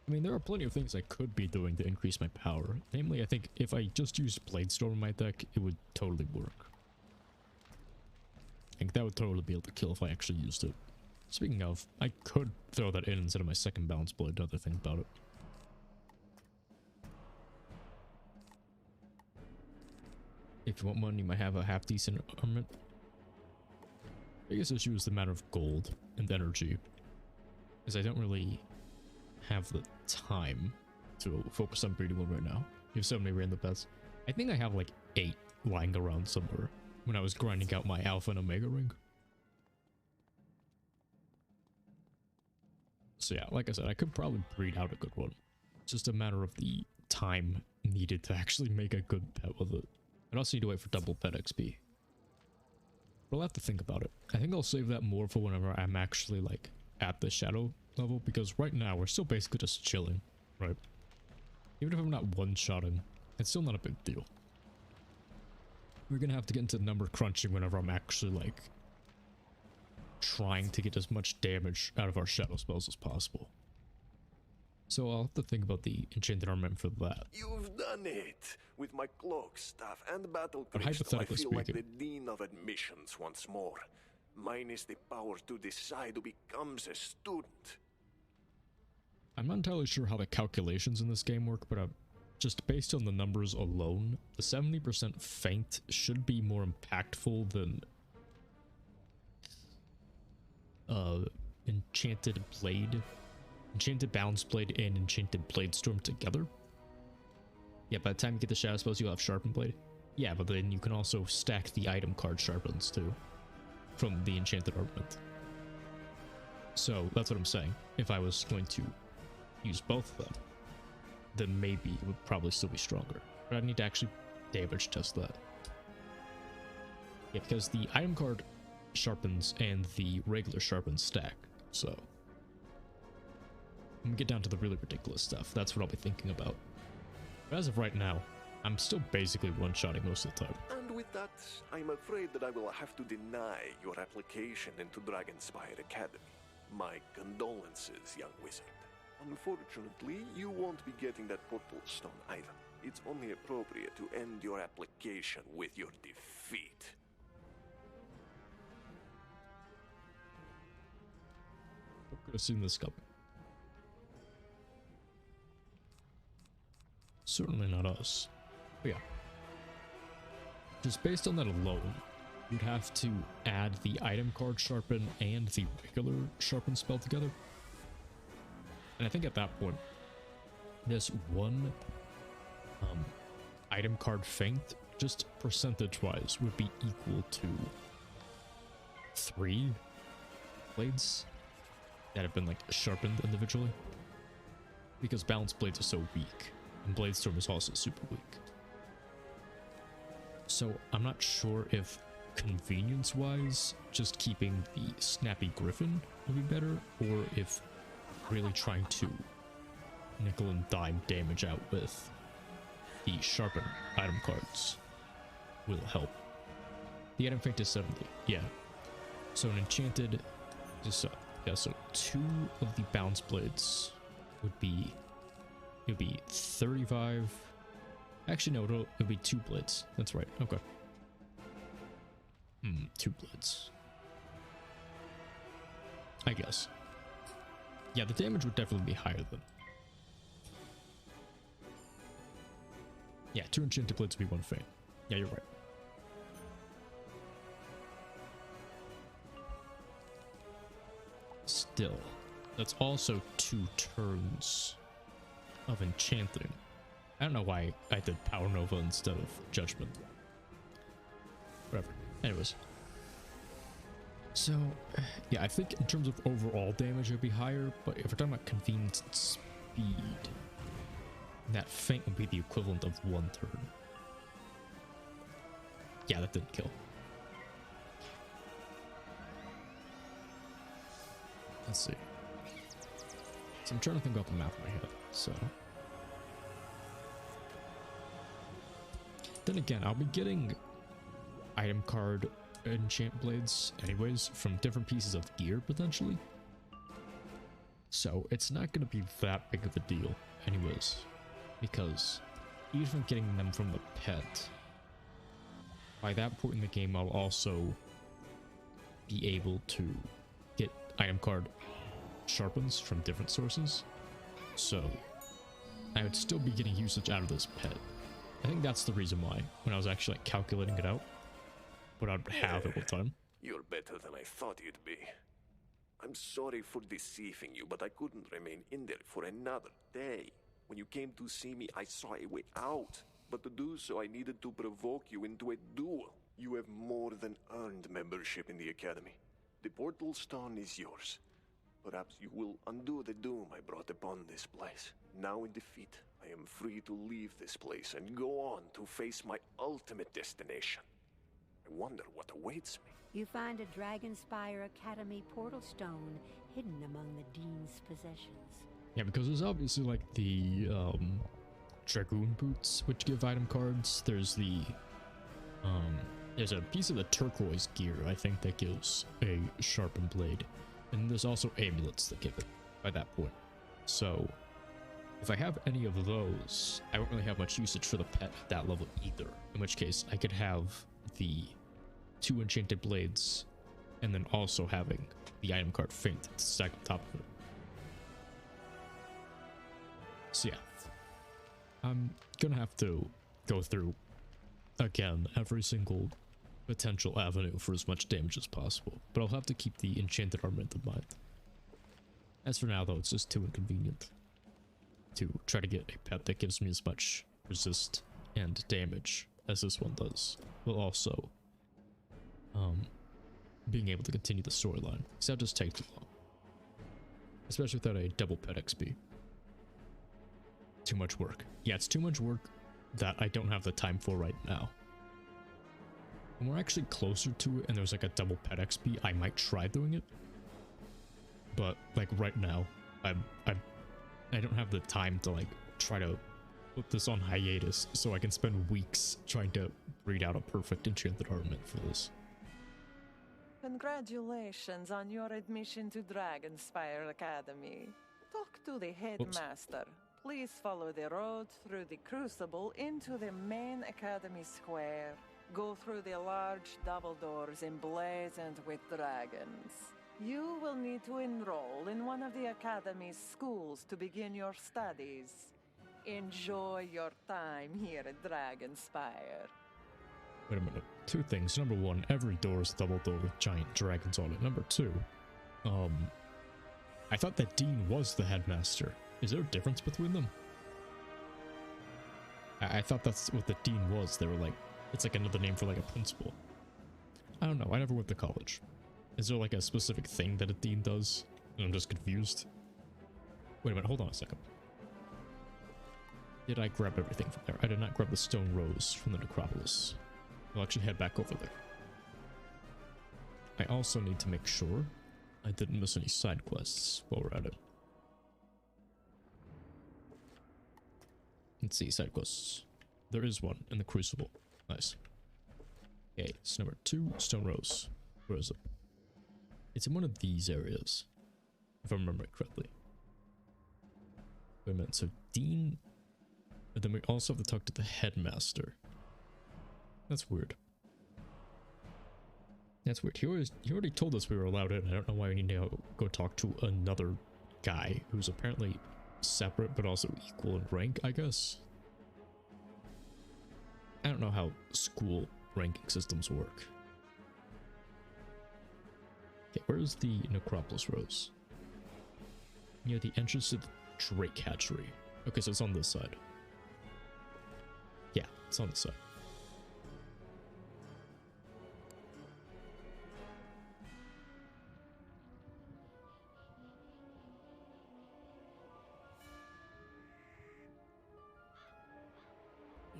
I mean, there are plenty of things I could be doing to increase my power. Namely, I think if I just used Bladestorm in my deck, it would totally work. I think that would totally be able to kill if I actually used it. Speaking of, I could throw that in instead of my second Balance Blade, another thing about it. If you want money, you might have a half-decent armament. Biggest issue is the matter of gold and energy. Because I don't really have the time to focus on breeding one right now. You have so many random pets. I think I have like 8 lying around somewhere when I was grinding out my Alpha and Omega ring. So yeah, like I said, I could probably breed out a good one. It's just a matter of the time needed to actually make a good pet with it. I'd also need to wait for double pet XP. But I'll have to think about it. I think I'll save that more for whenever I'm actually like at the shadow level, because right now we're still basically just chilling, right? Even if I'm not one-shotting, it's still not a big deal. We're gonna have to get into number crunching whenever I'm actually like trying to get as much damage out of our shadow spells as possible. So I'll have to think about the enchanted armament for that. You've done it! With my cloak, staff, and battle But crystal, I hypothetically feel like speaking, the Dean of Admissions once more. Mine is the power to decide who becomes a student. I'm not entirely sure how the calculations in this game work, but just based on the numbers alone, the 70% feint should be more impactful than Enchanted Blade, Enchanted Balance Blade, and Enchanted Bladestorm together. Yeah, by the time you get the Shadow spells, you'll have Sharpened Blade. Yeah, but then you can also stack the item card Sharpens too, from the Enchanted Armament. So that's what I'm saying. If I was going to use both of them, then maybe it would probably still be stronger. But I need to actually damage test that. Yeah, because the item card sharpens and the regular sharpens stack, so when we get down to the really ridiculous stuff, that's what I'll be thinking about. But as of right now, I'm still basically one-shotting most of the time. And with that, I'm afraid that I will have to deny your application into Dragonspire Academy. My condolences, young wizard. Unfortunately, you won't be getting that portal stone either. It's only appropriate to end your application with your defeat. I could have seen this coming. Certainly not us. But yeah. Just based on that alone, you'd have to add the item card sharpen and the regular sharpen spell together. And I think at that point, this one item card feint, just percentage-wise, would be equal to 3 blades that have been like sharpened individually. Because Balance Blades are so weak, and Bladestorm is also super weak. So I'm not sure if convenience-wise, just keeping the Snappy Griffin would be better, or if really trying to nickel and dime damage out with the sharpened item cards will help. The item feint is 70, yeah. So an enchanted, yeah, so 2 of the Balance Blades would be, it would be 35. Actually, no, it would be 2 blades. That's right. Okay. 2 blades. I guess. Yeah, the damage would definitely be higher than. Yeah, 2 enchanted blades would be 1 feint. Yeah, you're right. Still, that's also 2 turns of enchanting. I don't know why I did Power Nova instead of Judgment. Whatever. Anyways. So, yeah, I think in terms of overall damage it would be higher, but if we're talking about convenience and speed, that feint would be the equivalent of 1 turn. Yeah, that didn't kill. Let's see. So I'm trying to think about the math in my head, so. Then again, I'll be getting item card enchant blades anyways from different pieces of gear potentially. So it's not going to be that big of a deal anyways, because even getting them from the pet, by that point in the game I'll also be able to get item card sharpens from different sources, so I would still be getting usage out of this pet. I think that's the reason why, when I was actually like calculating it out, what I'd have at what time. You're better than I thought you'd be. I'm sorry for deceiving you, but I couldn't remain in there for another day. When you came to see me, I saw a way out. But to do so, I needed to provoke you into a duel. You have more than earned membership in the Academy. The Portal Stone is yours. Perhaps you will undo the doom I brought upon this place. Now in defeat, I am free to leave this place and go on to face my ultimate destination. I wonder what awaits me. You find a Dragonspire Academy portal stone hidden among the Dean's possessions. Yeah, because there's obviously like the Dragoon boots, which give item cards. There's a piece of the turquoise gear, I think, that gives a sharpened blade. And there's also amulets that give it by that point. So if I have any of those, I won't really have much usage for the pet at that level either. In which case, I could have the 2 enchanted blades and then also having the item card Faint to stack on top of it. So yeah, I'm gonna have to go through again every single potential avenue for as much damage as possible, but I'll have to keep the enchanted armament in mind. As for now though, it's just too inconvenient to try to get a pet that gives me as much resist and damage as this one does, while also being able to continue the storyline, because that'll just take too long, especially without a double pet XP. Too much work. Yeah, it's too much work that I don't have the time for right now. When we're actually closer to it and there's like a double pet XP, I might try doing it. But like right now, I don't have the time to like try to put this on hiatus so I can spend weeks trying to breed out a perfect enchanted armament for this. Congratulations on your admission to Dragonspire Academy. Talk to the headmaster. Please follow the road through the Crucible into the main Academy Square. Go through the large double doors emblazoned with dragons. You will need to enroll in one of the Academy's schools to begin your studies. Enjoy your time here at Dragonspire. Wait a minute. 2 things. Number 1, every door is a double door with giant dragons on it. Number 2, I thought that Dean was the headmaster. Is there a difference between them? I thought that's what the Dean was. They were like, it's like another name for like a principal. I don't know. I never went to college. Is there like a specific thing that a Dean does? And I'm just confused. Wait a minute. Hold on a second. Did I grab everything from there? I did not grab the stone rose from the necropolis. I'll actually head back over there. I also need to make sure I didn't miss any side quests while we're at it. Let's see, side quests. There is one in the Crucible. Nice. Okay, it's number 2, Stone Rose. Where is it? It's in one of these areas, if I remember correctly. Wait a minute, so Dean... But then we also have to talk to the headmaster. That's weird. That's weird. He already told us we were allowed in. I don't know why we need to go talk to another guy who's apparently separate but also equal in rank, I guess. I don't know how school ranking systems work. Okay, where's the Necropolis Rose? Near the entrance to the Drake Hatchery. Okay, so it's on this side. Yeah, it's on this side.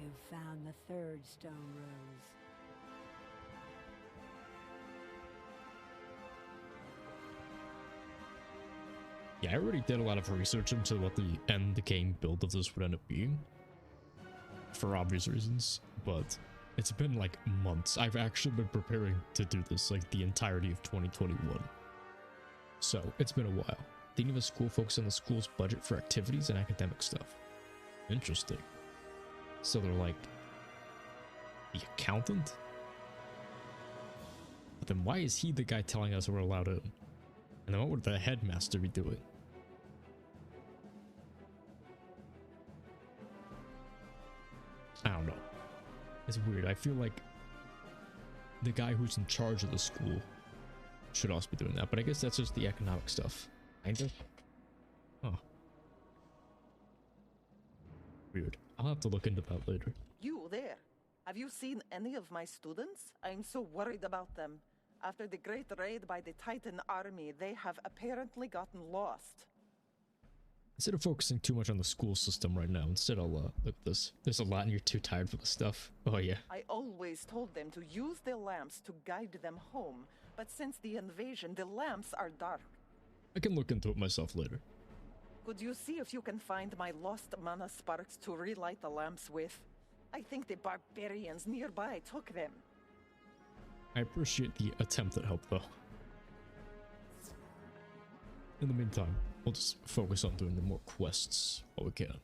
You've found the 3rd stone rose. Yeah, I already did a lot of research into what the end game build of this would end up being, for obvious reasons, but It's been like months. I've actually been preparing to do this like the entirety of 2021. So it's been a while. Didn't even school focus on the school's budget for activities and academic stuff. Interesting. So they're like the accountant? But then why is he the guy telling us we're allowed in? And then what would the headmaster be doing? I don't know. It's weird. I feel like the guy who's in charge of the school should also be doing that, but I guess that's just the economic stuff. Kind of. Huh. Weird. I'll have to look into that later. You there? Have you seen any of my students? I'm so worried about them. After the great raid by the Titan army, they have apparently gotten lost. Instead of focusing too much on the school system right now, instead I'll look at this. There's a lot and you're too tired for the stuff. Oh yeah. I always told them to use the lamps to guide them home, but since the invasion, the lamps are dark. I can look into it myself later. Could you see if you can find my lost mana sparks to relight the lamps with? I think the barbarians nearby took them. I appreciate the attempt at help though. In the meantime, we'll just focus on doing the more quests while we can.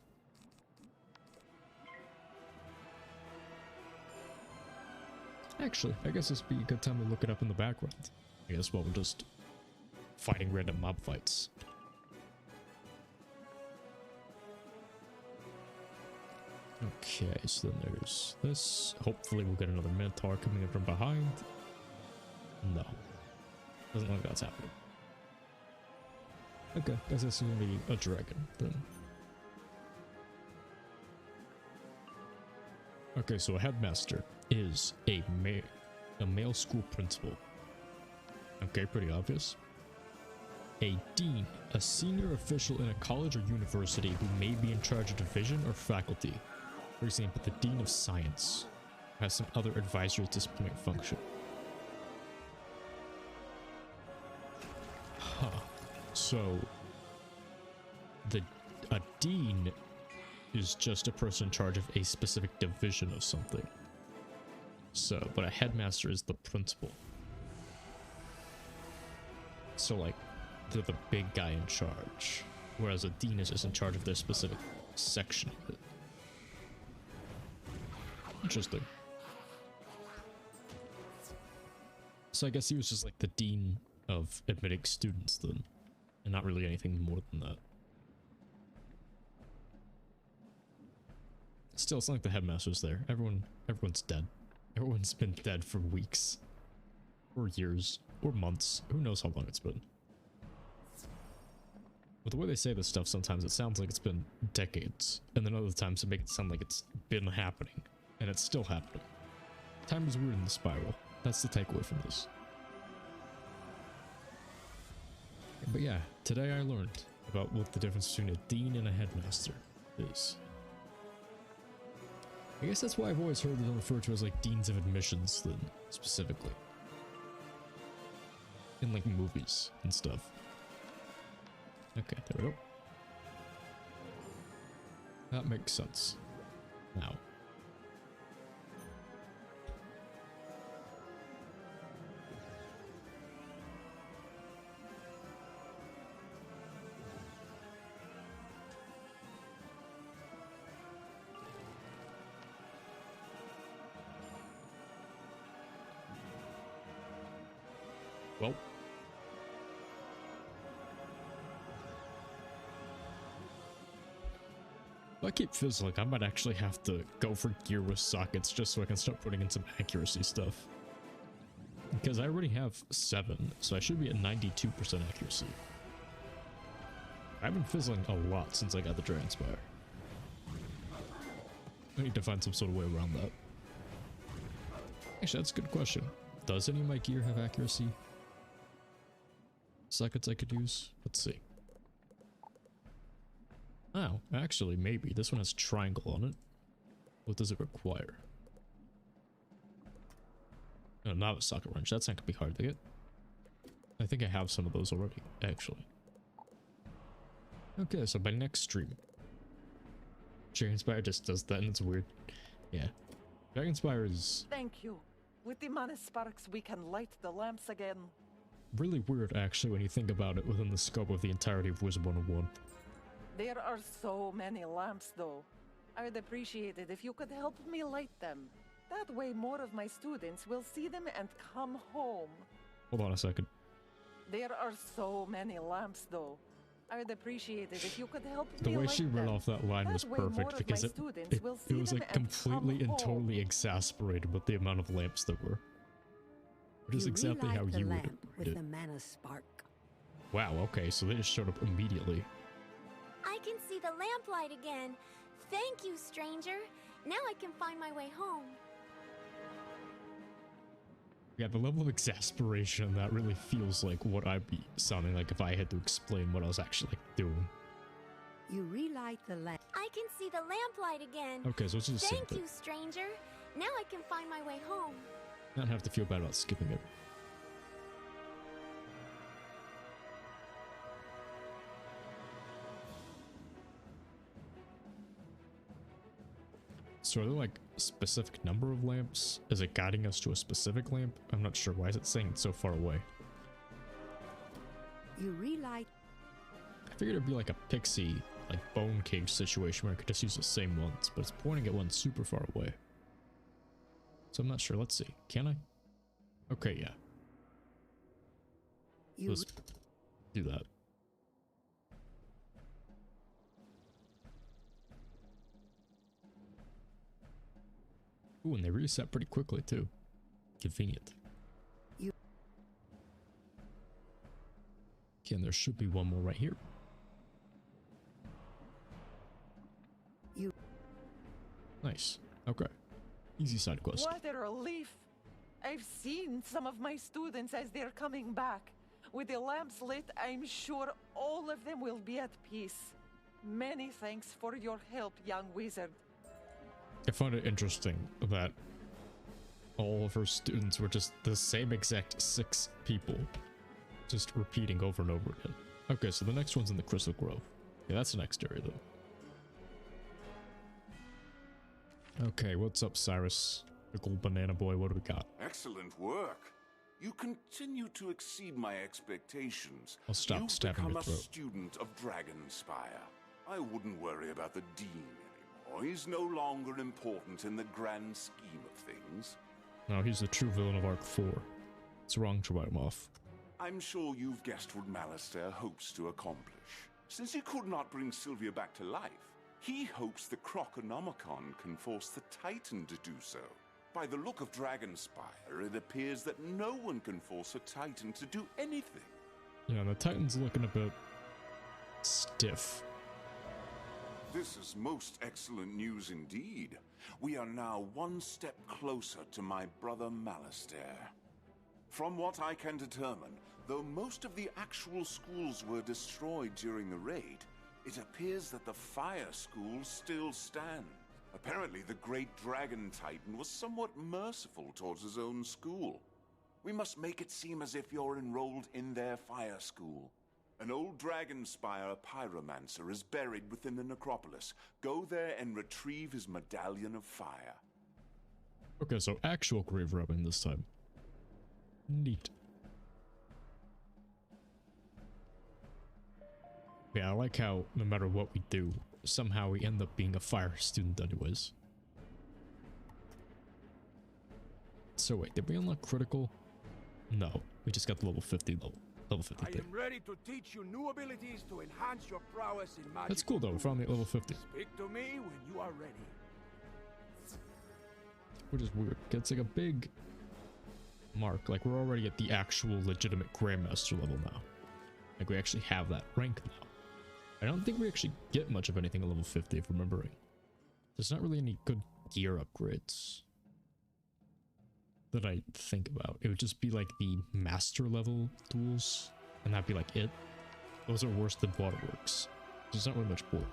Actually, I guess this would be a good time to look it up in the background. I guess while we're just fighting random mob fights. Okay, so then there's this. Hopefully we'll get another Minotaur coming in from behind. No. Doesn't look like that's happening. Okay, guess this is gonna be a dragon then. Okay, so a headmaster is a male school principal. Okay, pretty obvious. A dean, a senior official in a college or university who may be in charge of division or faculty. For example, the dean of science has some other advisory disciplinary function. Huh. So, a dean is just a person in charge of a specific division of something. So, but a headmaster is the principal. So, like, they're the big guy in charge, whereas a dean is just in charge of their specific section of it. Interesting. So I guess he was just like the dean of admitting students then, and not really anything more than that. Still, it's not like the headmaster's there. Everyone's dead. Everyone's been dead for weeks, or years, or months. Who knows how long it's been. But the way they say this stuff, sometimes it sounds like it's been decades, and then other times it makes it sound like it's been happening, and it's still happening. Time is weird in the spiral. That's the takeaway from this. But yeah, today I learned about what the difference between a dean and a headmaster is. I guess that's why I've always heard them referred to as like deans of admissions then, specifically. In like movies and stuff. Okay, there we go. That makes sense. Now. Well. If I keep fizzling, I might actually have to go for gear with sockets just so I can start putting in some accuracy stuff. Because I already have 7, so I should be at 92% accuracy. I've been fizzling a lot since I got the Dragon Spire. I need to find some sort of way around that. Actually, that's a good question. Does any of my gear have accuracy sockets I could use? Let's see. Oh, actually, maybe. This one has triangle on it. What does it require? Oh, not a socket wrench. That's not gonna be hard to get. I think I have some of those already, actually. Okay, so by next stream. Dragon Spire just does that and it's weird. Yeah. Dragonspire is Thank you. With the mana sparks, we can light the lamps again. really weird, actually, when you think about it within the scope of the entirety of Wizard101. There are so many lamps, though. I'd appreciate it if you could help me light them. That way more of my students will see them and come home. Hold on a second. There are so many lamps, though. I'd appreciate it if you could help me The way light she read them. off that line was That way more perfect of because my it students will see was them like and completely come and home. totally exasperated with the amount of lamps there were. Which is exactly how relight the you would lamp with read the it. mana spark. Wow, okay, so they just showed up immediately. I can see the lamplight again. Thank you, stranger. Now I can find my way home. Yeah, the level of exasperation in that really feels like what I'd be sounding like if I had to explain what I was actually doing. You relight the lamp. I can see the lamplight again. Okay, so it's just the same Thank thing. you, stranger. Now I can find my way home. Not have to feel bad about skipping it. So are there like a specific number of lamps? Is it guiding us to a specific lamp? I'm not sure. Why is it saying it's so far away? You relight. I figured it'd be like a pixie, like bone cage situation where I could just use the same ones, but it's pointing at one super far away. So I'm not sure. Let's see. Can I? Okay, yeah. Let's do that. Ooh, and they reset pretty quickly too. Convenient. Okay, and there should be one more right here. Nice. Okay. Easy side quest. What a relief! I've seen some of my students as they're coming back. With the lamps lit, I'm sure all of them will be at peace. Many thanks for your help, young wizard. I find it interesting that all of her students were just the same exact 6 people, just repeating over and over again. Okay, so the next one's in the Crystal Grove. Yeah, that's the next area though. Okay, what's up, Cyrus? Pickle Banana Boy, what do we got? Excellent work. You continue to exceed my expectations. I'll stop You've stabbing become your a throat. student of Dragonspire. I wouldn't worry about the Dean anymore. He's no longer important in the grand scheme of things. No, he's the true villain of Arc 4. It's wrong to write him off. I'm sure you've guessed what Malistaire hopes to accomplish. Since he could not bring Sylvia back to life, he hopes the Croconomicon can force the Titan to do so. By the look of Dragonspire, it appears that no one can force a Titan to do anything. Yeah, the Titan's looking a bit stiff. This is most excellent news indeed. We are now one step closer to my brother Malistaire. From what I can determine, though most of the actual schools were destroyed during the raid, it appears that the Fire School still stands. Apparently, the Great Dragon Titan was somewhat merciful towards his own school. We must make it seem as if you're enrolled in their Fire School. An old Dragonspire pyromancer is buried within the necropolis. Go there and retrieve his medallion of fire. Okay, so actual grave robbing this time. Neat. Yeah, I like how no matter what we do, somehow we end up being a fire student anyways. So wait, did we unlock critical? No, we just got the level 50 level 50 I thing. am ready to teach you new abilities to enhance your prowess in magic. That's cool though, we're finally at level 50. Speak to me when you are ready. Which is weird. It's like a big mark. Like we're already at the actual legitimate Grandmaster level now. Like we actually have that rank now. I don't think we actually get much of anything at level 50 if remembering. There's not really any good gear upgrades that I think about. It would just be like the master level tools, and that'd be like it. Those are worse than Waterworks. There's not really much point.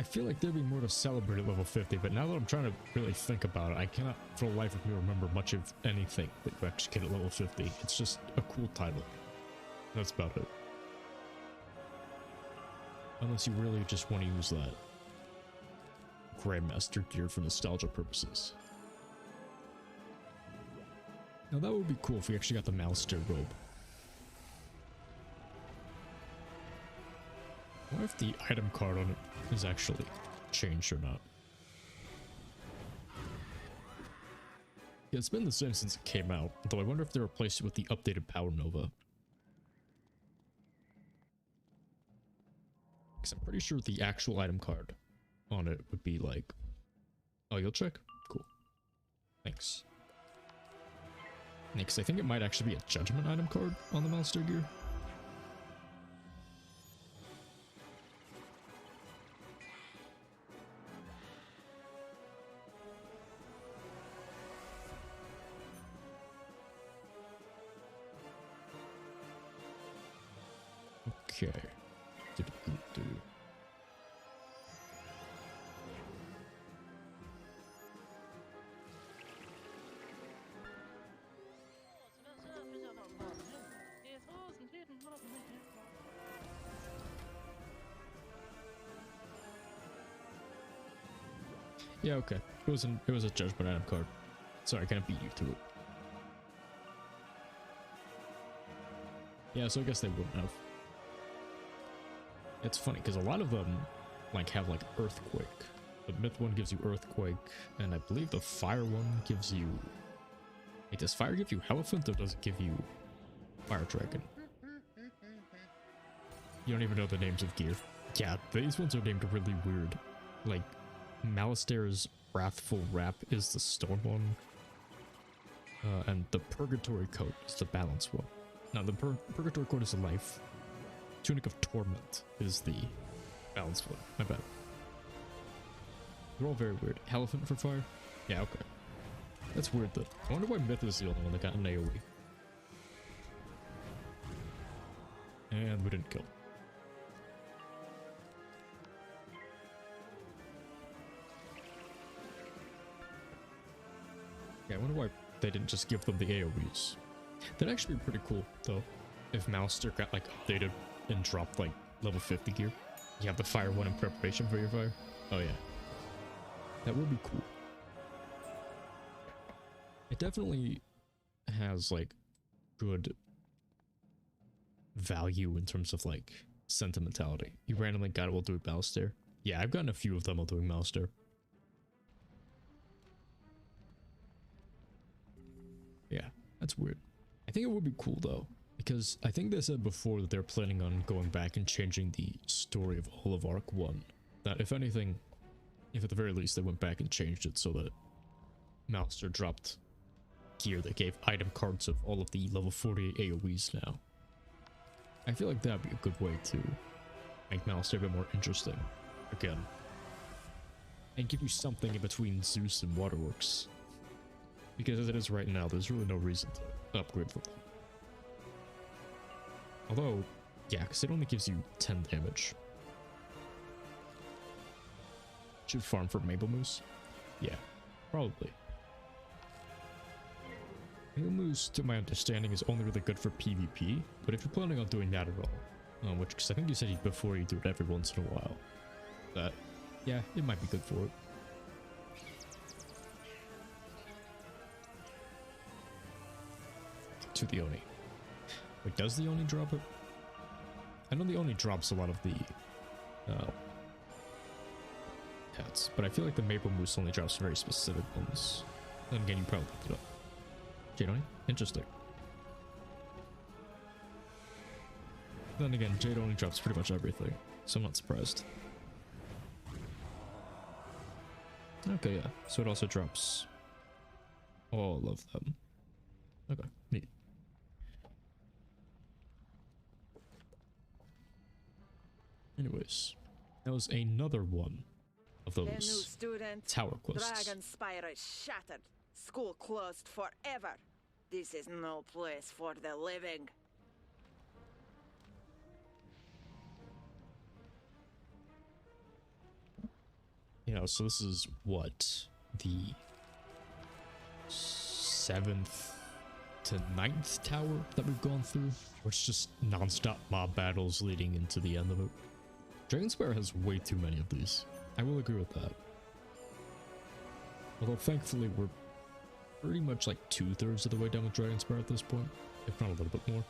I feel like there'd be more to celebrate at level 50, but now that I'm trying to really think about it, I cannot for the life of me remember much of anything that you actually get at level 50. It's just a cool title. That's about it. Unless you really just want to use that Grandmaster gear for nostalgia purposes. Now that would be cool if we actually got the Malster robe. I wonder if the item card on it is actually changed or not. Yeah, it's been the same since it came out, though I wonder if they replaced it with the updated Power Nova. Because I'm pretty sure the actual item card on it would be like... Oh, you'll check? Cool. Thanks. Next, I think it might actually be a Judgment item card on the Malster gear. Okay. Yeah, okay. It was a Judgment item card. Sorry, I kind of beat you to it. Yeah, so I guess they wouldn't have. It's funny because a lot of them like have like Earthquake. The Myth one gives you Earthquake, and I believe the Fire one gives you... Wait, does Fire give you Elephant or does it give you Fire Dragon? You don't even know the names of gear. Yeah, these ones are named really weird. Like, Malister's Wrathful Rap is the stone one. And the Purgatory Coat is the balance one. Now, the Purgatory Coat is the life. Tunic of Torment is the balance one. My bad. They're all very weird. Elephant for fire? Yeah, okay. That's weird though. I wonder why Myth is the only one that got an AoE. And we didn't kill. Yeah, I wonder why they didn't just give them the AoEs. That'd actually be pretty cool, though, if Malster got, like, updated and dropped, like, level 50 gear. You have the fire one in preparation for your fire. Oh, yeah. That would be cool. It definitely has, like, good value in terms of, like, sentimentality. You randomly got it while doing Malster. Yeah, I've gotten a few of them while doing Malster. Yeah, that's weird. I think it would be cool though, because I think they said before that they're planning on going back and changing the story of all of Arc 1. That if anything, if at the very least they went back and changed it so that Malster dropped gear that gave item cards of all of the level 48 AoEs now. I feel like that'd be a good way to make Malster a bit more interesting again. And give you something in between Zeus and Waterworks. Because as it is right now, there's really no reason to upgrade for them. Although, yeah, because it only gives you 10 damage. Should farm for Maple Moose? Yeah, probably. Maple Moose, to my understanding, is only really good for PvP, but if you're planning on doing that at all, which, because I think you said before you do it every once in a while, that, yeah, it might be good for it. To the Oni. Wait, does the Oni drop it? I know the Oni drops a lot of the pets, but I feel like the Maple Moose only drops very specific ones. Then again, you probably picked it up. Jade Oni? Interesting. Then again, Jade Oni drops pretty much everything, so I'm not surprised. Okay, yeah. So it also drops all of them. Okay, neat. Anyways, that was another one of those tower quests. Dragon Spire is shattered. School closed forever. This is no place for the living. You know, so this is what, the 7th to 9th tower that we've gone through, where it's just non-stop mob battles leading into the end of it. Dragonspire has way too many of these. I will agree with that. Although thankfully we're pretty much like 2/3 of the way done with Dragonspire at this point, if not a little bit more.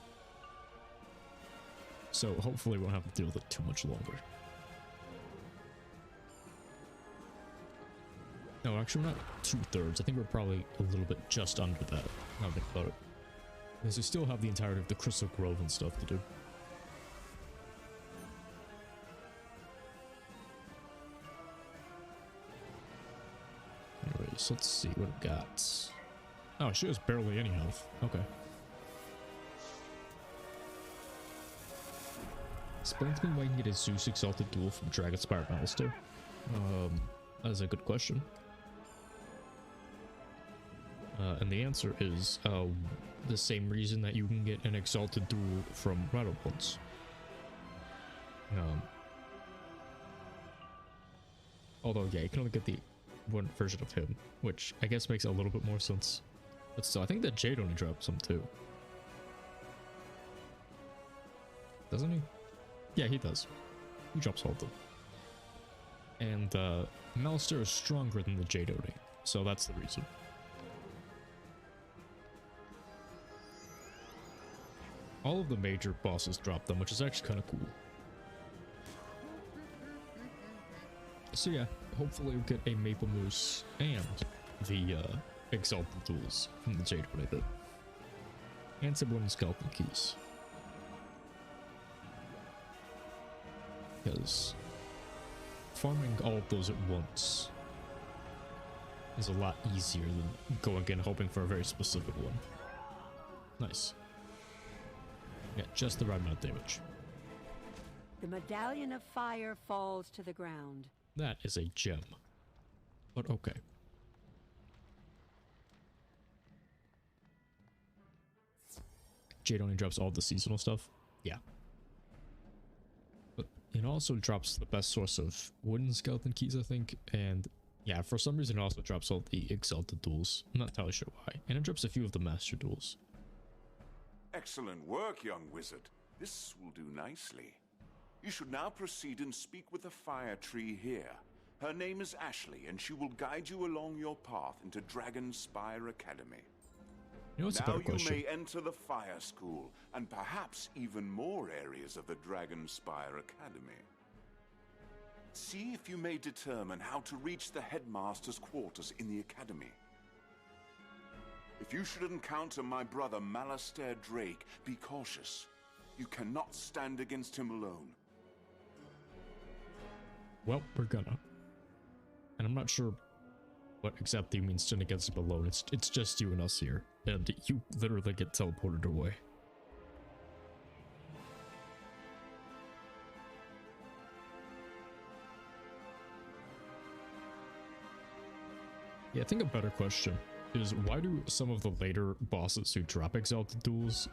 So hopefully we won't have to deal with it too much longer. No, actually we're not 2/3. I think we're probably a little bit just under that, now I think about it. Because we still have the entirety of the Crystal Grove and stuff to do. Anyways, let's see what it got. Oh, she has barely any health. Okay. Explain to me why you can get a Zeus Exalted Duel from Dragonspire Alistair. That is a good question. And the answer is the same reason that you can get an Exalted Duel from Rattlebloods. Although, yeah, you can only get the one version of him, which I guess makes a little bit more sense. But still, I think that Jade only drops some too. Doesn't he? Yeah, he does. He drops all of them. And Malister is stronger than the Jade Oni, so that's the reason. All of the major bosses drop them, which is actually kind of cool. So yeah, hopefully we'll get a Maple Moose and the Exalted Duels from the Jade Oni bit. And some Wooden Skeleton Keys. Because farming all of those at once is a lot easier than going in hoping for a very specific one. Nice. Yeah, just the right amount of damage. The Medallion of Fire falls to the ground. That is a gem. But okay. Jade only drops all the seasonal stuff. Yeah. But it also drops the best source of Wooden Skeleton Keys, I think. And yeah, for some reason it also drops all the Exalted Duels. I'm not entirely sure why. And it drops a few of the Master Duels. Excellent work, young wizard. This will do nicely. You should now proceed and speak with the fire tree here. Her name is Ashley, and she will guide you along your path into Dragonspire Academy. You know what's a better question? Now you may enter the fire school, and perhaps even more areas of the Dragonspire Academy. See if you may determine how to reach the headmaster's quarters in the academy. If you should encounter my brother Malister Drake, be cautious. You cannot stand against him alone. Well, we're gonna. And I'm not sure what exactly means stand against him alone. It's just you and us here. And you literally get teleported away. Yeah, I think a better question is, why do some of the later bosses who drop Exalted Duels,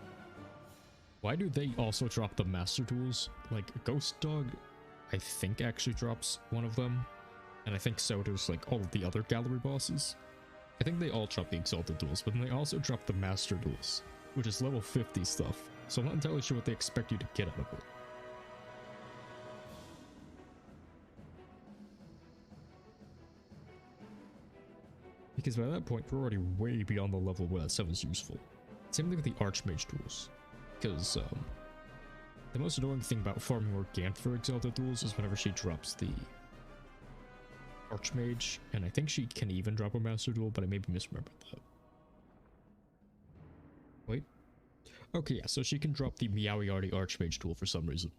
why do they also drop the Master Duels? Like, Ghost Dog, I think, actually drops one of them. And I think so does, like, all of the other gallery bosses. I think they all drop the Exalted Duels, but then they also drop the Master Duels, which is level 50 stuff. So I'm not entirely sure what they expect you to get out of it. Because by that point, we're already way beyond the level where that 7 is useful. Same thing with the Archmage Duels. Because, the most annoying thing about farming Organthe for Exalted Duels is whenever she drops the Archmage, and I think she can even drop a Master Duel, but I maybe misremembered that. Wait. Okay, yeah, so she can drop the Meowiarty Archmage Duel for some reason.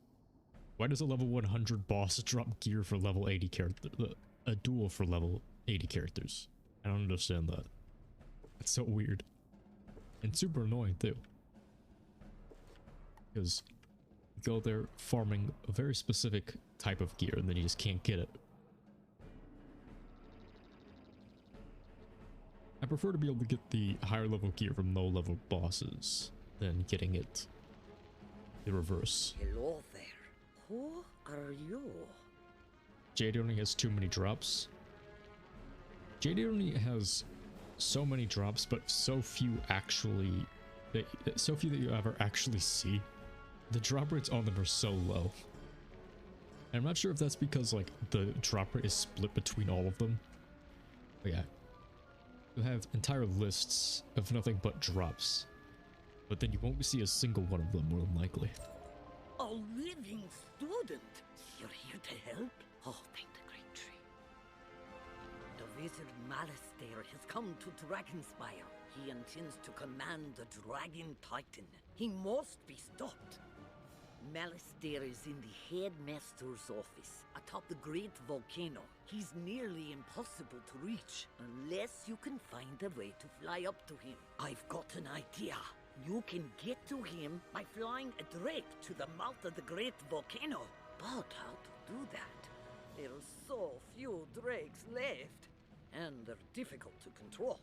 Why does a level 100 boss drop gear for level 80 character, a duel for level 80 characters? I don't understand that. It's so weird. And super annoying too. Because you go there farming a very specific type of gear and then you just can't get it. I prefer to be able to get the higher level gear from low level bosses than getting it the reverse. Hello there. Who are you? Jade only has too many drops. Jade only has so many drops, but so few actually, so few that you ever actually see. The drop rates on them are so low. And I'm not sure if that's because like the drop rate is split between all of them. But yeah, you have entire lists of nothing but drops, but then you won't see a single one of them, more than likely. A living student! You're here to help? Oh, thank the great tree. The wizard Malistaire has come to Dragonspire. He intends to command the Dragon Titan. He must be stopped. Malistaire is in the headmaster's office atop the great volcano. He's nearly impossible to reach unless you can find a way to fly up to him. I've got an idea. You can get to him by flying a drake to the mouth of the great volcano. But how to do that? There are so few drakes left, and they're difficult to control.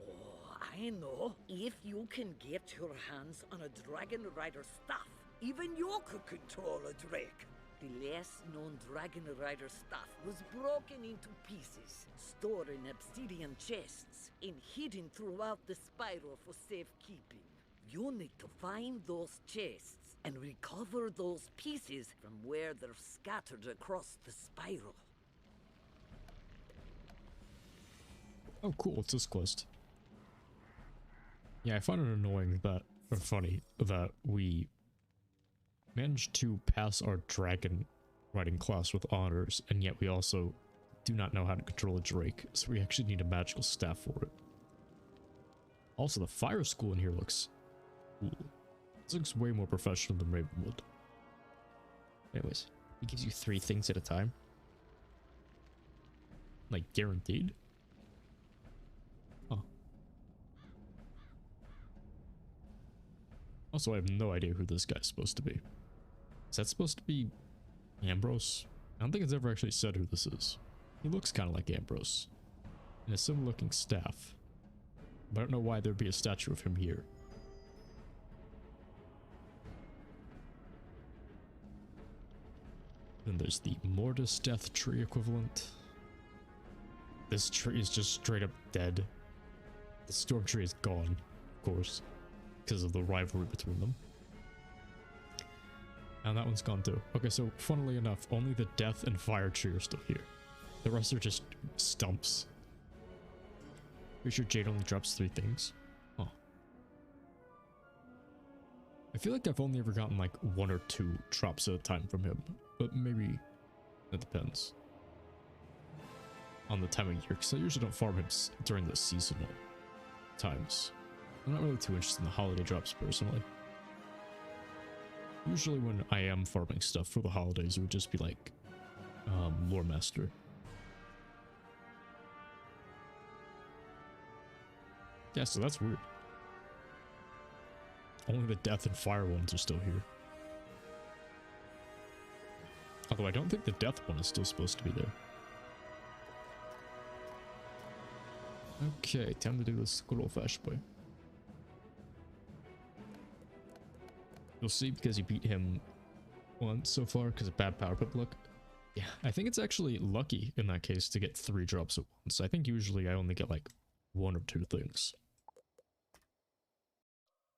Oh, I know. If you can get your hands on a Dragon Rider staff, even you could control a drake. The last known Dragon Rider staff was broken into pieces, stored in obsidian chests, and hidden throughout the spiral for safekeeping. You need to find those chests and recover those pieces from where they're scattered across the spiral. Oh cool, it's this quest. Yeah, I find it annoying that, or funny, that we managed to pass our dragon riding class with honors, and yet we also do not know how to control a drake, so we actually need a magical staff for it. Also, the fire school in here looks cool. This looks way more professional than Ravenwood. Anyways, he gives you 3 things at a time. Like, guaranteed? Huh. Also, I have no idea who this guy's supposed to be. Is that supposed to be Ambrose? I don't think it's ever actually said who this is. He looks kind of like Ambrose. And a similar looking staff. But I don't know why there'd be a statue of him here. Then there's the Mortis Death Tree equivalent. This tree is just straight up dead. The Storm Tree is gone, of course, because of the rivalry between them. And that one's gone too. Okay, so funnily enough, only the Death and Fire Tree are still here. The rest are just stumps. Pretty sure Jade only drops 3 things. Huh. I feel like I've only ever gotten like 1 or 2 drops at a time from him, but maybe it depends on the time of year, because I usually don't farm him during the seasonal times. I'm not really too interested in the holiday drops personally. Usually when I am farming stuff for the holidays, it would just be like Lore Master. Yeah, so that's weird. Only the Death and Fire ones are still here. Although I don't think the Death one is still supposed to be there. Okay, time to do this good old-fashioned way. You'll see, because you beat him once so far because of bad power pip luck. Yeah, I think it's actually lucky in that case to get 3 drops at once. I think usually I only get like 1 or 2 things.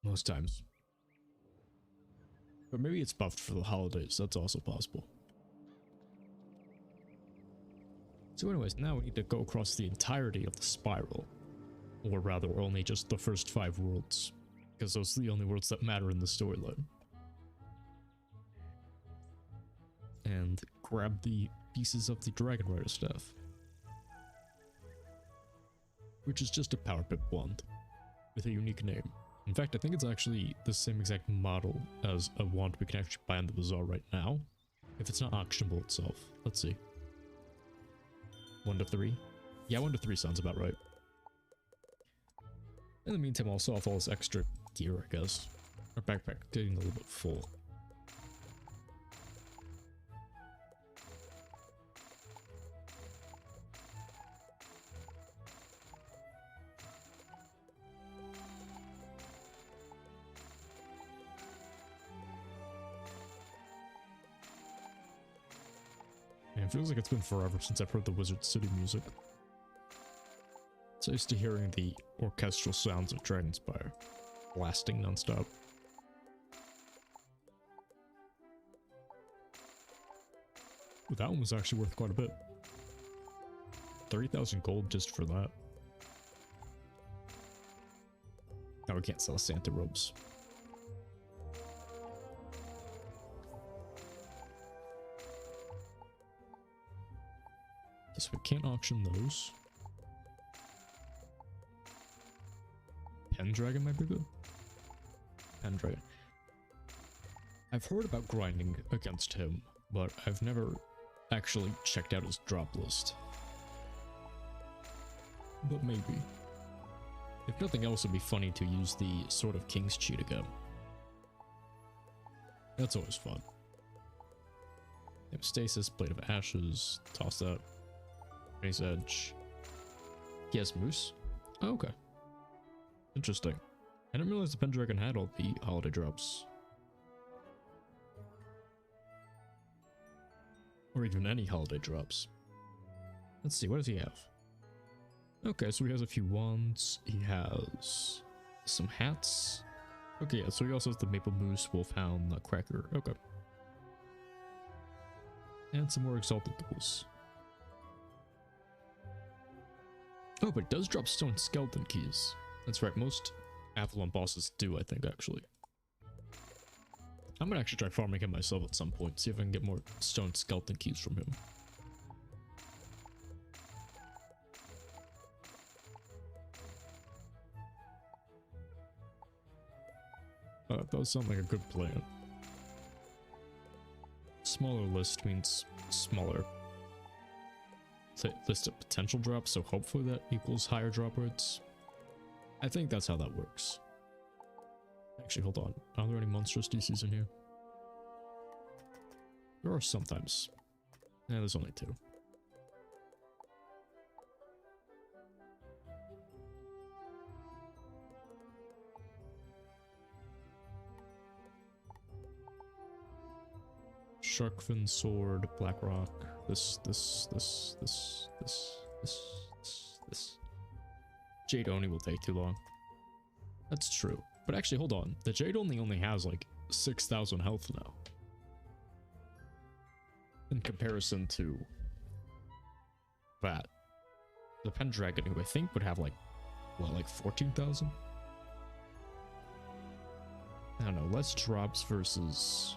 Most times. But maybe it's buffed for the holidays, that's also possible. So anyways, now we need to go across the entirety of the spiral. Or rather, only just the first 5 worlds. Because those are the only worlds that matter in the storyline. And grab the pieces of the Dragon Rider staff. Which is just a power pip wand. With a unique name. In fact, I think it's actually the same exact model as a wand we can actually buy in the bazaar right now. If it's not auctionable itself. Let's see. 1 to 3? Yeah, 1 to 3 sounds about right. In the meantime, I'll sell off all this extra gear, I guess. Our backpack getting a little bit full. Man, it feels like it's been forever since I've heard the Wizard City music. So used to hearing the orchestral sounds of Dragonspire blasting nonstop. But that one was actually worth quite a bit. 30,000 gold just for that. Now we can't sell Santa robes. Guess we can't auction those. Pendragon might be good. Pendragon. I've heard about grinding against him, but I've never actually checked out his drop list. But maybe. If nothing else, it'd be funny to use the Sword of King's cheat again. That's always fun. Stasis, Blade of Ashes, toss that. Raise Edge. He has Moose? Oh, okay. Interesting. I didn't realize the Pendragon had all the holiday drops. Or even any holiday drops. Let's see, what does he have? Okay, so he has a few wands. He has some hats. Okay, yeah, so he also has the Maple Moose, Wolfhound, Nutcracker. Okay. And some more Exalted Tools. Oh, but it does drop Stone Skeleton Keys. That's right, most Avalon bosses do, I think, actually. I'm gonna actually try farming him myself at some point, see if I can get more Stone Skeleton Keys from him. That does sound like a good plan. Smaller list means smaller list of potential drops, so hopefully that equals higher drop rates. I think that's how that works. Actually, hold on. Are there any monstrous DCs in here? There are sometimes. Yeah, there's only 2. Sharkfin Sword, Blackrock, this. Jade Oni will take too long. That's true. But actually, hold on. The Jade only has like 6,000 health now. In comparison to that. The Pendragon, who I think would have like, what, like 14,000? I don't know. Less drops versus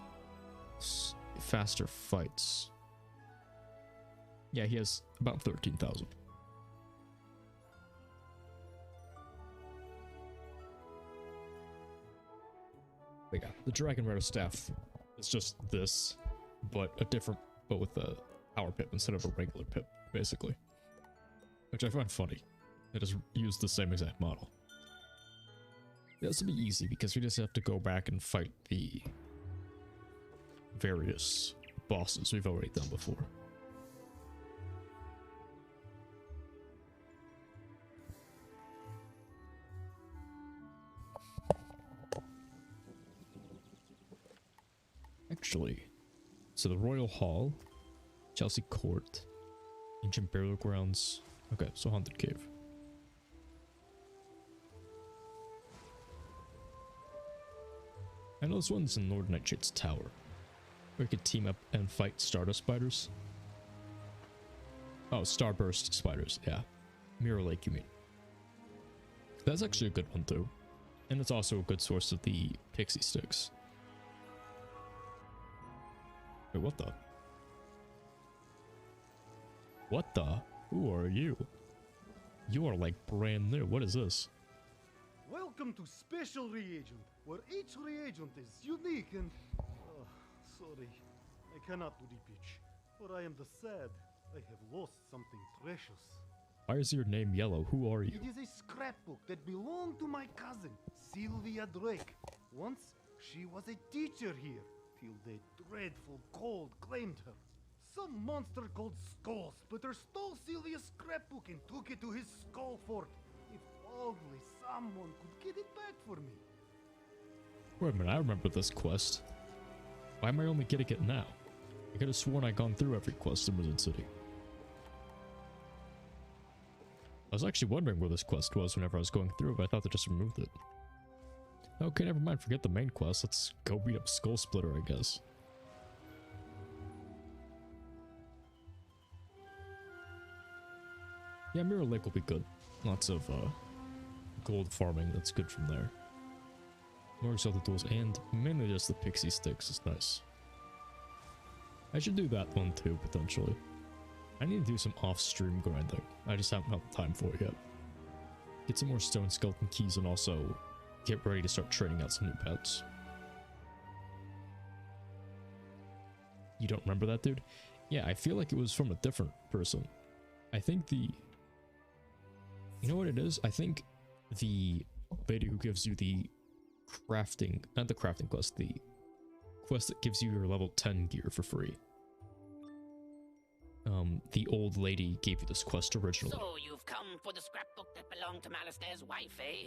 faster fights. Yeah, he has about 13,000. But yeah, the Dragon Rider staff is just this, but with a power pip instead of a regular pip, basically. Which I find funny. I just use the same exact model. This will be easy because we just have to go back and fight the various bosses we've already done before. Actually, so the Royal Hall, Chelsea Court, Ancient Burial Grounds. Okay, so Haunted Cave. I know this one's in Lord Nightshade's Tower. We could team up and fight Stardust Spiders. Oh, Starburst Spiders, yeah. Mirror Lake, you mean. That's actually a good one, too. And it's also a good source of the Pixie Sticks. Wait, what the? What the? Who are you? You are like brand new. What is this? Welcome to Special Reagent, where each reagent is unique and... sorry, I cannot do the pitch, for I am the sad. I have lost something precious. Why is your name yellow? Who are you? It is a scrapbook that belonged to my cousin, Sylvia Drake. Once, she was a teacher here, till the dreadful cold claimed her. Some monster called Skull Splitter stole Sylvia's scrapbook and took it to his skull fort. If only someone could get it back for me. Wait a minute, I remember this quest. Why am I only getting it now? I could have sworn I'd gone through every quest in Wizard City. I was actually wondering where this quest was whenever I was going through, but I thought they just removed it. Okay, never mind. Forget the main quest. Let's go beat up Skull Splitter, I guess. Yeah, Mirror Lake will be good. Lots of gold farming that's good from there. More exalted tools and mainly just the pixie sticks is nice. I should do that one too, potentially. I need to do some off-stream grinding. I just haven't had the time for it yet. Get some more stone skeleton keys and also get ready to start trading out some new pets. You don't remember that, dude? Yeah, I feel like it was from a different person. I think the... You know what it is? I think the lady who gives you the crafting... Not the crafting quest, the quest that gives you your level 10 gear for free. The old lady gave you this quest originally. So you've come for the scrapbook that belonged to Malister's wife, eh?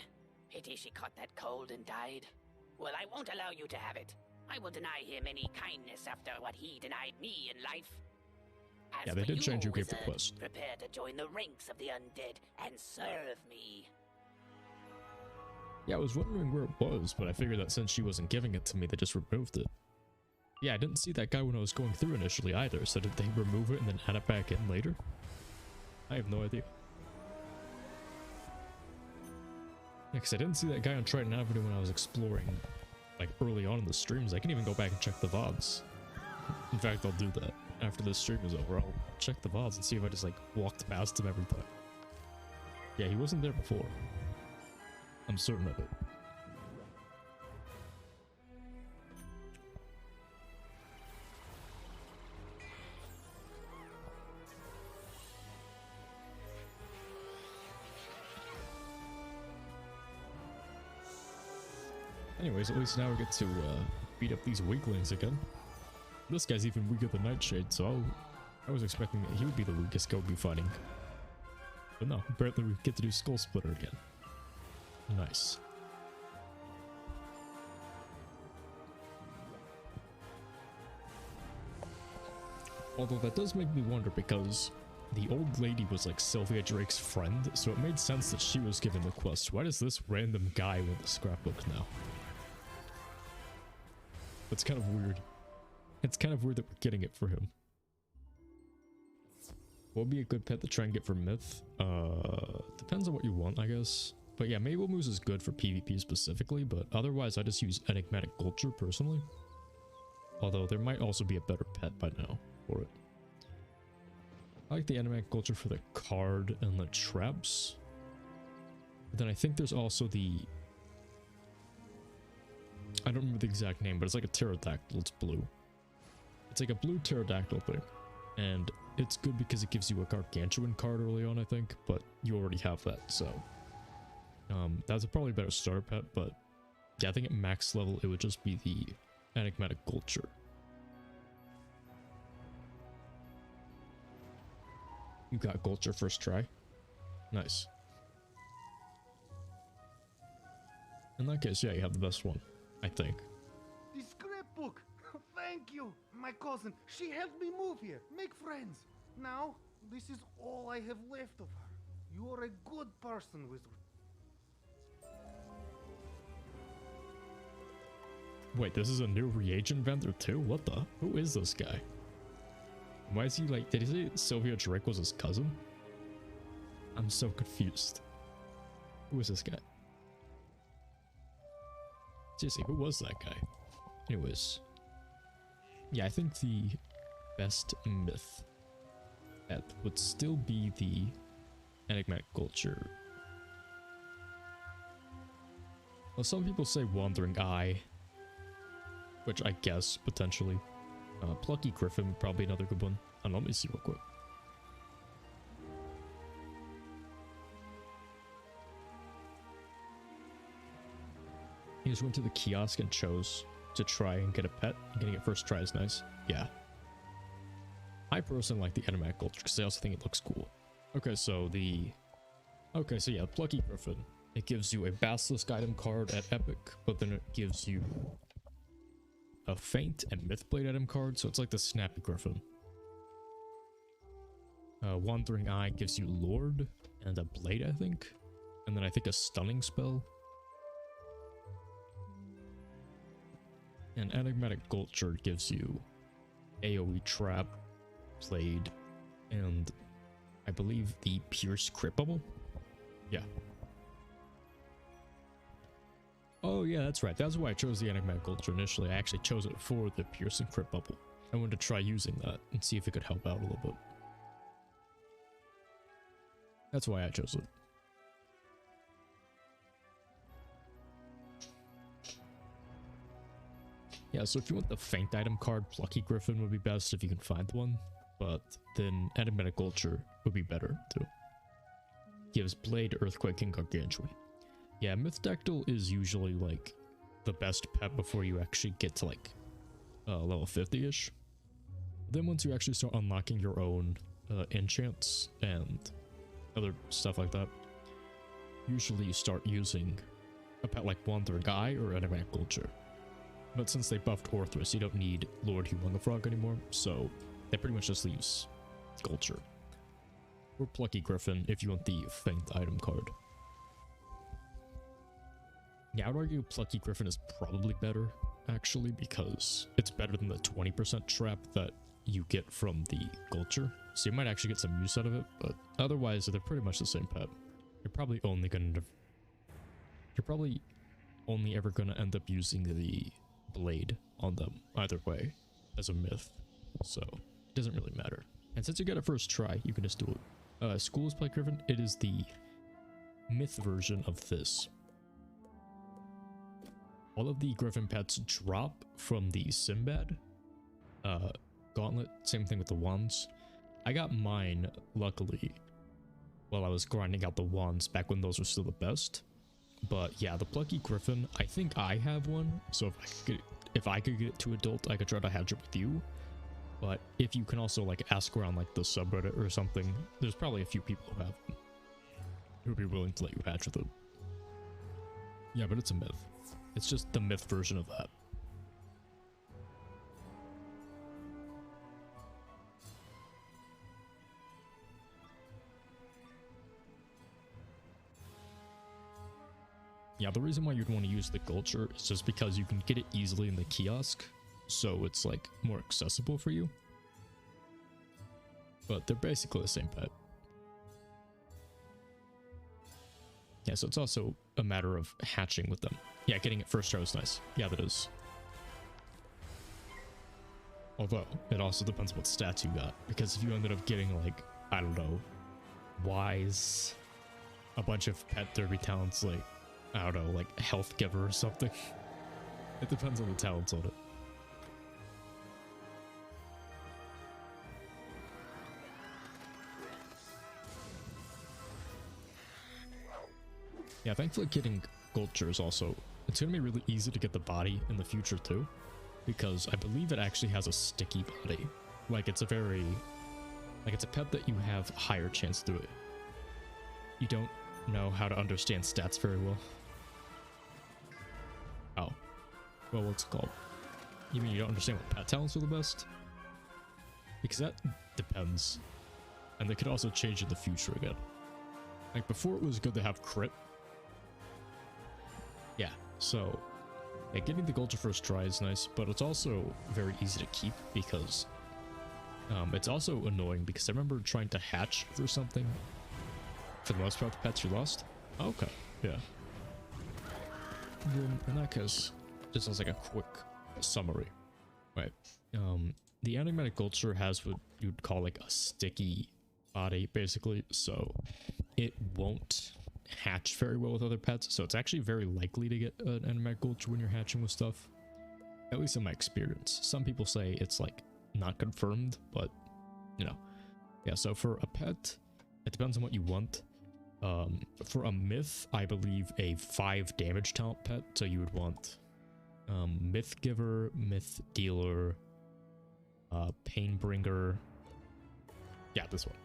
Pity she caught that cold and died. Well, I won't allow you to have it. I will deny him any kindness after what he denied me in life. As yeah, they did change who gave the quest. Prepare to join the ranks of the undead and serve me. Yeah, I was wondering where it was, but I figured that since she wasn't giving it to me, they just removed it. Yeah, I didn't see that guy when I was going through initially either, so did they remove it and then add it back in later? I have no idea. Yeah, because I didn't see that guy on Triton Avenue when I was exploring, like, early on in the streams. I can even go back and check the VODs. In fact, I'll do that. After this stream is over, I'll check the VODs and see if I just, like, walked past him every time. Yeah, he wasn't there before. I'm certain of it. Anyways, at least now we get to beat up these weaklings again. This guy's even weaker than Nightshade, so I was expecting that he would be the weakest guy we'd be fighting. But no, apparently we get to do Skull Splitter again. Nice. Although that does make me wonder, because the old lady was like Sylvia Drake's friend, so it made sense that she was given the quest. Why does this random guy want the scrapbook now? That's kind of weird. It's kind of weird that we're getting it for him. What would be a good pet to try and get for Myth? Depends on what you want, I guess. But yeah, Mabel Moose is good for PvP specifically, but otherwise I just use Enigmatic Gulcher personally. Although there might also be a better pet by now for it. I like the Enigmatic Gulcher for the card and the traps. But then I think there's also the... I don't remember the exact name, but it's like a pterodactyl. It's blue. It's like a blue pterodactyl thing. And it's good because it gives you a gargantuan card early on, I think. But you already have that, so... that's probably a better starter pet, but... Yeah, I think at max level it would just be the Enigmatic Gulcher. You got Gulcher first try. Nice. In that case, yeah, you have the best one. I think. The scrapbook! Thank you! My cousin, she helped me move here, make friends. Now, this is all I have left of her. You are a good person, Wizard. Wait, this is a new reagent vendor too? What the? Who is this guy? Why is he like... Did he say Sylvia Drake was his cousin? I'm so confused. Who is this guy? Seriously, who was that guy? Anyways. Yeah, I think the best myth that would still be the Enigmatic Gulcher. Well, some people say Wandering Eye, which I guess, potentially. Plucky Griffin, probably another good one. Let me see real quick. He just went to the kiosk and chose to try and get a pet. Getting it first try is nice. Yeah. I personally like the Enigmatic Gulcher because I also think it looks cool. Okay, so the... Okay, so yeah, Plucky Griffin. It gives you a Basilisk item card at Epic, but then it gives you a Feint and Mythblade item card, so it's like the Snappy Griffin. Wandering Eye gives you Lord, and a blade, I think. And then I think a stunning spell. And Enigmatic Culture gives you AoE Trap, Blade, and I believe the Pierce Crit Bubble? Yeah. Oh yeah, that's right. That's why I chose the Enigmatic Culture initially. I actually chose it for the Piercing Crit Bubble. I wanted to try using that and see if it could help out a little bit. That's why I chose it. Yeah, so if you want the Faint item card, Plucky Griffin would be best if you can find one. But then Enigmatic Culture would be better too. Gives Blade, Earthquake, and Gargantuan. Yeah, Mythdactyl is usually like the best pet before you actually get to like level 50-ish. Then once you actually start unlocking your own enchants and other stuff like that, usually you start using a pet like Wandering Eye or Enigmatic Culture. But since they buffed Orthrus, you don't need Lord Humongafrog anymore, so that pretty much just leaves Culture. Or Plucky Griffin if you want the Faint item card. Yeah, I would argue Plucky Griffin is probably better, actually, because it's better than the 20% trap that you get from the Culture. So you might actually get some use out of it, but otherwise they're pretty much the same pet. You're probably only ever gonna end up using the Blade on them either way as a myth, so it doesn't really matter. And since you got it first try, you can just do it. School's Plucky Griffin, it is the myth version of this. All of the Griffin pets drop from the Sinbad gauntlet, same thing with the wands. I got mine, luckily, while I was grinding out the wands back when those were still the best. But yeah, the Plucky Griffin, I think I have one, so if I could get it to adult, I could try to hatch it with you. But if you can also like ask around like the subreddit or something, there's probably a few people who have them who would be willing to let you hatch with it. Yeah, but it's a myth. It's just the myth version of that. Yeah, the reason why you'd want to use the Culture is just because you can get it easily in the kiosk, so it's like more accessible for you. But they're basically the same pet. Yeah, so it's also a matter of hatching with them. Yeah, getting it first try was nice. Yeah, that is. Although, it also depends what stats you got. Because if you ended up getting, like, I don't know, Wise, a bunch of pet derby talents, like, I don't know, like Health Giver or something. It depends on the talents on it. Yeah, thankfully getting Culture is also, it's going to be really easy to get the body in the future too, because I believe it actually has a sticky body. Like it's a very, like it's a pet that you have higher chance to do it. You don't know how to understand stats very well. Oh, well, what's it called? You mean you don't understand what pet talents are the best? Because that depends, and they could also change in the future again. Like before it was good to have crit. Yeah, so yeah, getting the Culture first try is nice, but it's also very easy to keep because it's also annoying because I remember trying to hatch for something. For the most part, the pets you lost. Okay, yeah. Then in that case, just as like a quick summary, right? The Enigmatic Culture has what you'd call like a sticky body, basically, so it won't hatch very well with other pets, so it's actually very likely to get an Enigmatic Culture when you're hatching with stuff, at least in my experience. Some people say it's like not confirmed, but you know, yeah. So for a pet, it depends on what you want. For a myth, I believe a 5 damage talent pet, so you would want Myth Giver, Myth Dealer, Pain Bringer. Yeah, this one.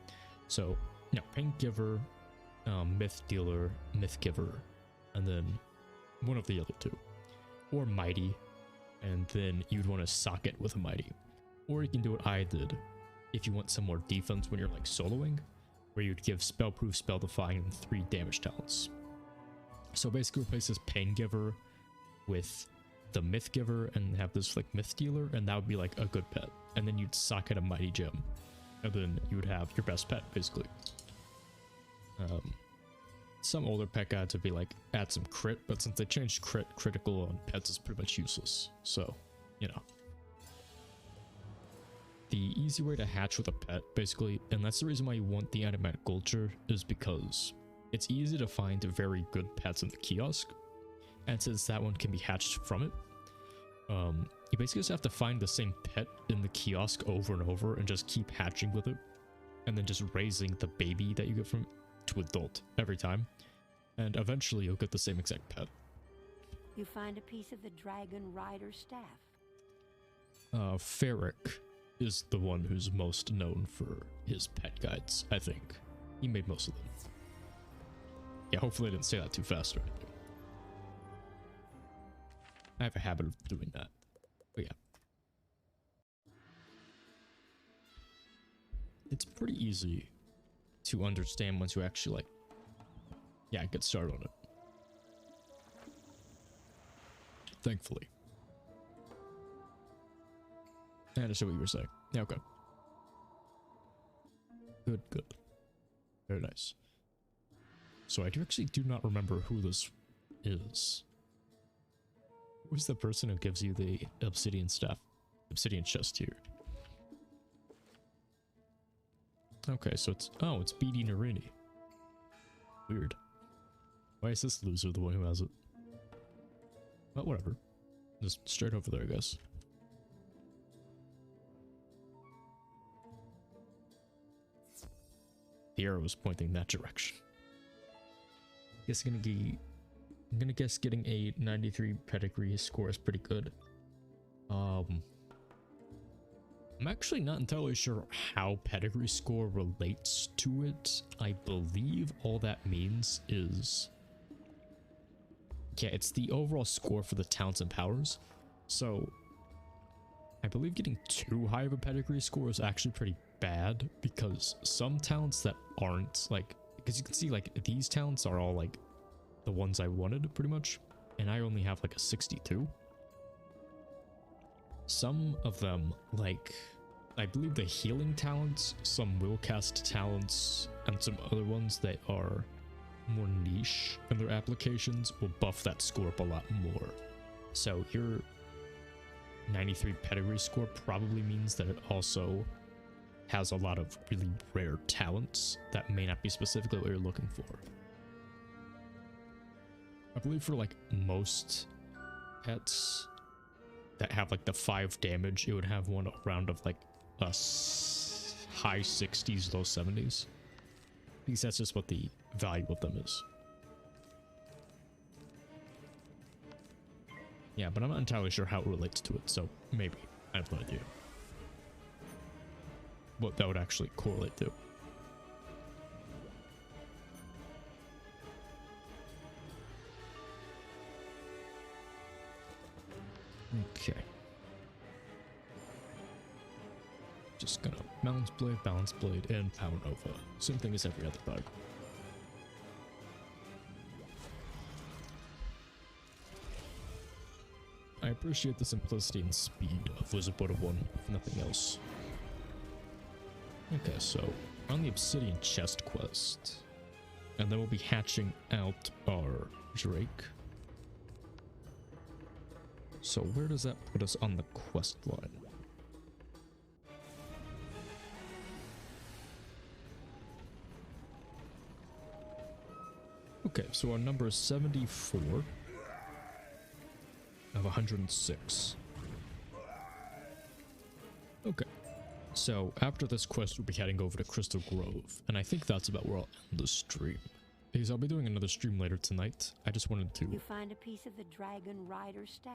So no, Pain Giver, Myth Dealer, Myth Giver, and then one of the other two, or Mighty, and then you'd want to sock it with a Mighty, or you can do what I did if you want some more defense when you're like soloing, where you'd give Spellproof, Spell Defying, and 3 damage talents. So basically replace this Pain Giver with the Myth Giver and have this like Myth Dealer, and that would be like a good pet. And then you'd sock at a Mighty Gem, and then you would have your best pet basically. Some older pet guides would be like add some crit, but since they changed critical on pets is pretty much useless. So, you know. The easy way to hatch with a pet, basically, and that's the reason why you want the Animatic Culture, is because it's easy to find very good pets in the kiosk, and since that one can be hatched from it, you basically just have to find the same pet in the kiosk over and over and just keep hatching with it, and then just raising the baby that you get from to adult every time, and eventually you'll get the same exact pet. You find a piece of the Dragon Rider staff. Ferric is the one who's most known for his pet guides, I think. He made most of them. Yeah, hopefully I didn't say that too fast or anything. I have a habit of doing that. But yeah. It's pretty easy to understand once you actually like, yeah, get started on it. Thankfully. I understand what you were saying. Yeah, okay. Good, good. Very nice. So I actually do not remember who this is. Who's the person who gives you the obsidian staff? Obsidian chest here. Okay, so it's... Oh, it's BD Narini. Weird. Why is this loser the one who has it? But whatever. Just straight over there, I guess. The arrow was pointing that direction. I'm gonna guess getting a 93 pedigree score is pretty good. I'm actually not entirely sure how pedigree score relates to it. I believe all that means is... yeah, it's the overall score for the talents and powers. So, I believe getting too high of a pedigree score is actually pretty bad, because some talents that aren't, like... because you can see, like, these talents are all, like, the ones I wanted, pretty much. And I only have, like, a 62. Some of them, like, I believe the healing talents, some will cast talents, and some other ones that are more niche in their applications will buff that score up a lot more. So your 93 pedigree score probably means that it also has a lot of really rare talents that may not be specifically what you're looking for. I believe for like most pets that have like the 5 damage, it would have one around of like a high 60s, low 70s. Because that's just what the value of them is. Yeah, but I'm not entirely sure how it relates to it, so maybe. I have no idea what that would actually correlate to. Okay. Just gonna balance blade, and power nova. Same thing as every other bug. I appreciate the simplicity and speed of Wizard101, if nothing else. Okay, so on the Obsidian Chest quest, and then we'll be hatching out our Drake. So where does that put us on the quest line? Okay, so our number is 74 of 106. Okay, so after this quest we'll be heading over to Crystal Grove, and I think that's about where I'll end the stream, because I'll be doing another stream later tonight. I just wanted to... You find a piece of the Dragon Rider staff.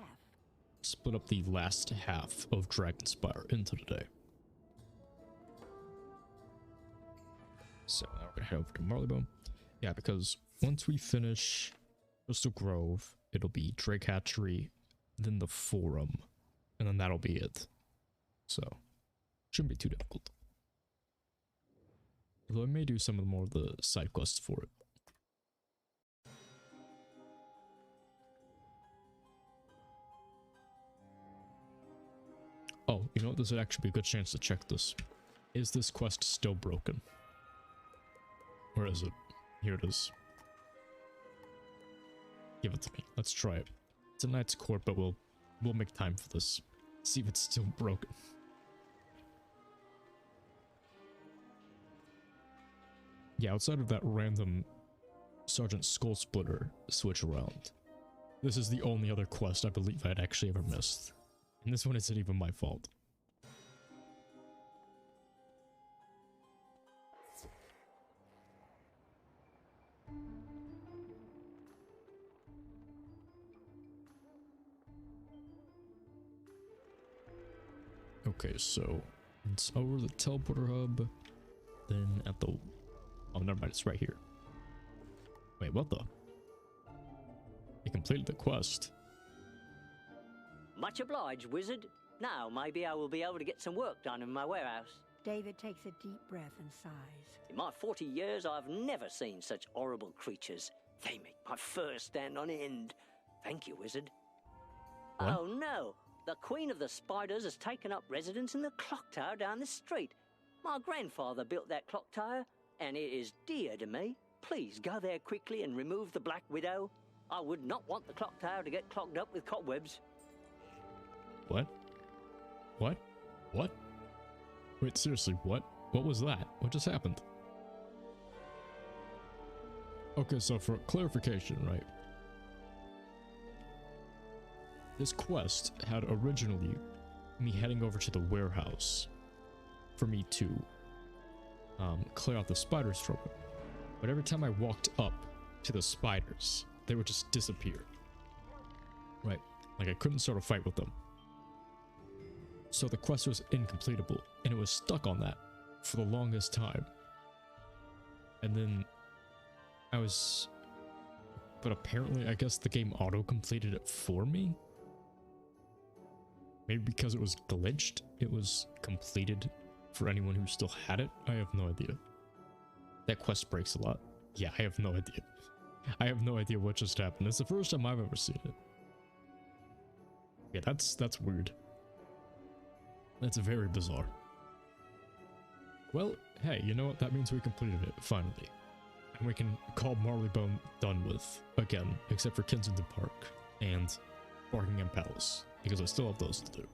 Split up the last half of Dragonspire into the day. So now we're gonna head over to Marleybone. Yeah, because once we finish Crystal Grove, it'll be Drake Hatchery, then the Forum, and then that'll be it. So, shouldn't be too difficult. Although I may do some of the more of the side quests for it. Oh, you know what? This would actually be a good chance to check this. Is this quest still broken? Where is it? Here it is. Give it to me. Let's try it. It's a Knight's Court, but we'll make time for this. See if it's still broken. Yeah, outside of that random Sergeant Skull Splitter switch around, this is the only other quest I believe I'd actually ever missed. And this one isn't even my fault. Okay, so it's over the teleporter hub, then at the... Oh, never mind, it's right here. Wait, what the? You completed the quest. Much obliged, wizard. Now maybe I will be able to get some work done in my warehouse. David takes a deep breath and sighs. In my 40 years, I've never seen such horrible creatures. They make my fur stand on end. Thank you, wizard. What? Oh no! The Queen of the Spiders has taken up residence in the clock tower down the street. My grandfather built that clock tower, and it is dear to me. Please go there quickly and remove the Black Widow. I would not want the clock tower to get clogged up with cobwebs. What? What? What? Wait, seriously, what? What was that? What just happened? Okay, so for clarification, right? This quest had originally me heading over to the warehouse for me to clear out the spiders from it. But every time I walked up to the spiders, they would just disappear. Right? Like I couldn't start a fight with them. So the quest was incompletable, and it was stuck on that for the longest time. And then but apparently I guess the game auto-completed it for me? Maybe because it was glitched, it was completed for anyone who still had it? I have no idea. That quest breaks a lot. Yeah, I have no idea. I have no idea what just happened. It's the first time I've ever seen it. Yeah, that's weird. That's very bizarre. Well, hey, you know what? That means we completed it, finally. And we can call Marleybone done with, again, except for Kensington Park and Buckingham Palace, because I still have those to do.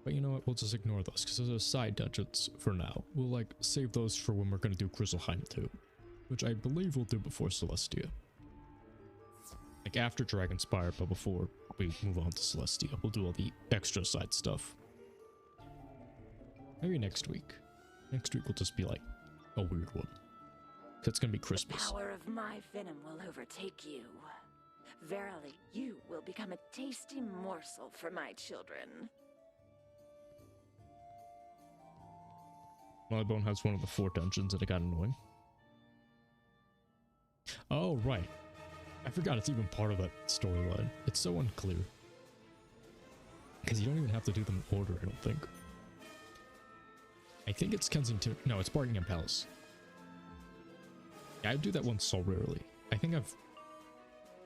But you know what? We'll just ignore those, because those are side dungeons for now. We'll, like, save those for when we're going to do Grizzleheim too, which I believe we'll do before Celestia. Like, after Dragonspire, but before we move on to Celestia. We'll do all the extra side stuff. Maybe next week. Next week will just be, like, a weird one. Because it's going to be Christmas. The power of my venom will overtake you. Verily, you will become a tasty morsel for my children. Marleybone has one of the 4 dungeons and it got annoying. Oh, right. I forgot it's even part of that storyline. It's so unclear. Because you don't even have to do them in order, I don't think. I think it's Kensington. No, it's Buckingham Palace. Yeah, I do that one so rarely. I think I've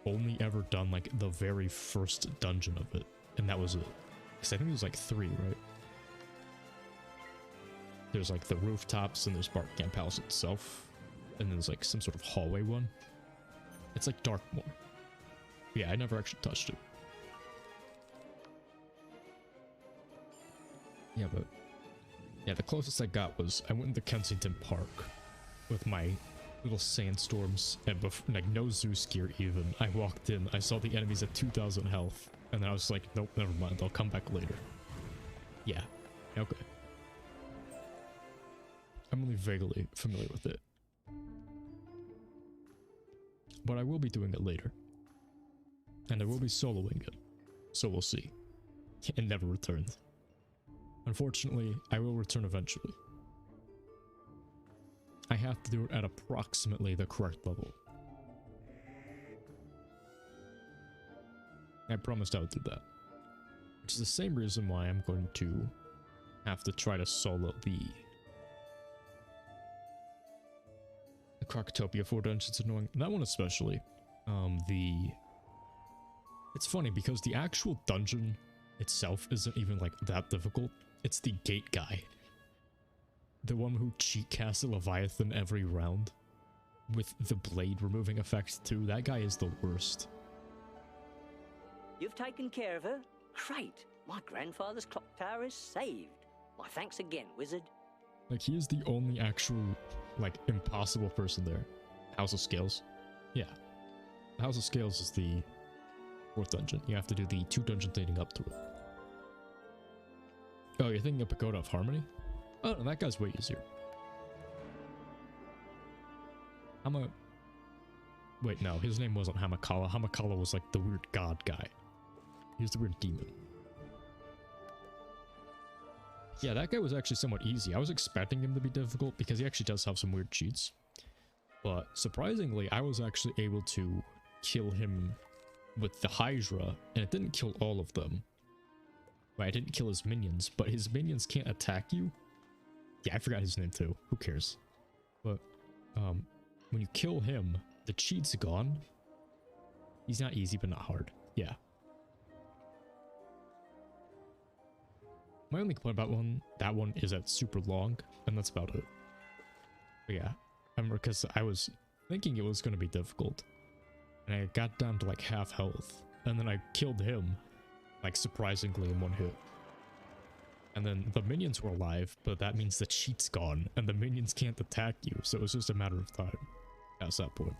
only ever done, like, the very first dungeon of it. And that was it. Because I think there's, like, 3, right? There's, like, the rooftops, and there's Buckingham Palace itself. And then there's, like, some sort of hallway one. It's like Darkmoor. Yeah, I never actually touched it. Yeah, but... yeah, the closest I got was I went into Kensington Park with my little sandstorms and like no Zeus gear even. I walked in, I saw the enemies at 2,000 health, and then I was like, nope, never mind, I'll come back later. Yeah, okay. I'm only vaguely familiar with it. But I will be doing it later. And I will be soloing it. So we'll see. It never returned. Unfortunately, I will return eventually. I have to do it at approximately the correct level. I promised I would do that. Which is the same reason why I'm going to have to try to solo the Crocotopia 4 dungeon's annoying. That one especially. It's funny because the actual dungeon itself isn't even like that difficult. It's the gate guy. The one who cheat casts a Leviathan every round. With the blade removing effect too. That guy is the worst. You've taken care of her? Great. My grandfather's clock tower is saved. My thanks again, wizard. Like, he is the only actual, like, impossible person there. House of Scales. Yeah. House of Scales is the 4th dungeon. You have to do the 2 dungeons leading up to it. Oh, you're thinking of Pagoda of Harmony? Oh, no, that guy's way easier. Wait, no, his name wasn't Hamakala. Hamakala was like the weird god guy. He was the weird demon. Yeah, that guy was actually somewhat easy. I was expecting him to be difficult because he actually does have some weird cheats. But surprisingly, I was actually able to kill him with the Hydra, and it didn't kill all of them. Right, I didn't kill his minions, but his minions can't attack you. Yeah, I forgot his name too. Who cares? But, when you kill him, the cheat's gone. He's not easy, but not hard. Yeah. My only complaint about that one is that it's super long, and that's about it. But yeah, I remember because I was thinking it was going to be difficult, and I got down to like half health, and then I killed him, like surprisingly in one hit. And then the minions were alive, but that means the cheat's gone, and the minions can't attack you, so it was just a matter of time past that point,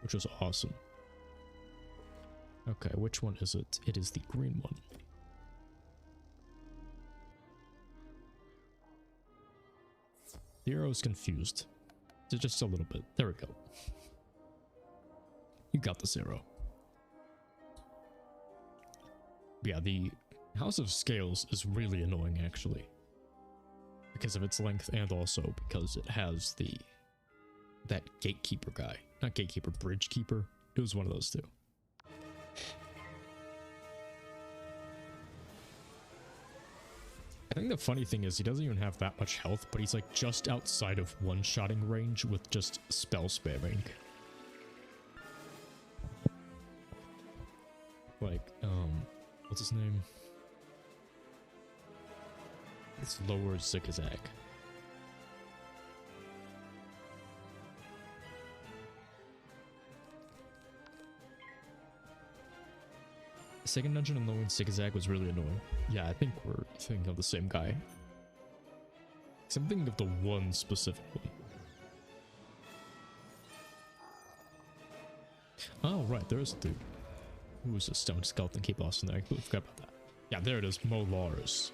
which was awesome. Okay, which one is it? It is the green one. The arrow's confused. Just a little bit. There we go. You got this arrow. Yeah, the House of Scales is really annoying, actually. Because of its length, and also because it has that gatekeeper guy. Not gatekeeper, bridge keeper. It was one of those two. I think the funny thing is he doesn't even have that much health, but he's like just outside of one-shotting range with just spell spamming. Like, what's his name? It's lower Zigzag. Second dungeon and low Zigzag was really annoying. Yeah, I think we're thinking of the same guy. I'm thinking of the one specifically. Oh, right, there's a dude. Who was a stone skeleton key boss in there? I completely forgot about that. Yeah, there it is, Molaris.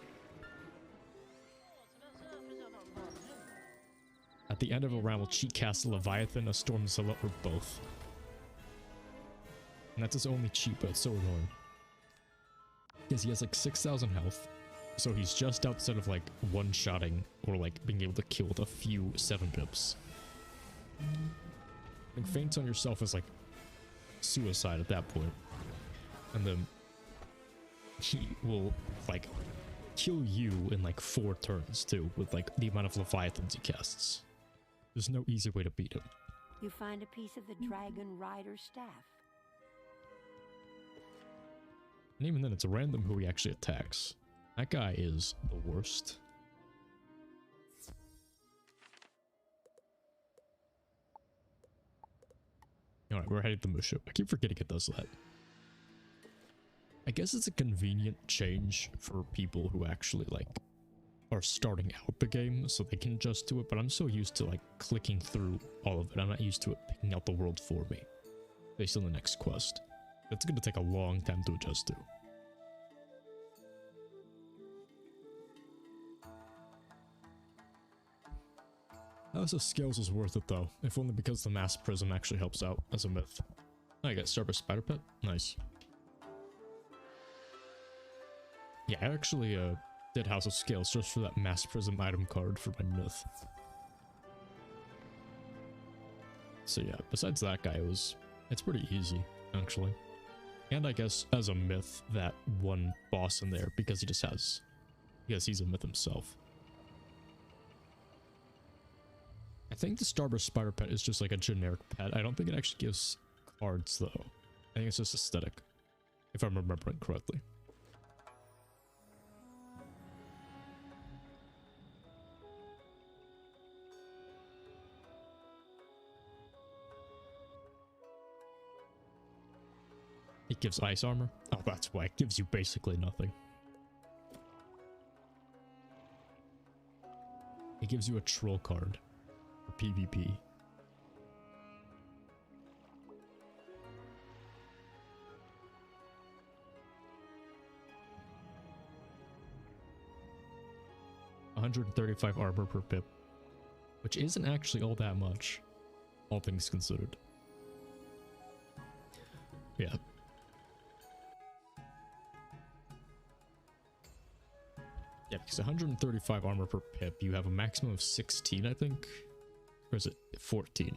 At the end of a round, will cheat cast a Leviathan, a Storm Zealot, or both. And that's his only cheat, but it's so annoying. Because he has like 6,000 health, so he's just outside of like one-shotting or like being able to kill with a few 7 pips. Like feints on yourself is like suicide at that point. And then he will like kill you in like 4 turns too, with like the amount of Leviathans he casts. There's no easy way to beat him. You find a piece of the Dragon Rider staff. And even then, it's random who he actually attacks. That guy is the worst. Alright, we're heading to Mushu. I keep forgetting it does that. I guess it's a convenient change for people who actually, like, are starting out the game, so they can adjust to it, but I'm so used to, like, clicking through all of it. I'm not used to it picking out the world for me. Based on the next quest. It's gonna take a long time to adjust to. House of Scales is worth it though, if only because the Mass Prism actually helps out as a myth. I got Starburst Spider Pet, nice. Yeah, I actually did House of Scales just for that Mass Prism item card for my myth. So yeah, besides that guy, it's pretty easy, actually. And I guess as a myth, that one boss in there, because he just has Because he's a myth himself. I think the Starburst Spider Pet is just like a generic pet. I don't think it actually gives cards, though. I think it's just aesthetic, if I'm remembering correctly. It gives ice armor? Oh, that's why. It gives you basically nothing. It gives you a troll card for PvP. $135 armor per pip, which isn't actually all that much, all things considered. Yeah. Yeah, because 135 armor per pip, you have a maximum of 16, I think. Or is it 14?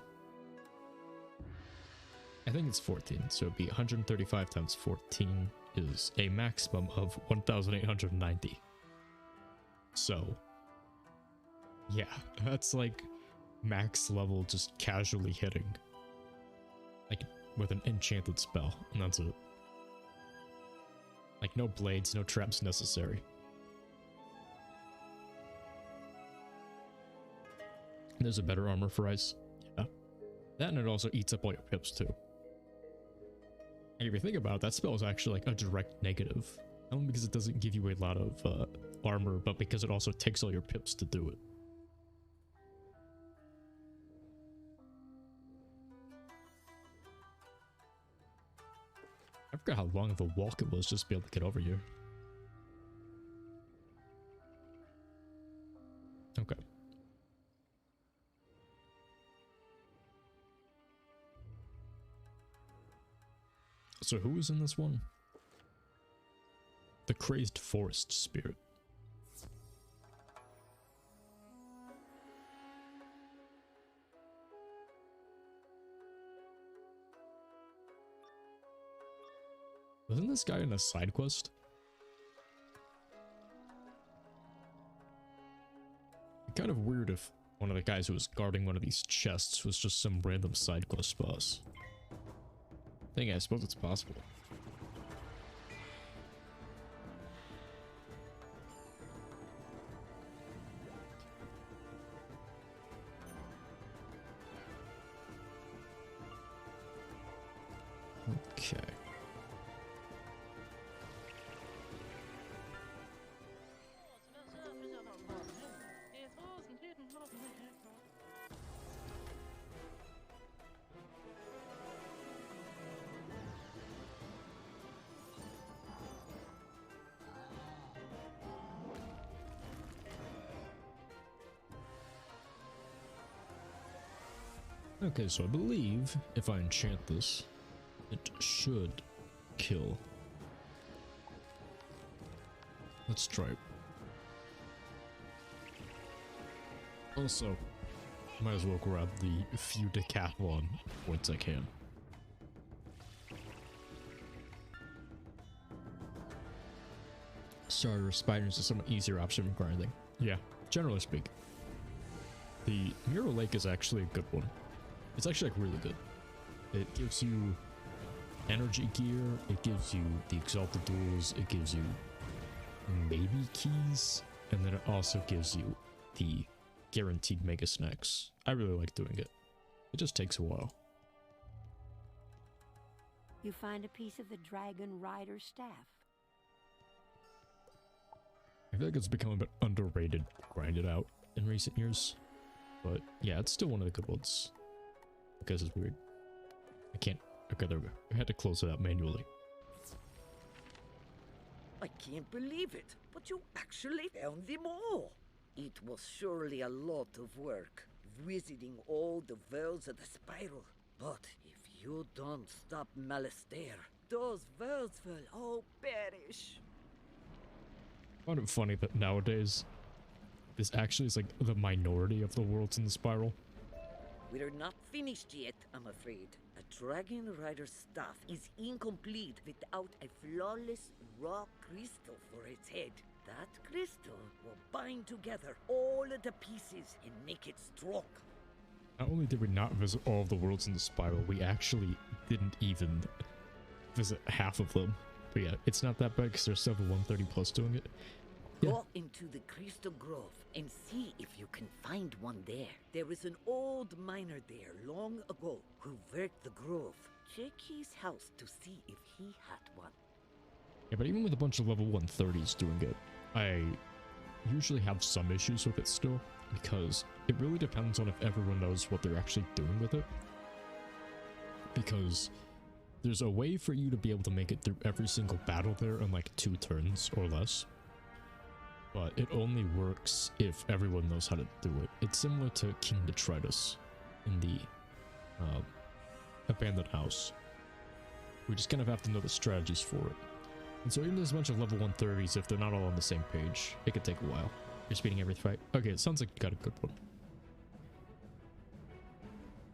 I think it's 14, so it'd be 135 times 14 is a maximum of 1,890. So, yeah, that's like max level just casually hitting. Like, with an enchanted spell, and that's it. Like, no blades, no traps necessary. There's a better armor for ice. Yeah. That, and it also eats up all your pips too. And if you think about it, that spell is actually like a direct negative. Not only because it doesn't give you a lot of armor, but because it also takes all your pips to do it. I forgot how long of a walk it was just to be able to get over here. Okay. So who is in this one? The Crazed Forest Spirit. Wasn't this guy in a side quest? Kind of weird if one of the guys who was guarding one of these chests was just some random side quest boss. I suppose it's possible. Okay. Okay, so I believe if I enchant this, it should kill. Let's try it. Also, might as well grab the few decathlon points I can. Starter spiders is a somewhat easier option for grinding. Yeah, generally speaking. The Mural Lake is actually a good one. It's actually like really good. It gives you energy gear, it gives you the Exalted Duels, it gives you maybe keys, and then it also gives you the guaranteed mega snacks. I really like doing it. It just takes a while. You find a piece of the Dragon Rider staff. I feel like it's become a bit underrated, grinded out in recent years. But yeah, it's still one of the good ones. Because it's weird. I can't. Okay, there we go. I had to close it out manually. I can't believe it, but you actually found them all. It was surely a lot of work, visiting all the worlds of the spiral. But if you don't stop Malastair, those worlds will all perish. I find it funny that nowadays, this actually is like the minority of the worlds in the spiral. We're not finished yet, I'm afraid. A Dragon Rider's staff is incomplete without a flawless raw crystal for its head. That crystal will bind together all of the pieces and make it strong. Not only did we not visit all of the worlds in the spiral, we actually didn't even visit half of them. But yeah, it's not that bad because there's several 130 plus doing it. Yeah. Go into the Crystal Grove and see if you can find one there. There is an old miner there long ago who worked the grove. Check his house to see if he had one. Yeah, but even with a bunch of level 130s doing it, I usually have some issues with it still, because it really depends on if everyone knows what they're actually doing with it. Because there's a way for you to be able to make it through every single battle there in like 2 turns or less. But it only works if everyone knows how to do it. It's similar to King Detritus in the Abandoned House. We just kind of have to know the strategies for it. And so even there's a bunch of level 130s, if they're not all on the same page, it could take a while. You're speeding every fight. Okay, it sounds like you got a good one.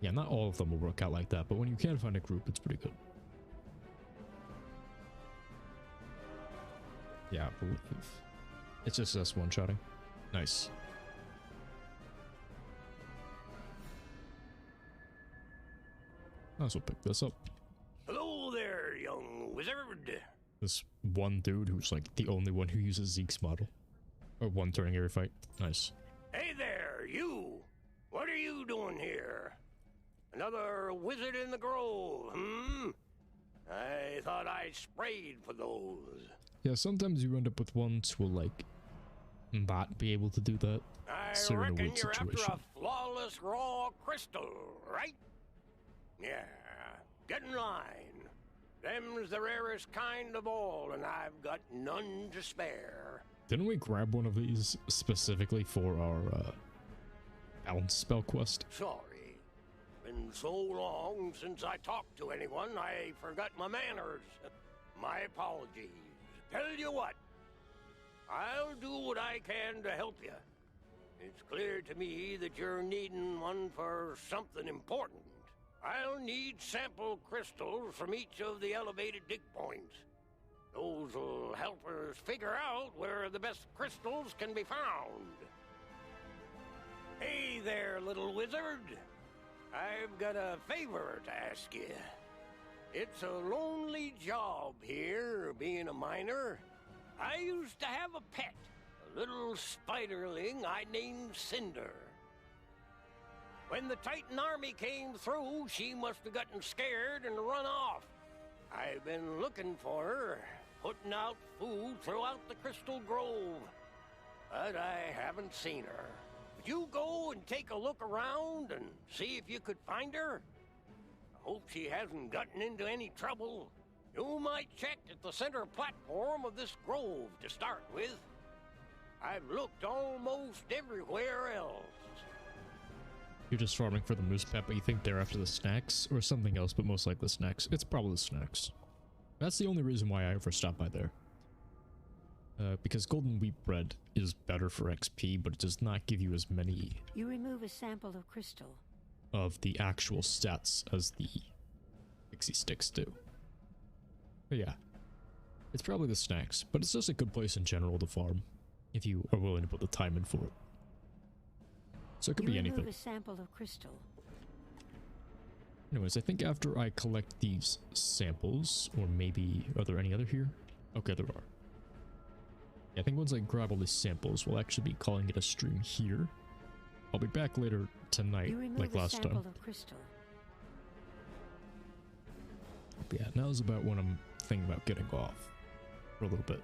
Yeah, not all of them will work out like that, but when you can find a group, it's pretty good. Yeah, I believe. It's just us one-shotting. Nice. Might as well pick this up. Hello there, young wizard. This one dude who's like the only one who uses Zeke's model. Or one turning every fight. Nice. Hey there, you. What are you doing here? Another wizard in the grove, hmm? I thought I sprayed for those. Yeah, sometimes you end up with ones who will like not be able to do that. I reckon you're after a flawless raw crystal, right? Yeah, get in line. Them's the rarest kind of all, and I've got none to spare. Didn't we grab one of these specifically for our bounce spell quest? Sorry. Been so long since I talked to anyone, I forgot my manners. My apologies. Tell you what, I'll do what I can to help you. It's clear to me that you're needing one for something important. I'll need sample crystals from each of the elevated dig points. Those will help us figure out where the best crystals can be found. Hey there, little wizard. I've got a favor to ask you. It's a lonely job here, being a miner. I used to have a pet, a little spiderling I named Cinder. When the Titan army came through, she must have gotten scared and run off. I've been looking for her, putting out food throughout the Crystal Grove, but I haven't seen her. Would you go and take a look around and see if you could find her? I hope she hasn't gotten into any trouble. You might check at the center platform of this grove to start with. I've looked almost everywhere else. You're just farming for the moose pet, but you think they're after the snacks or something else, but most likely snacks. It's probably the snacks. That's the only reason why I ever stop by there. Because golden wheat bread is better for XP, but it does not give you as many... You remove a sample of crystal. ...of the actual stats as the pixie sticks do. But yeah, it's probably the snacks, but it's just a good place in general to farm, if you are willing to put the time in for it. So it could be anything. Remove a sample of crystal. Anyways, I think after I collect these samples, or maybe, are there any other here? Okay, there are. Yeah, I think once I grab all these samples, we'll actually be calling it a stream here. I'll be back later tonight, like last time. Of crystal. But yeah, now's about when I'm thinking about getting off for a little bit.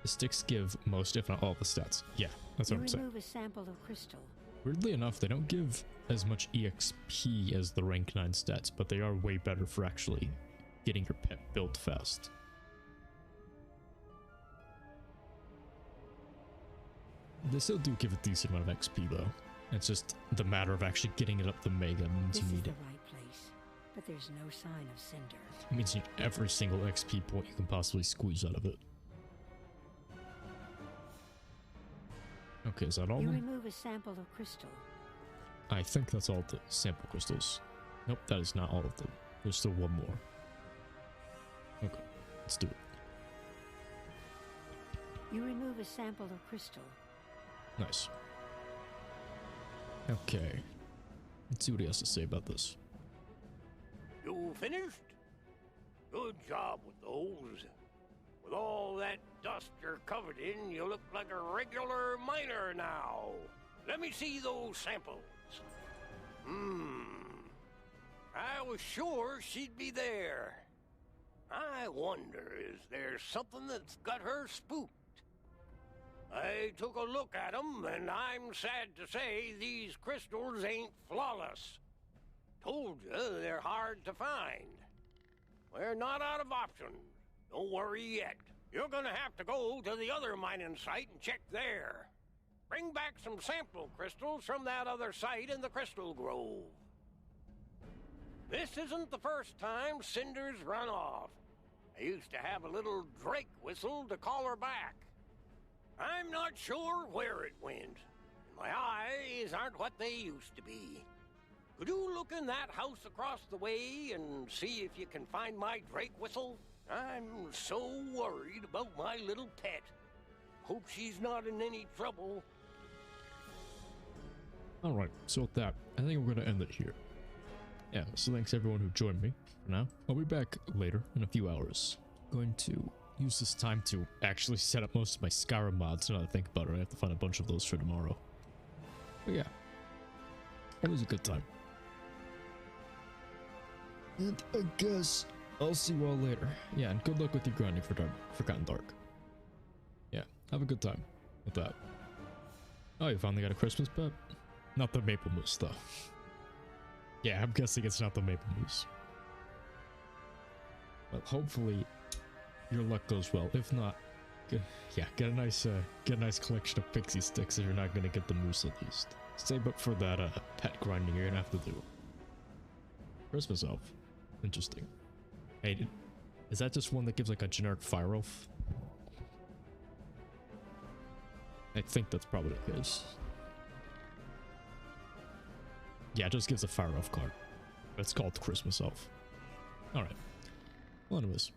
The sticks give most, if not all, the stats. Yeah, that's what I'm saying. Remove a sample of crystal. Weirdly enough, they don't give as much EXP as the rank 9 stats, but they are way better for actually getting your pet built fast. They still do give a decent amount of XP though. It's just the matter of actually getting it up to Mega means you need it. This is the right place, but there's no sign of Cinder. It means you need every single XP point you can possibly squeeze out of it. Okay, is that all? You remove a sample of crystal. I think that's all the sample crystals. Nope, that is not all of them. There's still one more. Okay, let's do it. You remove a sample of crystal. Nice. Okay. Let's see what he has to say about this. You finished? Good job with those. With all that dust you're covered in, you look like a regular miner now. Let me see those samples. I was sure she'd be there. I wonder, is there something that's got her spooked? I took a look at them, and I'm sad to say these crystals ain't flawless. Told you they're hard to find. We're not out of options. Don't worry yet. You're gonna have to go to the other mining site and check there. Bring back some sample crystals from that other site in the Crystal Grove. This isn't the first time Cinder's run off. I used to have a little Drake whistle to call her back. I'm not sure where it went. My eyes aren't what they used to be. Could you look in that house across the way and see if you can find my Drake whistle? I'm so worried about my little pet. Hope she's not in any trouble. Alright, so with that, I think we're going to end it here. Yeah, so thanks everyone who joined me for now. I'll be back later in a few hours. Going to use this time to actually set up most of my Skyrim mods. Now that I think about it, I have to find a bunch of those for tomorrow. But yeah, it was a good time. And I guess I'll see you all later. Yeah, and good luck with your grinding for Forgotten Dark. Yeah, have a good time with that. Oh, you finally got a Christmas pet? Not the maple moose, though. Yeah, I'm guessing it's not the maple moose. But hopefully your luck goes well. If not, get a nice collection of pixie sticks if you're not gonna get the moose at least. Save up for that pet grinding you're gonna have to do. Christmas elf. Interesting. Hey, is that just one that gives like a generic fire elf? I think that's probably the case. Yeah, it just gives a fire elf card. It's called Christmas elf. Alright. Well, anyways,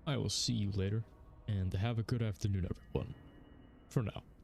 I will see you later, and have a good afternoon, everyone. For now.